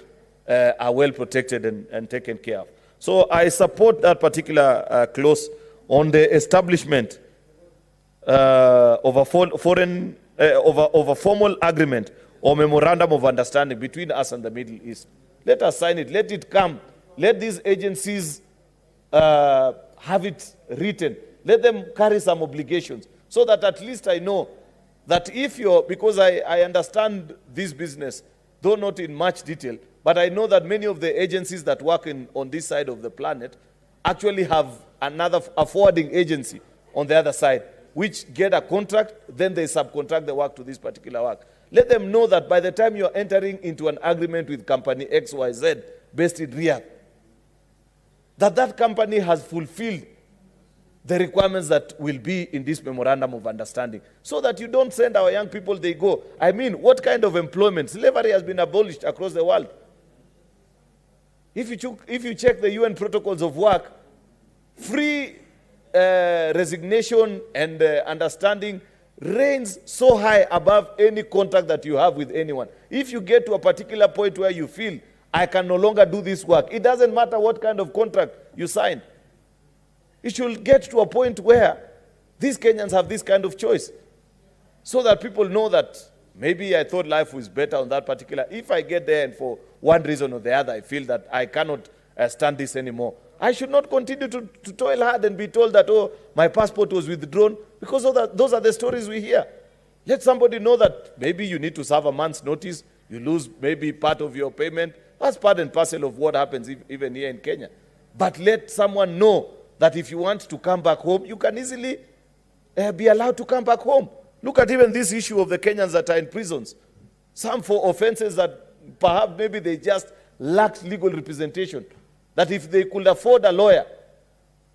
are well protected and taken care of. So I support that particular clause on the establishment of a formal agreement or memorandum of understanding between us and the Middle East. Let us sign it. Let it come. Let these agencies have it written. Let them carry some obligations so that at least I know that if you're, because I understand this business, though not in much detail, but I know that many of the agencies that work on this side of the planet actually have a forwarding agency on the other side, which get a contract, then they subcontract the work to this particular work. Let them know that by the time you're entering into an agreement with company XYZ based in Riyadh, that company has fulfilled the requirements that will be in this memorandum of understanding, so that you don't send our young people, they go. I mean, what kind of employment? Slavery has been abolished across the world. If you check the UN protocols of work, free resignation and understanding reigns so high above any contract that you have with anyone. If you get to a particular point where you feel, I can no longer do this work, it doesn't matter what kind of contract you sign. It should get to a point where these Kenyans have this kind of choice, so that people know that maybe I thought life was better on that particular. If I get there and for one reason or the other I feel that I cannot stand this anymore, I should not continue to toil hard and be told that, oh, my passport was withdrawn, because those are the stories we hear. Let somebody know that maybe you need to serve a month's notice, you lose maybe part of your payment. That's part and parcel of what happens even here in Kenya. But let someone know that if you want to come back home, you can easily be allowed to come back home. Look at even this issue of the Kenyans that are in prisons. Some for offenses that perhaps maybe they just lacked legal representation. That if they could afford a lawyer,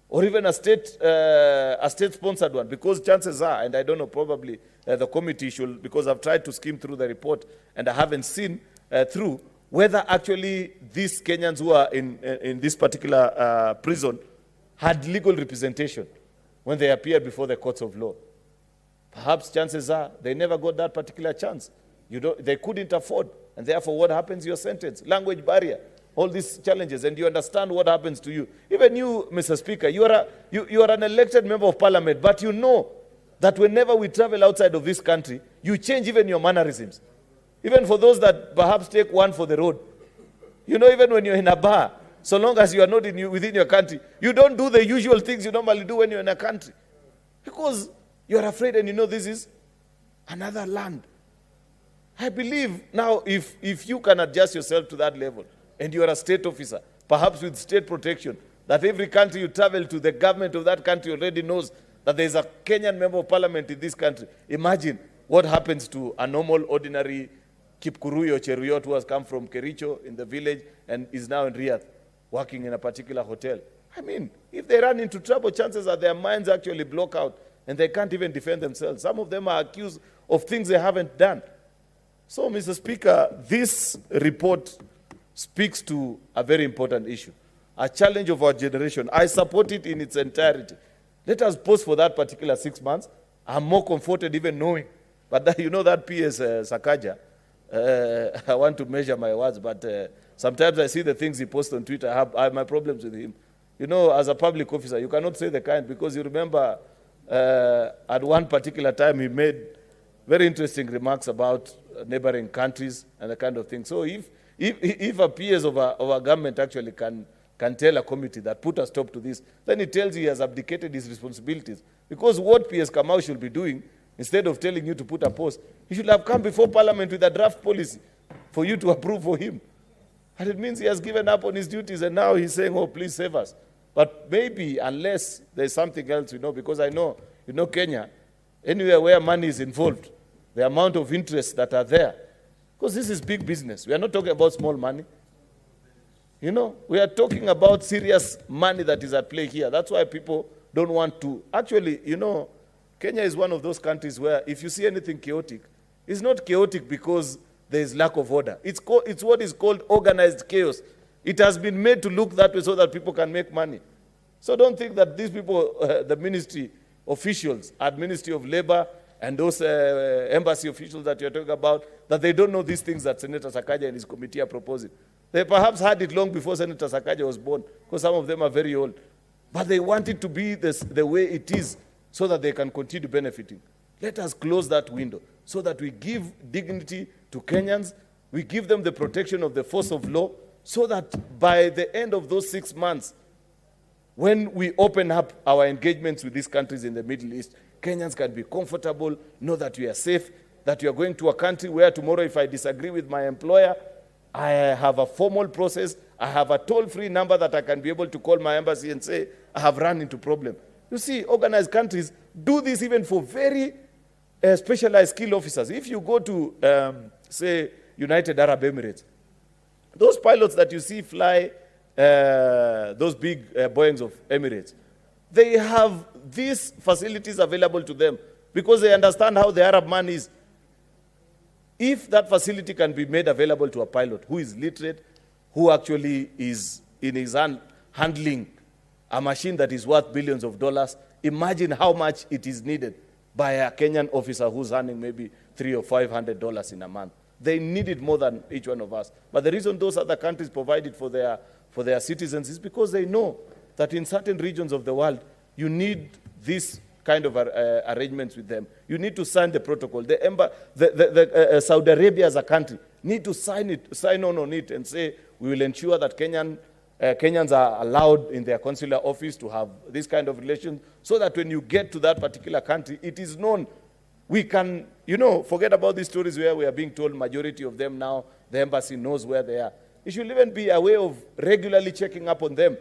or even a state-sponsored one, because chances are, and I don't know, probably the committee should, because I've tried to skim through the report and I haven't seen through whether actually these Kenyans who are in this particular prison had legal representation when they appeared before the courts of law. Perhaps chances are they never got that particular chance. They couldn't afford, and therefore what happens? You're sentenced. Language barrier, all these challenges, and you understand what happens to you. Even you, Mr. Speaker, you are an elected member of parliament, but you know that whenever we travel outside of this country, you change even your mannerisms. Even for those that perhaps take one for the road. You know, even when you're in a bar, so long as you are not within your country, you don't do the usual things you normally do when you're in a country. Because you're afraid and you know this is another land. I believe now if you can adjust yourself to that level, and you are a state officer, perhaps with state protection, that every country you travel to, the government of that country already knows that there is a Kenyan member of parliament in this country. Imagine what happens to a normal, ordinary Kipkurui or Cheruyot who has come from Kericho in the village and is now in Riyadh, working in a particular hotel. I mean, if they run into trouble, chances are their minds actually block out and they can't even defend themselves. Some of them are accused of things they haven't done. So, Mr. Speaker, this report speaks to a very important issue, a challenge of our generation. I support it in its entirety. Let us pause for that particular 6 months. I'm more comforted even knowing. But you know that PS Sakaja, I want to measure my words, but sometimes I see the things he posts on Twitter. I have my problems with him. You know, as a public officer, you cannot say the kind, because you remember at one particular time he made very interesting remarks about neighboring countries and the kind of thing. So if a PS of a government actually can tell a committee that put a stop to this, then it tells you he has abdicated his responsibilities. Because what PS Kamau should be doing, instead of telling you to put a post, he should have come before Parliament with a draft policy for you to approve for him. And it means he has given up on his duties and now he's saying, oh, please save us. But maybe, unless there's something else, because I know, Kenya, anywhere where money is involved, the amount of interest that are there, because this is big business. We are not talking about small money. We are talking about serious money that is at play here. That's why people don't want to. Actually, Kenya is one of those countries where if you see anything chaotic, it's not chaotic because there is lack of order. It's what is called organized chaos. It has been made to look that way so that people can make money. So don't think that these people, the ministry officials at Ministry of Labor and those embassy officials that you're talking about, that they don't know these things that Senator Sakaja and his committee are proposing. They perhaps had it long before Senator Sakaja was born, because some of them are very old. But they want it to be the way it is so that they can continue benefiting. Let us close that window so that we give dignity to Kenyans, we give them the protection of the force of law, so that by the end of those 6 months, when we open up our engagements with these countries in the Middle East, Kenyans can be comfortable, know that we are safe, that we are going to a country where tomorrow if I disagree with my employer, I have a formal process, I have a toll-free number that I can be able to call my embassy and say, I have run into problem. You see, organized countries do this even for very specialized skilled officers. If you go to, say, United Arab Emirates, those pilots that you see fly those big Boeings of Emirates, they have these facilities available to them because they understand how the Arab man is. If that facility can be made available to a pilot who is literate, who actually is in his hand handling a machine that is worth billions of dollars, imagine how much it is needed by a Kenyan officer who's earning maybe $300 or $500 in a month. They need it more than each one of us. But the reason those other countries provide it for their citizens is because they know that in certain regions of the world, you need this kind of arrangements with them. You need to sign the protocol. Saudi Arabia as a country need to sign on it and say, we will ensure that Kenyans are allowed in their consular office to have this kind of relations, so that when you get to that particular country, it is known. We can, forget about these stories where we are being told majority of them now, the embassy knows where they are. It should even be a way of regularly checking up on them.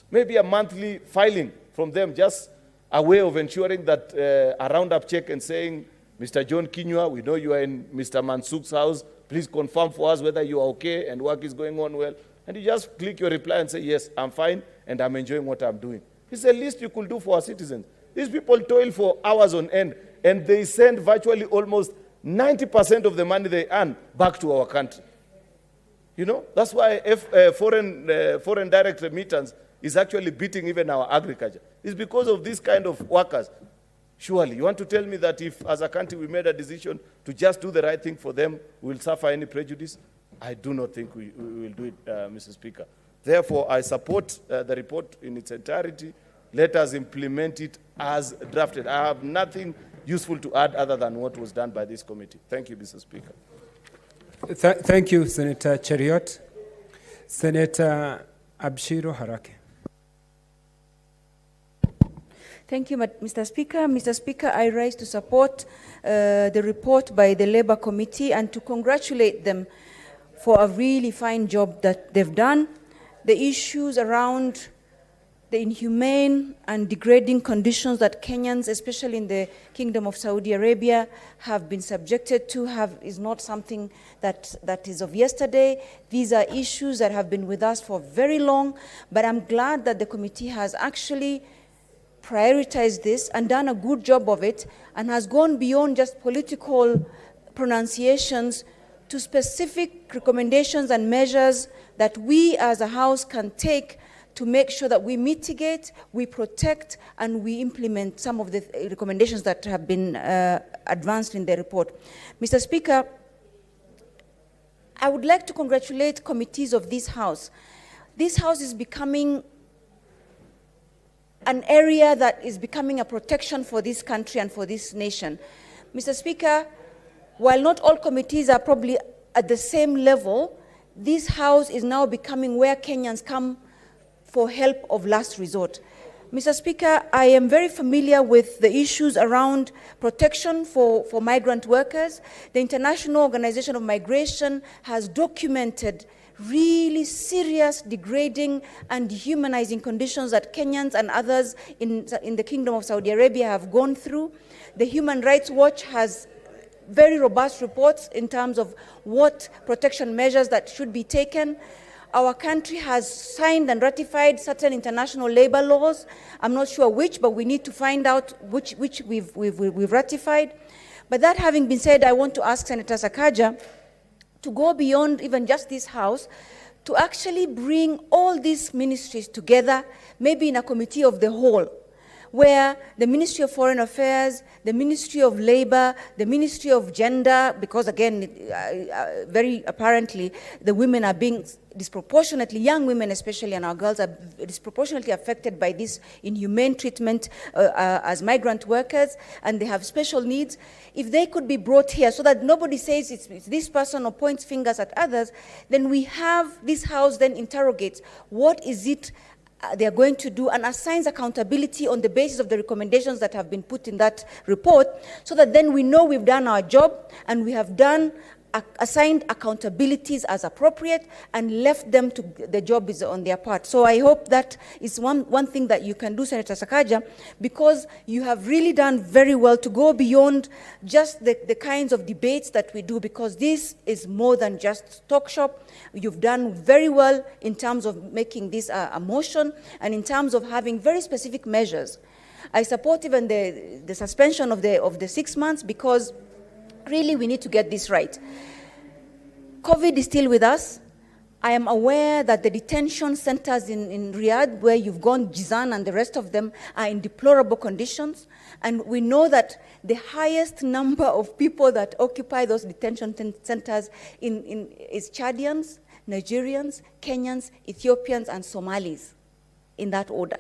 Maybe a monthly filing from them, just a way of ensuring that a roundup check and saying, Mr. John Kinyua, we know you are in Mr. Mansuk's house. Please confirm for us whether you are okay and work is going on well. And you just click your reply and say, yes, I'm fine and I'm enjoying what I'm doing. It's the least you could do for our citizens. These people toil for hours on end and they send virtually almost 90% of the money they earn back to our country. That's why foreign direct remittance is actually beating even our agriculture. It's because of this kind of workers. Surely, you want to tell me that if as a country we made a decision to just do the right thing for them, we will suffer any prejudice? I do not think we will do it, Mr. Speaker. Therefore, I support the report in its entirety. Let us implement it as drafted. I have nothing useful to add other than what was done by this committee. Thank you, Mr. Speaker. Thank you, Senator Cheriot. Senator Abshiro Harake. Thank you, Mr. Speaker. Mr. Speaker, I rise to support the report by the Labour Committee and to congratulate them for a really fine job that they've done. The issues around the inhumane and degrading conditions that Kenyans, especially in the Kingdom of Saudi Arabia, have been subjected to is not something that is of yesterday. These are issues that have been with us for very long, but I'm glad that the committee has actually prioritized this and done a good job of it and has gone beyond just political pronunciations to specific recommendations and measures that we as a House can take to make sure that we mitigate, we protect, and we implement some of the recommendations that have been advanced in the report. Mr. Speaker, I would like to congratulate committees of this House. This House is becoming an area that is becoming a protection for this country and for this nation. Mr. Speaker, while not all committees are probably at the same level, this House is now becoming where Kenyans come for help of last resort. Mr. Speaker, I am very familiar with the issues around protection for migrant workers. The International Organization of Migration has documented really serious, degrading, and dehumanizing conditions that Kenyans and others in the Kingdom of Saudi Arabia have gone through. The Human Rights Watch has very robust reports in terms of what protection measures that should be taken. Our country has signed and ratified certain international labor laws. I'm not sure which, but we need to find out which we've ratified. But that having been said, I want to ask Senator Sakaja to go beyond even just this House, to actually bring all these ministries together, maybe in a committee of the whole, where the Ministry of Foreign Affairs, the Ministry of Labor, the Ministry of Gender, because again, very apparently, the women are being disproportionately, young women especially, and our girls are disproportionately affected by this inhumane treatment as migrant workers, and they have special needs. If they could be brought here so that nobody says it's this person or points fingers at others, then we have this house then interrogates what is it they are going to do and assigns accountability on the basis of the recommendations that have been put in that report, so that then we know we've done our job and we have done assigned accountabilities as appropriate and left them to the job is on their part. So I hope that is one thing that you can do, Senator Sakaja, because you have really done very well to go beyond just the kinds of debates that we do, because this is more than just talk shop. You've done very well in terms of making this a motion and in terms of having very specific measures. I support even the suspension of the 6 months, because really we need to get this right. COVID is still with us. I am aware that the detention centers in Riyadh, where you've gone, Jizan and the rest of them, are in deplorable conditions. And we know that the highest number of people that occupy those detention centers is Chadians, Nigerians, Kenyans, Ethiopians, and Somalis, in that order.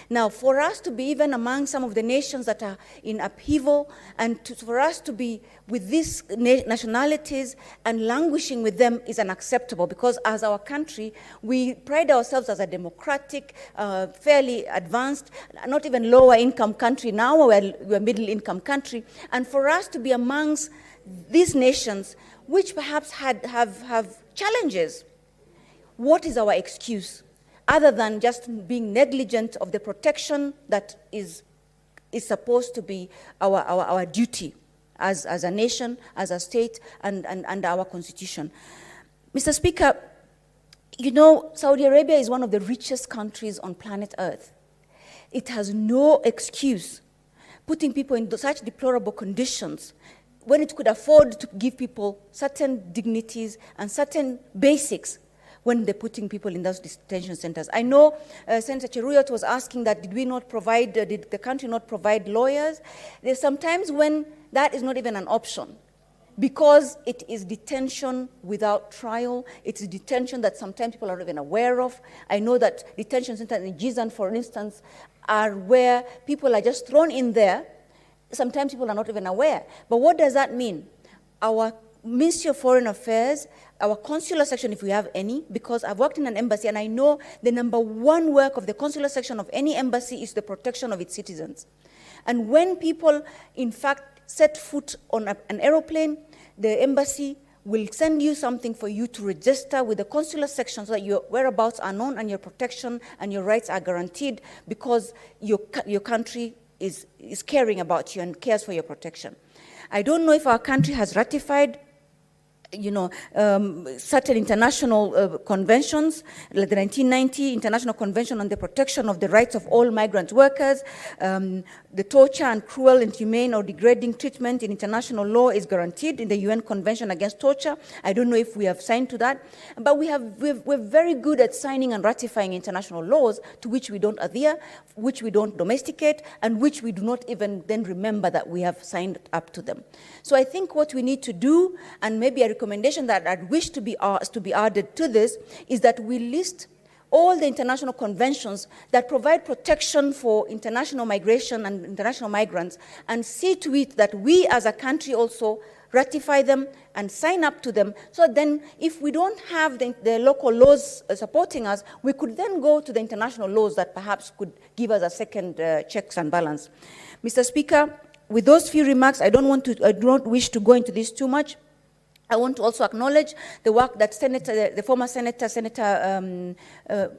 Now, for us to be even among some of the nations that are in upheaval, and for us to be with these nationalities and languishing with them is unacceptable, because as our country, we pride ourselves as a democratic, fairly advanced, not even lower income country. Now we're a middle income country. And for us to be amongst these nations, which perhaps have challenges, what is our excuse? Other than just being negligent of the protection that is supposed to be our duty as a nation, as a state, and our constitution. Mr. Speaker, you know, Saudi Arabia is one of the richest countries on planet Earth. It has no excuse putting people in such deplorable conditions when it could afford to give people certain dignities and certain basics when they're putting people in those detention centers. I know Senator Cheruyot was asking that did the country not provide lawyers? There's sometimes when that is not even an option, because it is detention without trial. It's detention that sometimes people are not even aware of. I know that detention centers in Jizan, for instance, are where people are just thrown in there. Sometimes people are not even aware. But what does that mean? Our Ministry of Foreign Affairs, our consular section, if we have any, because I've worked in an embassy and I know the number one work of the consular section of any embassy is the protection of its citizens. And when people, in fact, set foot on an aeroplane, the embassy will send you something for you to register with the consular section so that your whereabouts are known and your protection and your rights are guaranteed, because your country is caring about you and cares for your protection. I don't know if our country has ratified certain international conventions, like the 1990 International Convention on the Protection of the Rights of All Migrant Workers. The torture and cruel, inhumane, or degrading treatment in international law is guaranteed in the UN Convention Against Torture. I don't know if we have signed to that, but we're very good at signing and ratifying international laws to which we don't adhere, which we don't domesticate, and which we do not even then remember that we have signed up to them. So I think what we need to do, and maybe a recommendation that I'd wish to be added to this, is that we list all the international conventions that provide protection for international migration and international migrants, and see to it that we as a country also ratify them and sign up to them, so then if we don't have the local laws supporting us, we could then go to the international laws that perhaps could give us a second checks and balance. Mr. Speaker, with those few remarks, I do not wish to go into this too much. I want to also acknowledge the work that the former Senator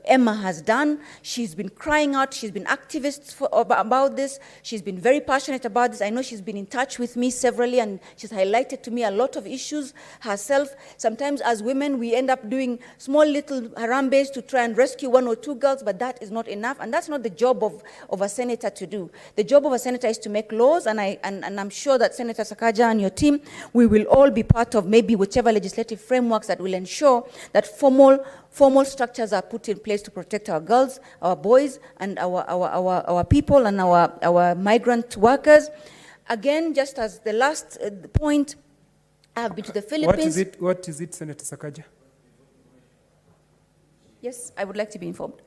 Emma has done. She's been crying out. She's been activist about this. She's been very passionate about this. I know she's been in touch with me severally, and she's highlighted to me a lot of issues herself. Sometimes as women, we end up doing small little harambes to try and rescue one or two girls, but that is not enough, and that's not the job of a senator to do. The job of a senator is to make laws, and I'm sure that Senator Sakaja and your team, we will all be part of maybe maybe whichever legislative frameworks that will ensure that formal structures are put in place to protect our girls, our boys, and our people and our migrant workers. Again, just as the last point, I have been to the Philippines. What is it, Senator Sakaja? Yes, I would like to be informed.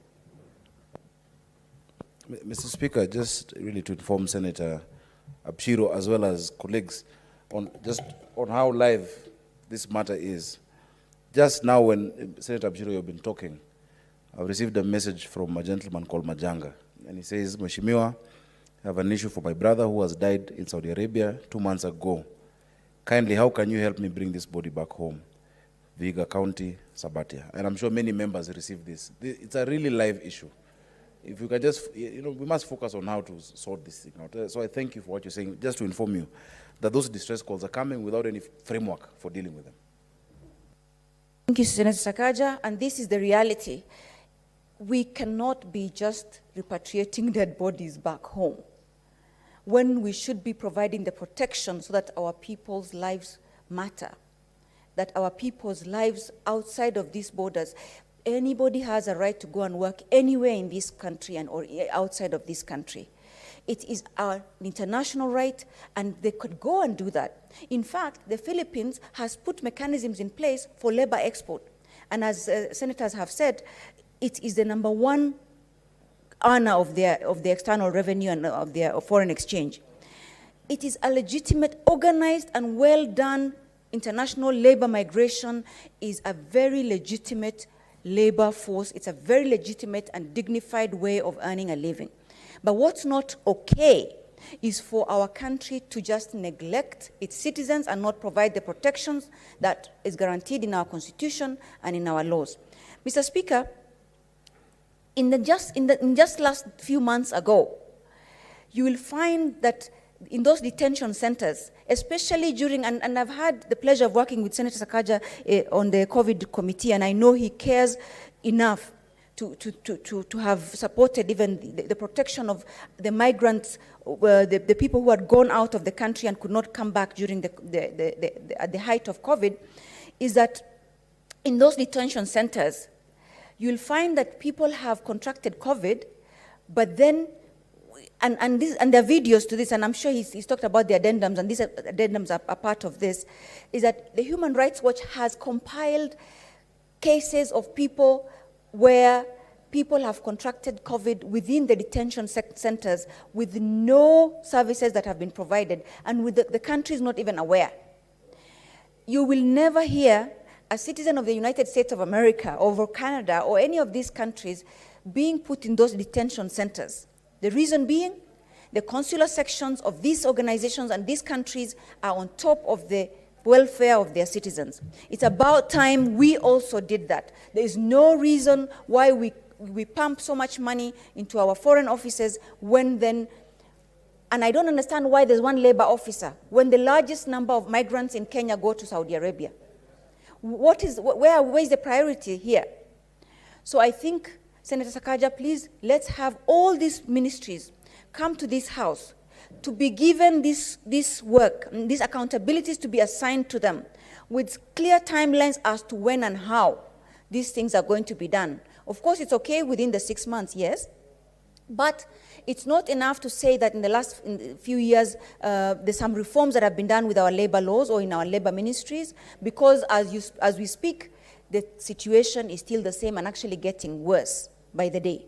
Mr. Speaker, just really to inform Senator Abshiro as well as colleagues on how live this matter is. Just now when Senator Abshiro, you've been talking, I've received a message from a gentleman called Majanga, and he says, Mheshimiwa, I have an issue for my brother who has died in Saudi Arabia 2 months ago. Kindly, how can you help me bring this body back home? Vihiga County, Sabatia. And I'm sure many members received this. It's a really live issue. If you can just, we must focus on how to sort this thing out. So I thank you for what you're saying, just to inform you that those distress calls are coming without any framework for dealing with them. Thank you, Senator Sakaja, and this is the reality. We cannot be just repatriating dead bodies back home when we should be providing the protection so that our people's lives matter, that our people's lives outside of these borders. Anybody has a right to go and work anywhere in this country and or outside of this country. It is our international right, and they could go and do that. In fact, the Philippines has put mechanisms in place for labor export. And as senators have said, it is the #1 earner of their external revenue and of their foreign exchange. It is a legitimate, organized, and well-done international labor migration is a very legitimate labor force. It's a very legitimate and dignified way of earning a living. But what's not okay is for our country to just neglect its citizens and not provide the protections that is guaranteed in our Constitution and in our laws. Mr. Speaker, in just last few months ago, you will find that in those detention centers, especially during, and I've had the pleasure of working with Senator Sakaja on the COVID committee, and I know he cares enough to have supported even the protection of the migrants, the people who had gone out of the country and could not come back during at the height of COVID, is that in those detention centers, you'll find that people have contracted COVID, but then and there are videos to this, and I'm sure he's talked about the addendums, and these addendums are part of this, is that the Human Rights Watch has compiled cases of people where people have contracted COVID within the detention centers with no services that have been provided, and with the country is not even aware. You will never hear a citizen of the United States of America, or Canada, or any of these countries being put in those detention centers. The reason being, the consular sections of these organizations and these countries are on top of the welfare of their citizens. It's about time we also did that. There is no reason why we pump so much money into our foreign offices when then, and I don't understand why there's one labor officer when the largest number of migrants in Kenya go to Saudi Arabia. Where is the priority here? So I think, Senator Sakaja, please, let's have all these ministries come to this House to be given this work, these accountabilities to be assigned to them with clear timelines as to when and how these things are going to be done. Of course, it's okay within the 6 months, yes, but it's not enough to say that in the last few years there's some reforms that have been done with our labor laws or in our labor ministries, because as we speak, the situation is still the same and actually getting worse by the day.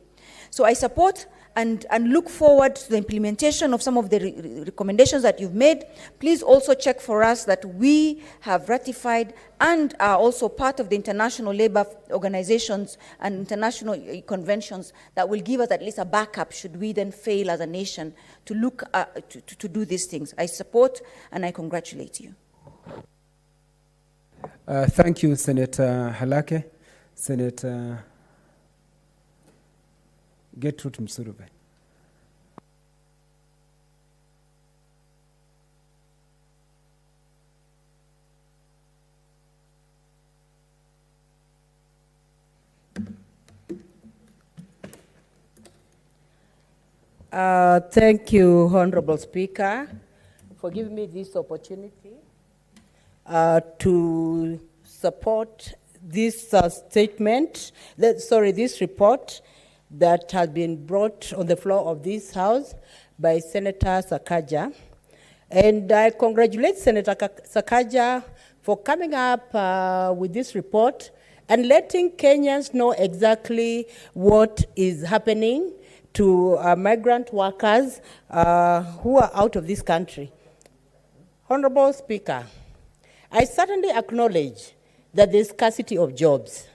So I support and look forward to the implementation of some of the recommendations that you've made. Please also check for us that we have ratified and are also part of the international labor organizations and international conventions that will give us at least a backup should we then fail as a nation to look to do these things. I support and I congratulate you. Thank you, Senator Halake. Senator Gertrude Msurube. Thank you, Honorable Speaker, for giving me this opportunity. to support this statement, this report that has been brought on the floor of this House by Senator Sakaja. And I congratulate Senator Sakaja for coming up with this report and letting Kenyans know exactly what is happening to migrant workers who are out of this country. Honorable Speaker, I certainly acknowledge that there's scarcity of jobs.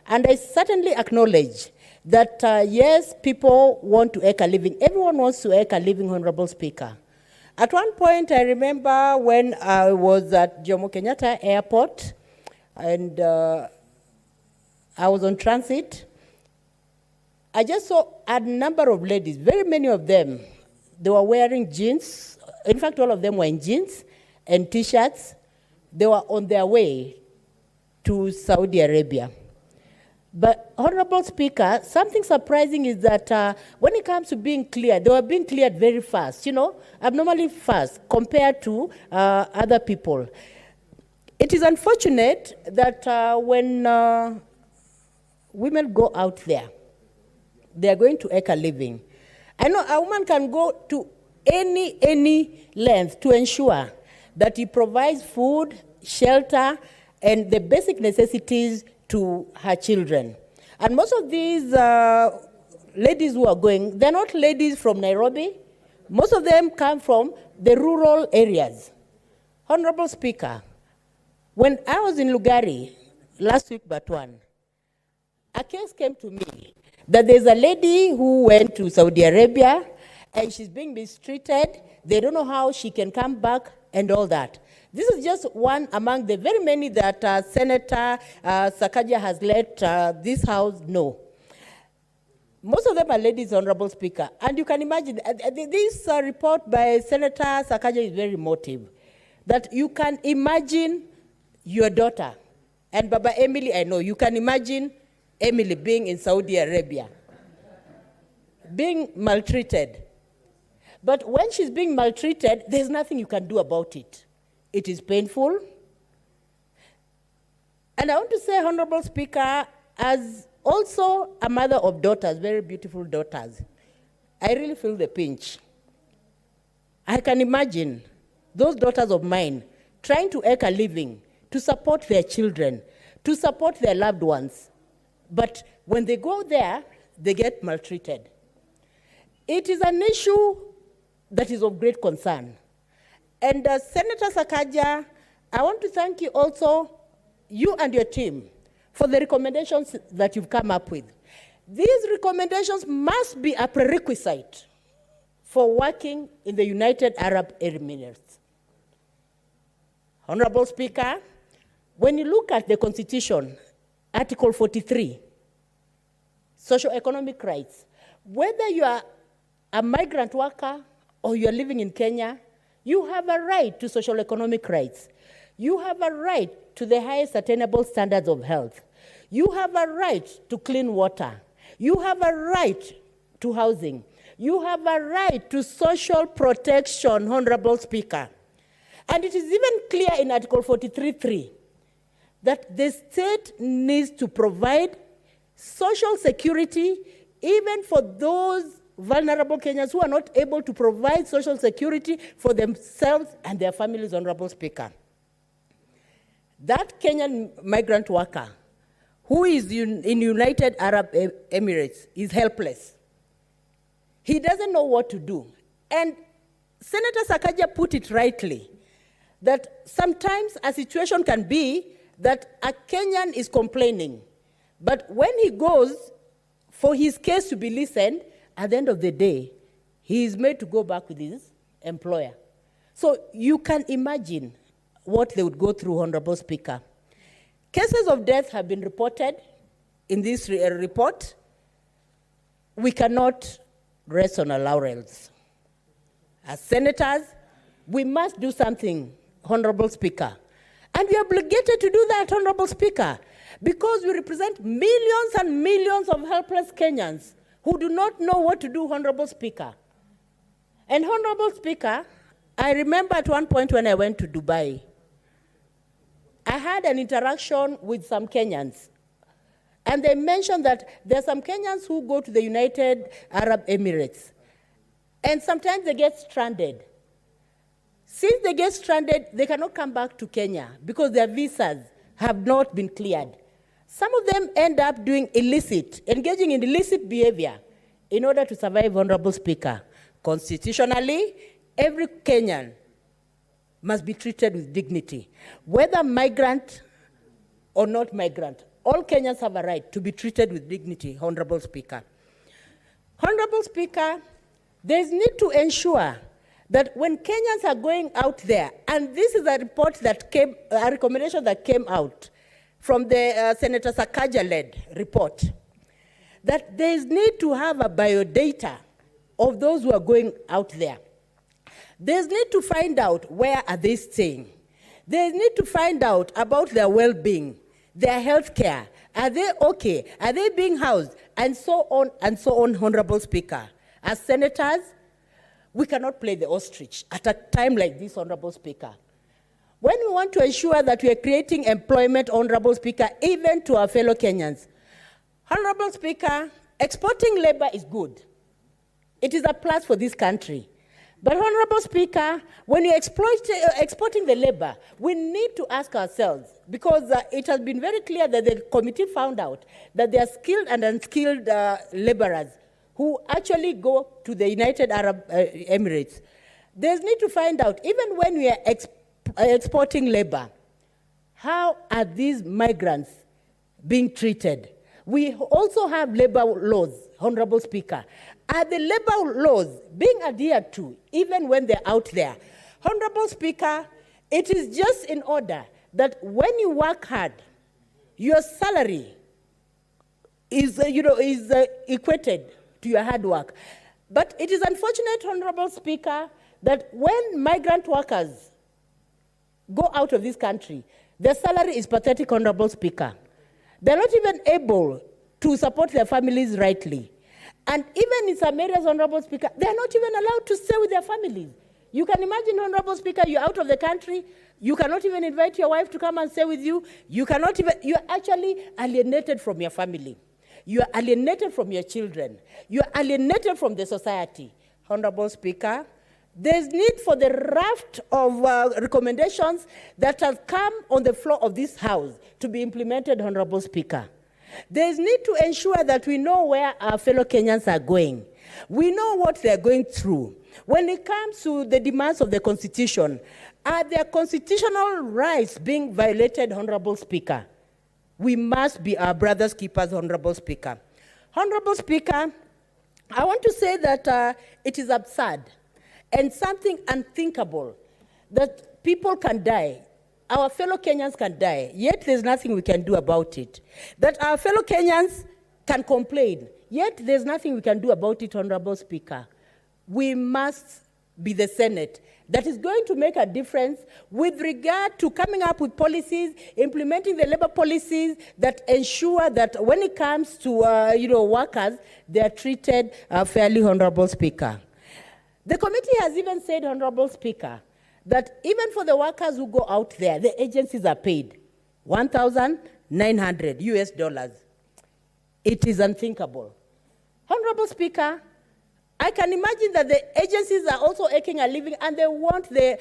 And I certainly acknowledge that, yes, people want to make a living. Everyone wants to make a living, Honorable Speaker. At one point, I remember when I was at Kenyatta Airport, and I was on transit, I just saw a number of ladies, very many of them, they were wearing jeans. In fact, all of them were in jeans and T-shirts. They were on their way to Saudi Arabia. But, Honorable Speaker, something surprising is that when it comes to being cleared, they were being cleared very fast, abnormally fast compared to other people. It is unfortunate that when women go out there, they are going to make a living. I know a woman can go to any length to ensure that he provides food, shelter, and the basic necessities to her children. And most of these ladies who are going, they're not ladies from Nairobi. Most of them come from the rural areas. Honorable Speaker, when I was in Lugari last week but one, a case came to me that there's a lady who went to Saudi Arabia and she's being mistreated. They don't know how she can come back and all that. This is just one among the very many that Senator Sakaja has let this House know. Most of them are ladies, Honorable Speaker. And you can imagine, this report by Senator Sakaja is very emotive. That you can imagine your daughter, and Baba Emily, I know, you can imagine Emily being in Saudi Arabia, being maltreated. But when she's being maltreated, there's nothing you can do about it. It is painful. And I want to say, Honorable Speaker, as also a mother of daughters, very beautiful daughters, I really feel the pinch. I can imagine those daughters of mine trying to make a living, to support their children, to support their loved ones. But when they go there, they get maltreated. It is an issue that is of great concern. And Senator Sakaja, I want to thank you also, you and your team, for the recommendations that you've come up with. These recommendations must be a prerequisite for working in the United Arab Emirates. Honorable Speaker, when you look at the Constitution, Article 43, socio-economic rights, whether you are a migrant worker or you are living in Kenya, you have a right to social economic rights. You have a right to the highest attainable standards of health. You have a right to clean water. You have a right to housing. You have a right to social protection, Honorable Speaker. And it is even clear in Article 43.3 that the state needs to provide social security even for those vulnerable Kenyans who are not able to provide social security for themselves and their families, Honorable Speaker. That Kenyan migrant worker who is in United Arab Emirates is helpless. He doesn't know what to do. And Senator Sakaja put it rightly, that sometimes a situation can be that a Kenyan is complaining, but when he goes for his case to be listened, at the end of the day, he is made to go back with his employer. So you can imagine what they would go through, Honorable Speaker. Cases of death have been reported in this report. We cannot rest on our laurels. As senators, we must do something, Honorable Speaker. And we are obligated to do that, Honorable Speaker, because we represent millions and millions of helpless Kenyans who do not know what to do, Honorable Speaker. And Honorable Speaker, I remember at one point when I went to Dubai, I had an interaction with some Kenyans, and they mentioned that there are some Kenyans who go to the United Arab Emirates, and sometimes they get stranded. Since they get stranded, they cannot come back to Kenya because their visas have not been cleared. Some of them end up engaging in illicit behavior in order to survive, Honorable Speaker. Constitutionally, every Kenyan must be treated with dignity, whether migrant or not migrant. All Kenyans have a right to be treated with dignity, Honorable Speaker. Honorable Speaker, there is need to ensure that when Kenyans are going out there, and this is a recommendation that came out from the Senator Sakaja-led report, that there is need to have a biodata of those who are going out there. There's need to find out where are they staying. There's need to find out about their well-being, their health care. Are they okay? Are they being housed? And so on, Honorable Speaker. As senators, we cannot play the ostrich at a time like this, Honorable Speaker. When we want to ensure that we are creating employment, Honorable Speaker, even to our fellow Kenyans, Honorable Speaker, exporting labor is good. It is a plus for this country. But Honorable Speaker, when you're exporting the labor, we need to ask ourselves, because it has been very clear that the committee found out that there are skilled and unskilled laborers who actually go to the United Arab Emirates. There's need to find out, even when we are exporting labor, how are these migrants being treated? We also have labor laws, Honorable Speaker. Are the labor laws being adhered to even when they're out there? Honorable Speaker, it is just in order that when you work hard, your salary is equated to your hard work. But it is unfortunate, Honorable Speaker, that when migrant workers go out of this country, their salary is pathetic, Honorable Speaker. They're not even able to support their families rightly. And even in some areas, Honorable Speaker, they're not even allowed to stay with their families. You can imagine, Honorable Speaker, you're out of the country, you cannot even invite your wife to come and stay with you, you're actually alienated from your family. You are alienated from your children. You are alienated from the society. Honorable Speaker, there's need for the raft of recommendations that have come on the floor of this House to be implemented, Honorable Speaker. There's need to ensure that we know where our fellow Kenyans are going. We know what they're going through. When it comes to the demands of the Constitution, are their constitutional rights being violated, Honorable Speaker? We must be our brother's keepers, Honorable Speaker. Honorable Speaker, I want to say that it is absurd and something unthinkable that people can die, our fellow Kenyans can die, yet there's nothing we can do about it. That our fellow Kenyans can complain, yet there's nothing we can do about it, Honorable Speaker. We must be the Senate that is going to make a difference with regard to coming up with policies, implementing the labor policies that ensure that when it comes to workers, they are treated fairly, Honorable Speaker. The committee has even said, Honorable Speaker, that even for the workers who go out there, the agencies are paid $1,900 US. It is unthinkable. Honorable Speaker, I can imagine that the agencies are also making a living and they want the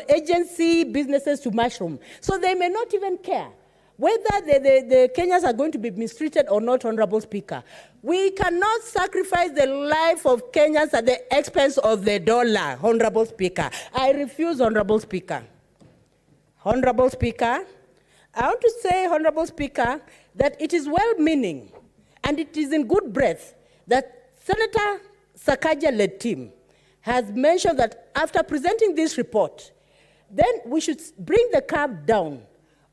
agency businesses to mushroom. So they may not even care whether the Kenyans are going to be mistreated or not, Honorable Speaker. We cannot sacrifice the life of Kenyans at the expense of the dollar, Honorable Speaker. I refuse, Honorable Speaker. Honorable Speaker, I want to say, Honorable Speaker, that it is well-meaning and it is in good breath that Senator Sakaja-led team has mentioned that after presenting this report, then we should bring the curve down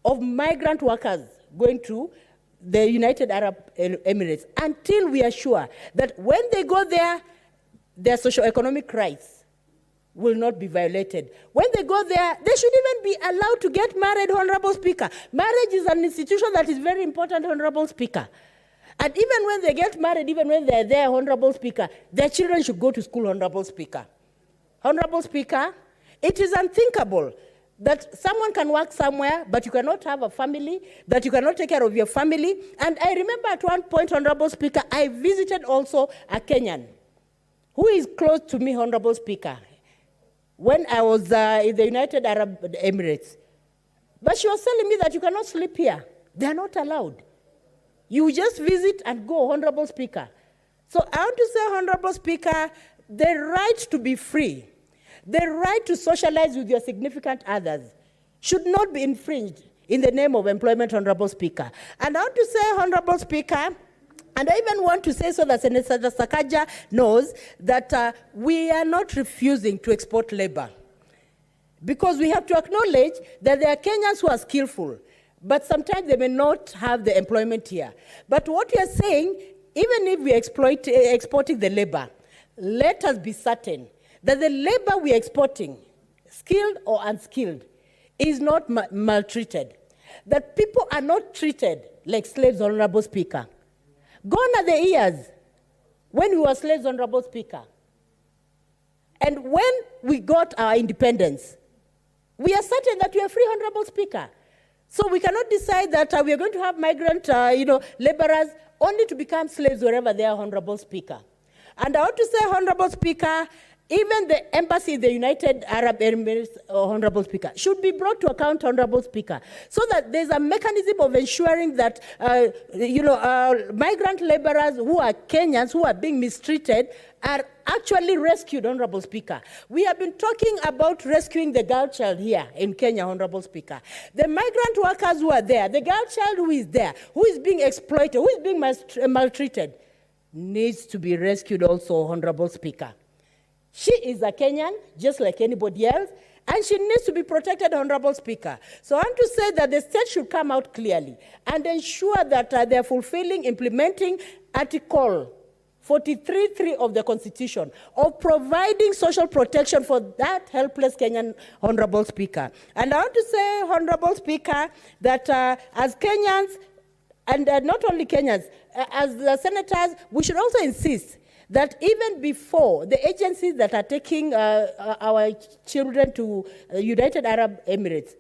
of migrant workers going to the United Arab Emirates until we are sure that when they go there, their socio-economic rights will not be violated. When they go there, they should even be allowed to get married, Honorable Speaker. Marriage is an institution that is very important, Honorable Speaker. And even when they get married, even when they're there, Honorable Speaker, their children should go to school, Honorable Speaker. Honorable Speaker, it is unthinkable that someone can work somewhere, but you cannot have a family, that you cannot take care of your family. And I remember at one point, Honorable Speaker, I visited also a Kenyan who is close to me, Honorable Speaker, when I was in the United Arab Emirates. But she was telling me that you cannot sleep here. They are not allowed. You just visit and go, Honorable Speaker. So I want to say, Honorable Speaker, the right to be free, the right to socialize with your significant others should not be infringed in the name of employment, Honorable Speaker. And I want to say, Honorable Speaker, and I even want to say so that Senator Sakaja knows that we are not refusing to export labor. Because we have to acknowledge that there are Kenyans who are skillful, but sometimes they may not have the employment here. But what we are saying, even if we are exporting the labor, let us be certain that the labor we are exporting, skilled or unskilled, is not maltreated. That people are not treated like slaves, Honorable Speaker. Gone are the years when we were slaves, Honorable Speaker. And when we got our independence, we are certain that we are free, Honorable Speaker. So we cannot decide that we are going to have migrant, laborers only to become slaves wherever they are, Honorable Speaker. And I want to say, Honorable Speaker, even the embassy in the United Arab Emirates, Honorable Speaker, should be brought to account, Honorable Speaker, so that there's a mechanism of ensuring that, migrant laborers who are Kenyans, who are being mistreated, are actually rescued, Honorable Speaker. We have been talking about rescuing the girl child here in Kenya, Honorable Speaker. The migrant workers who are there, the girl child who is there, who is being exploited, who is being maltreated, needs to be rescued also, Honorable Speaker. She is a Kenyan, just like anybody else, and she needs to be protected, Honorable Speaker. So I want to say that the state should come out clearly and ensure that they are implementing Article 43.3 of the Constitution of providing social protection for that helpless Kenyan, Honorable Speaker. And I want to say, Honorable Speaker, that as Kenyans, and not only Kenyans, as the senators, we should also insist that even before the agencies that are taking our children to United Arab Emirates,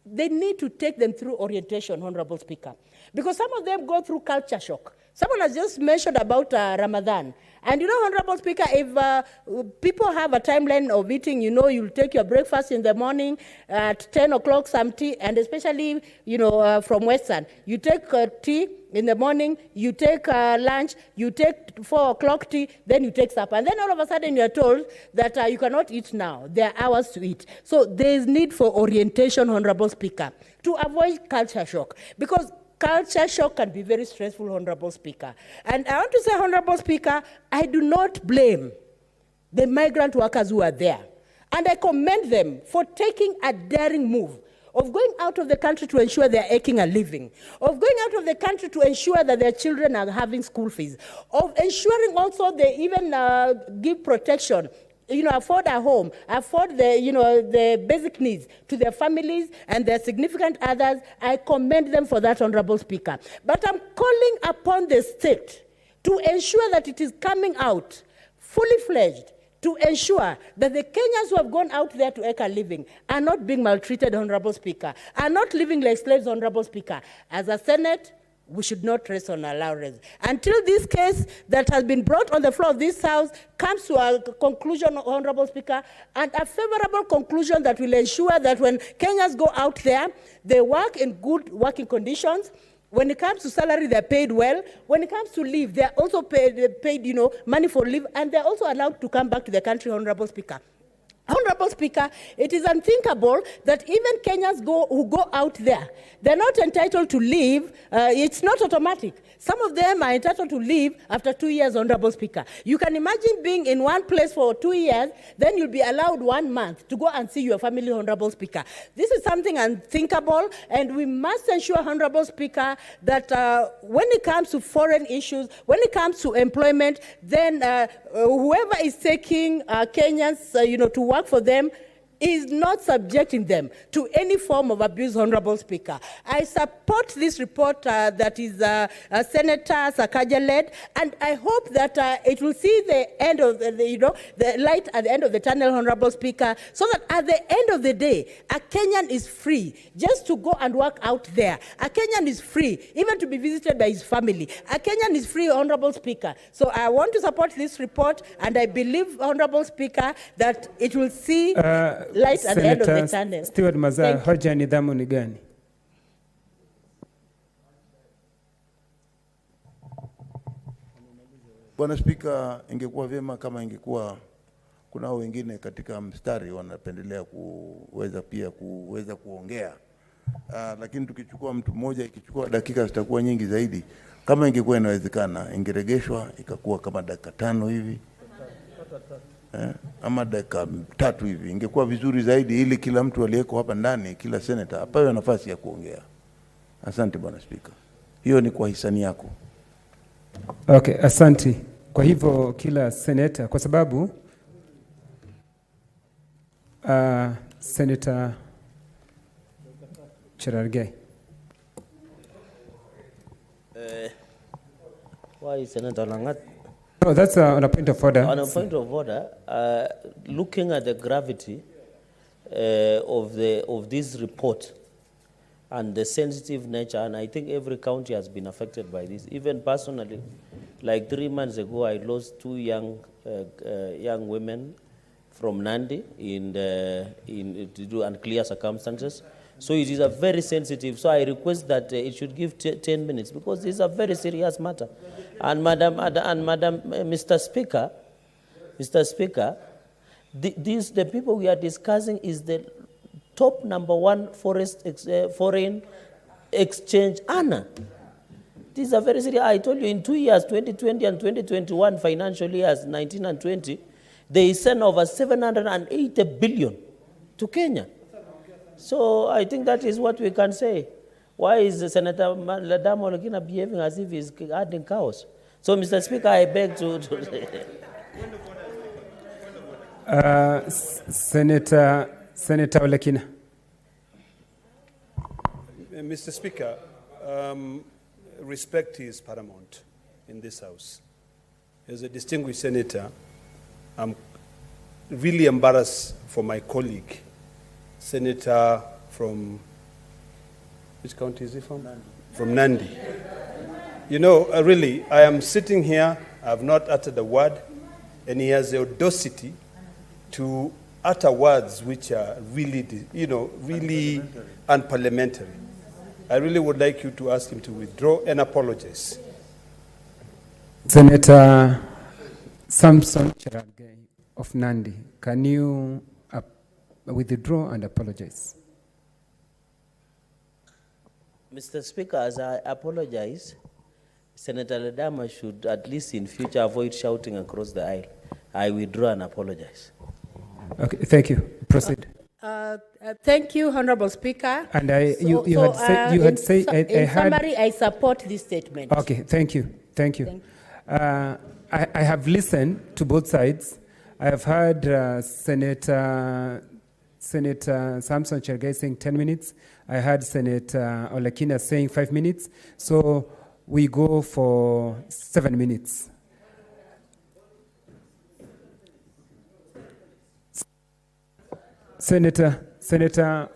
they need to take them through orientation, Honorable Speaker. Because some of them go through culture shock. Someone has just mentioned about Ramadan. And Honorable Speaker, if people have a timeline of eating, you'll take your breakfast in the morning at 10 o'clock, some tea, and especially, from Western. You take tea in the morning, you take lunch, you take 4 o'clock tea, then you take supper. And then all of a sudden you're told that you cannot eat now. There are hours to eat. So there is need for orientation, Honorable Speaker, to avoid culture shock. Because culture shock can be very stressful, Honorable Speaker. And I want to say, Honorable Speaker, I do not blame the migrant workers who are there. And I commend them for taking a daring move of going out of the country to ensure they're making a living, of going out of the country to ensure that their children are having school fees, of ensuring also they even give protection, afford a home, afford the basic needs to their families and their significant others. I commend them for that, Honorable Speaker. But I'm calling upon the state to ensure that it is coming out fully fledged, to ensure that the Kenyans who have gone out there to make a living are not being maltreated, Honorable Speaker, are not living like slaves, Honorable Speaker. As a Senate, we should not rest on our laurels. Until this case that has been brought on the floor of this House comes to a conclusion, Honorable Speaker, and a favorable conclusion that will ensure that when Kenyans go out there, they work in good working conditions. When it comes to salary, they're paid well. When it comes to leave, they're also paid money for leave, and they're also allowed to come back to the country, Honorable Speaker. Honorable Speaker, it is unthinkable that even Kenyans who go out there, they're not entitled to leave. It's not automatic. Some of them are entitled to leave after 2 years, Honorable Speaker. You can imagine being in one place for 2 years, then you'll be allowed 1 month to go and see your family, Honorable Speaker. This is something unthinkable, and we must ensure, Honorable Speaker, that when it comes to foreign issues, when it comes to employment, then whoever is taking Kenyans, to work for them, is not subjecting them to any form of abuse, Honorable Speaker. I support this report that is Senator Sakaja-led, and I hope that it will see the end of the light at the end of the tunnel, Honorable Speaker, so that at the end of the day, a Kenyan is free just to go and work out there. A Kenyan is free even to be visited by his family. A Kenyan is free, Honorable Speaker. So I want to support this report, and I believe, Honorable Speaker, that it will see light at the end of the tunnel. Stewart Mazaa, hoja nidhamu ni gani? Bwana Spika, ingekuwa vyema kama ingekuwa kuna wengine katika mstari wanapendelea kuweza kuongea. Lakini tukichukua mtu mmoja ikichukua dakika zitakuwa nyingi zaidi. Kama ingekuwa inawezekana ingeregeshwa ikakuwa kama dakika 5 hivi. Ama dakika 3 hivi. Ingekuwa vizuri zaidi ili kila mtu aliyeko hapa ndani, kila senator apewe nafasi ya kuongea. Asante Bwana Spika. Hiyo ni kwa hisani yako. Okay, asante. Kwa hivyo kila senator, kwa sababu Senator Cherargei. Why Senator Langat? No, that's on a point of order. On a point of order, looking at the gravity of this report and the sensitive nature, and I think every county has been affected by this. Even personally, like 3 months ago, I lost 2 young women from Nandi to do unclear circumstances. So it is a very sensitive. So I request that it should give 10 minutes because this is a very serious matter. And Mr. Speaker, the people we are discussing is the top #1 foreign exchange earner. This is a very serious. I told you in 2 years, 2020 and 2021 financial years, 19 and 20, they sent over 780 billion to Kenya. So I think that is what we can say. Why is Senator Ladamo Olekina behaving as if he's adding chaos? So, Mr. Speaker, I beg to Senator Olekina. Mr. Speaker, respect is paramount in this House. As a distinguished senator, I'm really embarrassed for my colleague, Senator from, which county is he from? Nandi. From Nandi. You know, really, I am sitting here, I have not uttered a word, and he has the audacity to utter words which are really, really unparliamentary. I really would like you to ask him to withdraw and apologize. Senator Samson Cherargei of Nandi, can you withdraw and apologize? Mr. Speaker, as I apologize, Senator Ledama should at least in future avoid shouting across the aisle. I withdraw and apologize. Okay, thank you. Proceed. Thank you, Honorable Speaker. And you had said in summary, I support this statement. Okay, thank you. Thank you. I have listened to both sides. I have heard Senator Samson Cherargei saying 10 minutes. I heard Senator Olekina saying 5 minutes. So we go for 7 minutes. Senator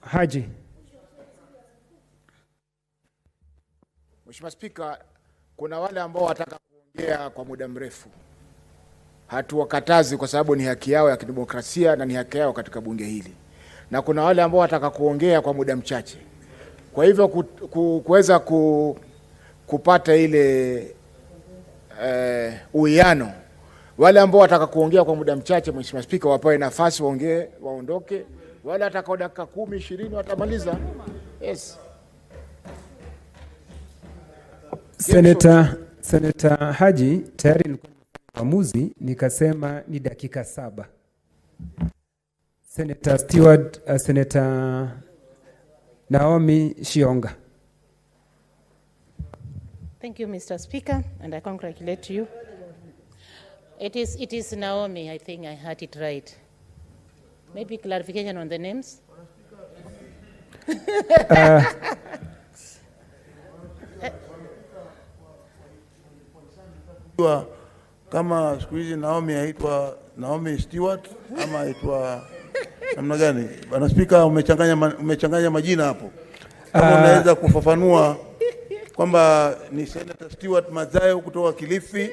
Haji. Mheshimiwa Spika, kuna wale ambao wataka kuongea kwa muda mrefu. Hatuwakatazi kwa sababu ni haki yao ya kidemokrasia na ni haki yao katika bunge hili. Na kuna wale ambao wataka kuongea kwa muda mchache. Kwa hivyo kuweza kupata ile uwiano, wale ambao wataka kuongea kwa muda mchache, Mheshimiwa Spika, wapawe nafasi waongee, waondoke. Wale watakao dakika 10, 20 watamaliza. Yes. Senator Haji, tayari nilikuwa maamuzi nikasema ni dakika 7. Senator Stewart, Senator Naomi Shionga. Thank you, Mr. Speaker, and I congratulate you. It is Naomi, I think I had it right. Maybe clarification on the names. Kama siku hizi Naomi aitwa Naomi Stewart ama aitwa namna gani? Bwana Spika, umechanganya majina hapo. Kama unaweza kufafanua kwamba ni Senator Stewart Mazayo kutoka Kilifi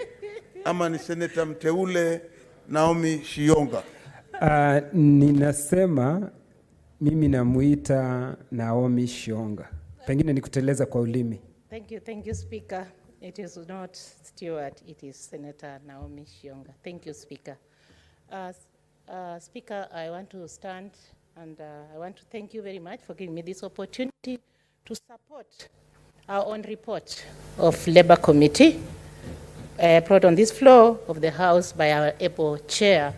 ama ni Senator mteule Naomi Shionga? Ninasema mimi namuita Naomi Shionga. Pengine nikuteleza kwa ulimi. Thank you, Speaker. It is not Stewart, it is Senator Naomi Shionga. Thank you, Speaker. Speaker, I want to stand and I want to thank you very much for giving me this opportunity to support our own report of Labour Committee brought on this floor of the House by our able chair,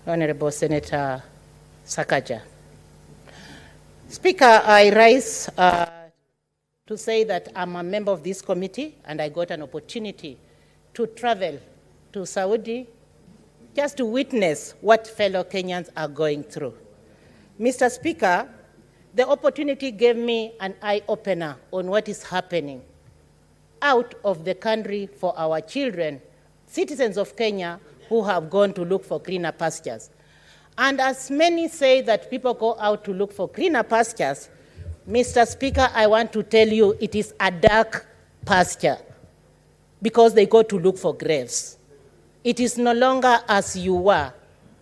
Honorable Senator Sakaja. Speaker, I rise to say that I'm a member of this committee and I got an opportunity to travel to Saudi just to witness what fellow Kenyans are going through. Mr. Speaker, the opportunity gave me an eye-opener on what is happening out of the country for our children, citizens of Kenya who have gone to look for greener pastures. And as many say that people go out to look for greener pastures, Mr. Speaker, I want to tell you it is a dark pasture because they go to look for graves. It is no longer as you were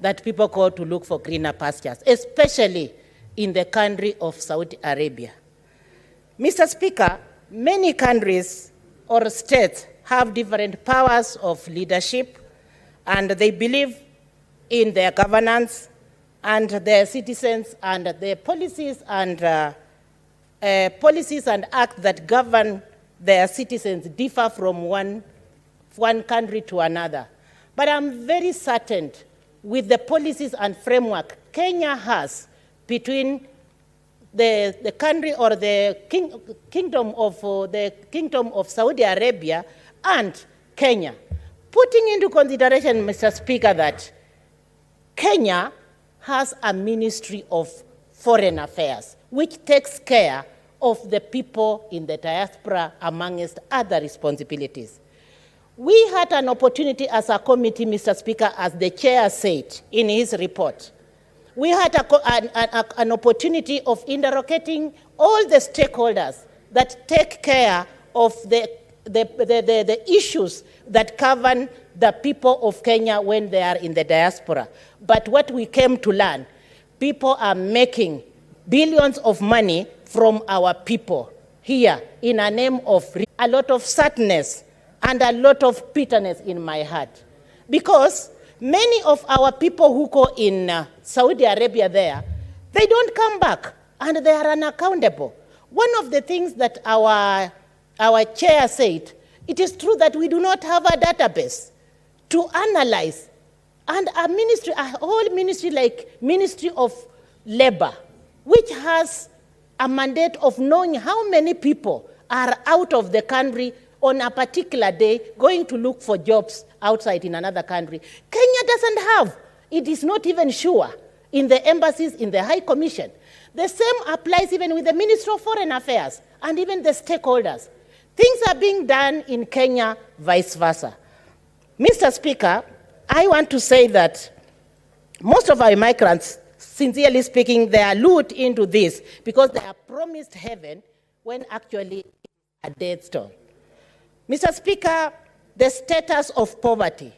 that people go to look for greener pastures, especially in the country of Saudi Arabia. Mr. Speaker, many countries or states have different powers of leadership, and they believe in their governance and their citizens, and their policies and acts that govern their citizens differ from one country to another. But I'm very certain with the policies and framework Kenya has between the country or the kingdom of Saudi Arabia and Kenya, putting into consideration, Mr. Speaker, that Kenya has a Ministry of Foreign Affairs, which takes care of the people in the diaspora amongst other responsibilities. We had an opportunity as a committee, Mr. Speaker, as the chair said in his report. We had an opportunity of interrogating all the stakeholders that take care of the issues that govern the people of Kenya when they are in the diaspora. But what we came to learn, people are making billions of money from our people here in a name of a lot of sadness and a lot of bitterness in my heart. Because many of our people who go in Saudi Arabia there, they don't come back and they are unaccountable. One of the things that our chair said, it is true that we do not have a database to analyze, and a ministry, a whole ministry like Ministry of Labor, which has a mandate of knowing how many people are out of the country on a particular day going to look for jobs outside in another country. Kenya doesn't have. It is not even sure in the embassies, in the High Commission. The same applies even with the Ministry of Foreign Affairs and even the stakeholders. Things are being done in Kenya, vice versa. Mr. Speaker, I want to say that most of our migrants, sincerely speaking, they are lured into this because they are promised heaven when actually it's a dead stone. Mr. Speaker, the status of poverty,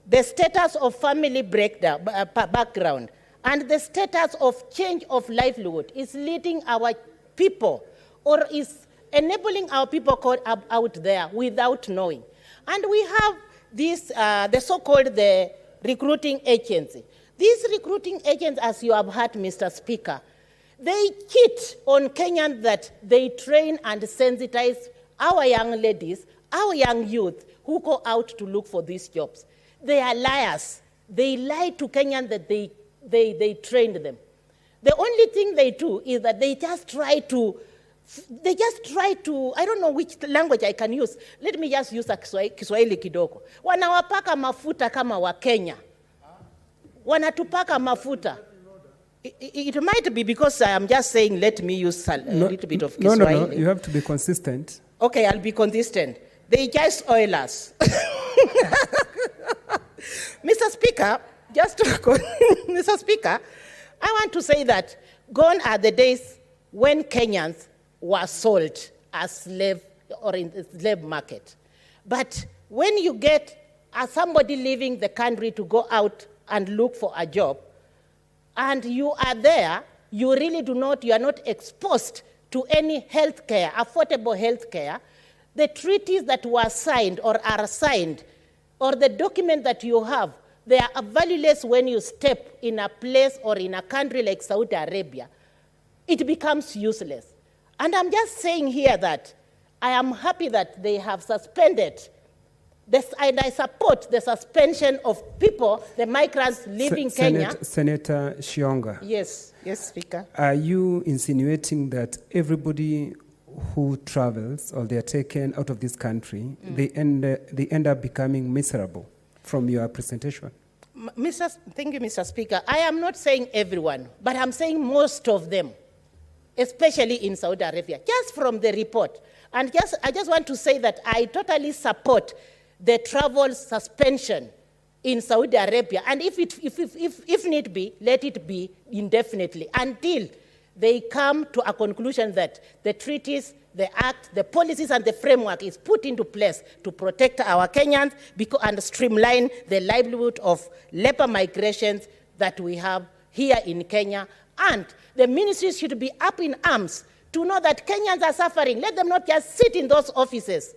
the status of family breakdown, background, and the status of change of livelihood is leading our people or is enabling our people caught up out there without knowing. And we have this, the so-called the recruiting agency. These recruiting agents, as you have heard, Mr. Speaker, they cheat on Kenyans that they train and sensitize our young ladies, our young youth who go out to look for these jobs. They are liars. They lie to Kenyans that they trained them. The only thing they do is that they just try to, I don't know which language I can use. Let me just use a Kiswahili kidogo. Wanawapaka mafuta kama wa Kenya. wanatupaka mafuta. It might be because I am just saying, let me use a little bit of Kiswahili. No, you have to be consistent. Okay, I'll be consistent. They just oil us. Mr. Speaker, Mr. Speaker, I want to say that gone are the days when Kenyans were sold as slave or in the slave market. But when you get somebody leaving the country to go out and look for a job, and you are there, you really you are not exposed to any health care, affordable health care. The treaties that were signed or are signed, or the document that you have, they are valueless when you step in a place or in a country like Saudi Arabia. It becomes useless. And I'm just saying here that I am happy that they have suspended this, and I support the suspension of people, the migrants leaving Kenya. Senator Shionga. Yes, Speaker. Are you insinuating that everybody who travels or they are taken out of this country, they end up becoming miserable from your presentation? Thank you, Mr. Speaker. I am not saying everyone, but I'm saying most of them, especially in Saudi Arabia, just from the report. And I just want to say that I totally support the travel suspension in Saudi Arabia, and if need be, let it be indefinitely until they come to a conclusion that the treaties, the act, the policies, and the framework is put into place to protect our Kenyans and streamline the livelihood of labor migrations that we have here in Kenya. And the ministries should be up in arms to know that Kenyans are suffering. Let them not just sit in those offices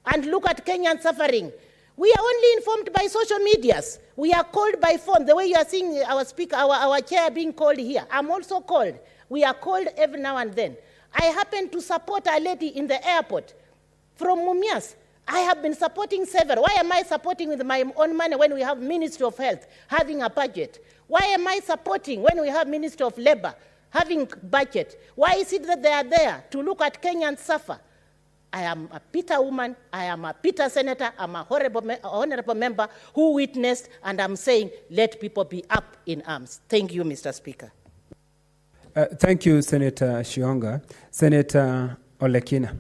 and look at Kenyans suffering. We are only informed by social medias. We are called by phone. The way you are seeing our speaker, our chair being called here, I'm also called. We are called every now and then. I happen to support a lady in the airport from Mumias. I have been supporting several. Why am I supporting with my own money when we have Ministry of Health having a budget? Why am I supporting when we have Ministry of Labor having budget? Why is it that they are there to look at Kenyans suffer? I am a Peter woman, I am a Peter senator, I'm a honorable member who witnessed, and I'm saying let people be up in arms. Thank you, Mr. Speaker. Thank you, Senator Shionga. Senator Olekina.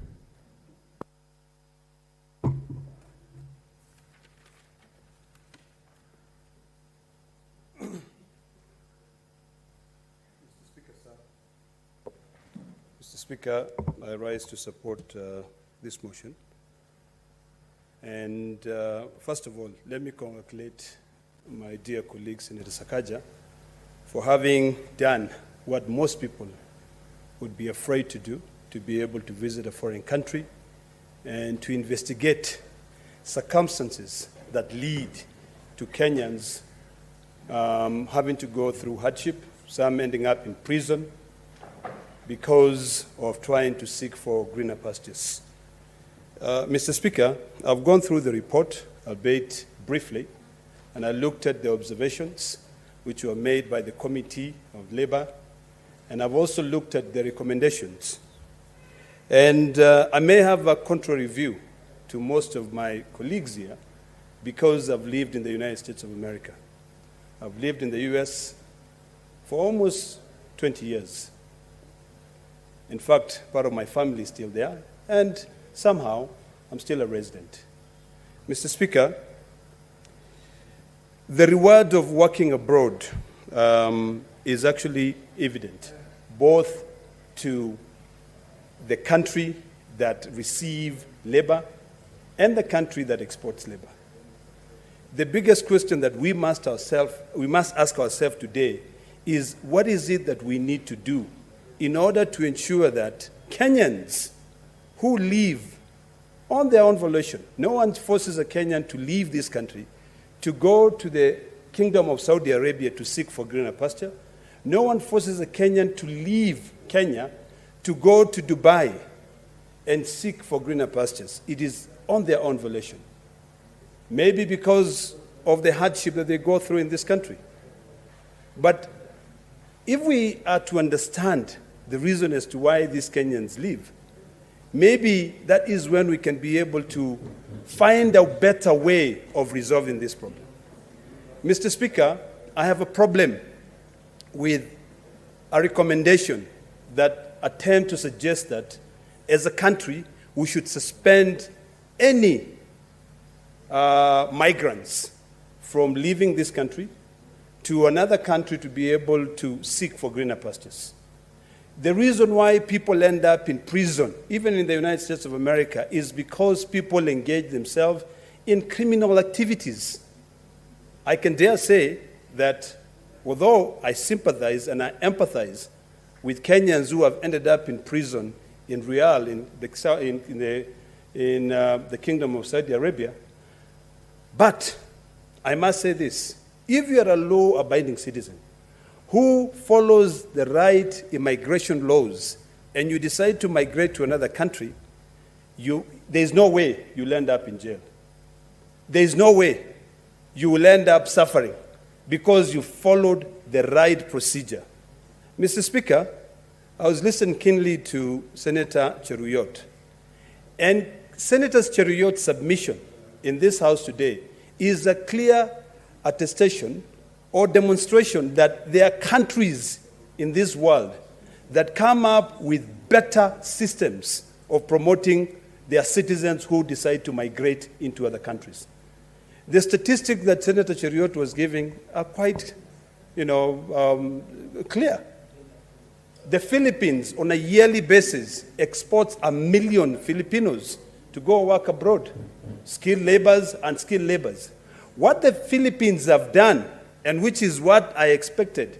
Mr. Speaker, I rise to support this motion. And first of all, let me congratulate my dear colleague, Senator Sakaja, for having done what most people would be afraid to do, to be able to visit a foreign country and to investigate circumstances that lead to Kenyans having to go through hardship, some ending up in prison because of trying to seek for greener pastures. Mr. Speaker, I've gone through the report, albeit briefly, and I looked at the observations which were made by the Committee of Labor, and I've also looked at the recommendations. And I may have a contrary view to most of my colleagues here because I've lived in the United States of America. I've lived in the US for almost 20 years. In fact, part of my family is still there, and somehow I'm still a resident. Mr. Speaker, the reward of working abroad is actually evident, both to the country that receives labor and the country that exports labor. The biggest question that we must ask ourselves today is, what is it that we need to do in order to ensure that Kenyans who live on their own volition, no one forces a Kenyan to leave this country to go to the Kingdom of Saudi Arabia to seek for greener pasture. No one forces a Kenyan to leave Kenya to go to Dubai and seek for greener pastures. It is on their own volition. Maybe because of the hardship that they go through in this country. But if we are to understand the reason as to why these Kenyans leave, maybe that is when we can be able to find a better way of resolving this problem. Mr. Speaker, I have a problem with a recommendation that attempt to suggest that as a country we should suspend any migrants from leaving this country to another country to be able to seek for greener pastures. The reason why people end up in prison, even in the United States of America, is because people engage themselves in criminal activities. I can dare say that although I sympathize and I empathize with Kenyans who have ended up in prison in Riyadh, in the Kingdom of Saudi Arabia, but I must say this: if you are a law-abiding citizen who follows the right immigration laws and you decide to migrate to another country, there's no way you'll end up in jail. There's no way you will end up suffering because you followed the right procedure. Mr. Speaker, I was listening keenly to Senator Cheruyot, and Senator Cheruyot's submission in this House today is a clear attestation or demonstration that there are countries in this world that come up with better systems of promoting their citizens who decide to migrate into other countries. The statistics that Senator Cheruyot was giving are quite, clear. The Philippines, on a yearly basis, exports 1 million Filipinos to go work abroad, skilled laborers and skilled laborers. What the Philippines have done, and which is what I expected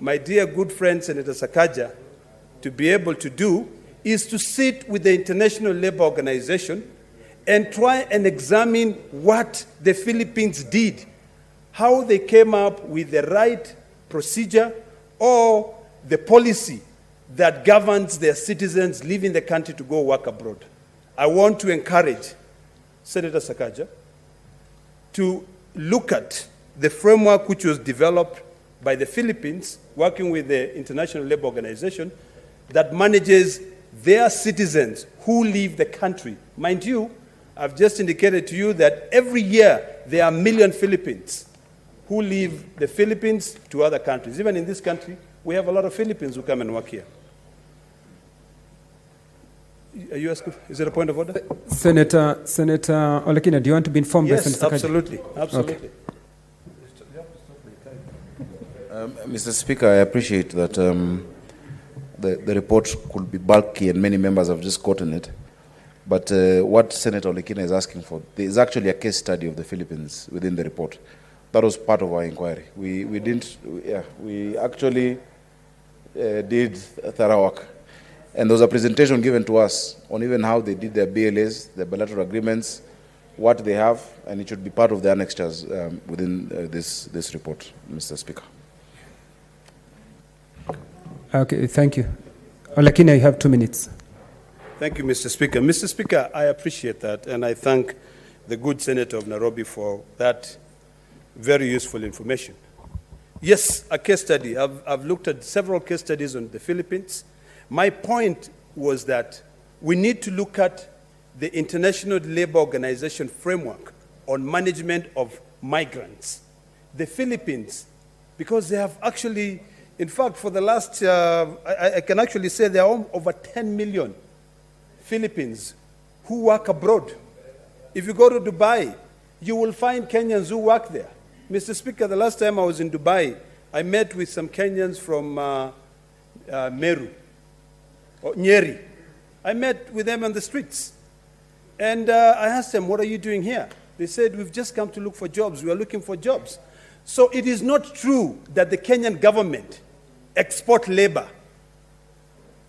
my dear good friend Senator Sakaja to be able to do, is to sit with the International Labour Organization and try and examine what the Philippines did, how they came up with the right procedure or the policy that governs their citizens leaving the country to go work abroad. I want to encourage Senator Sakaja to look at the framework which was developed by the Philippines, working with the International Labour Organization, that manages their citizens who leave the country. Mind you, I've just indicated to you that every year there are 1 million Philippines who leave the Philippines to other countries. Even in this country, we have a lot of Philippines who come and work here. Are you asking? Is it a point of order? Senator Olekina, do you want to be informed? Yes, by Senator absolutely. Absolutely. Okay. Mr. Speaker, I appreciate that the report could be bulky and many members have just gotten it. But what Senator Olekina is asking for, there is actually a case study of the Philippines within the report. That was part of our inquiry. We actually did thorough work. And there was a presentation given to us on even how they did their BLAs, their bilateral agreements, what they have, and it should be part of the annexures within this report, Mr. Speaker. Okay, thank you. Olekina, you have 2 minutes. Thank you, Mr. Speaker. Mr. Speaker, I appreciate that, and I thank the good Senator of Nairobi for that very useful information. Yes, a case study. I've looked at several case studies on the Philippines. My point was that we need to look at the International Labour Organization framework on management of migrants. The Philippines, because they have actually, in fact, for the last, I can actually say there are over 10 million Philippines who work abroad. If you go to Dubai, you will find Kenyans who work there. Mr. Speaker, the last time I was in Dubai, I met with some Kenyans from Meru, or Nyeri. I met with them on the streets. And I asked them, what are you doing here? They said, we've just come to look for jobs. We are looking for jobs. So it is not true that the Kenyan government export labor.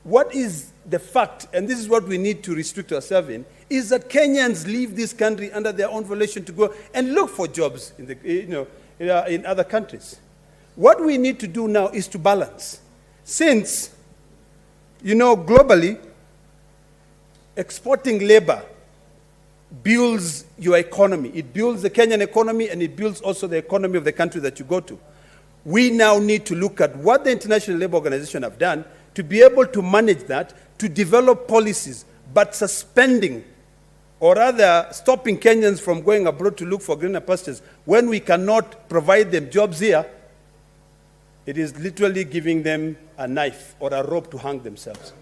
What is the fact, and this is what we need to restrict ourselves in, is that Kenyans leave this country under their own volition to go and look for jobs in other countries. What we need to do now is to balance. Since, globally, exporting labor builds your economy. It builds the Kenyan economy, and it builds also the economy of the country that you go to. We now need to look at what the International Labour Organization have done to be able to manage that, to develop policies, but suspending or rather stopping Kenyans from going abroad to look for greener pastures when we cannot provide them jobs here It is literally giving them a knife or a rope to hang themselves.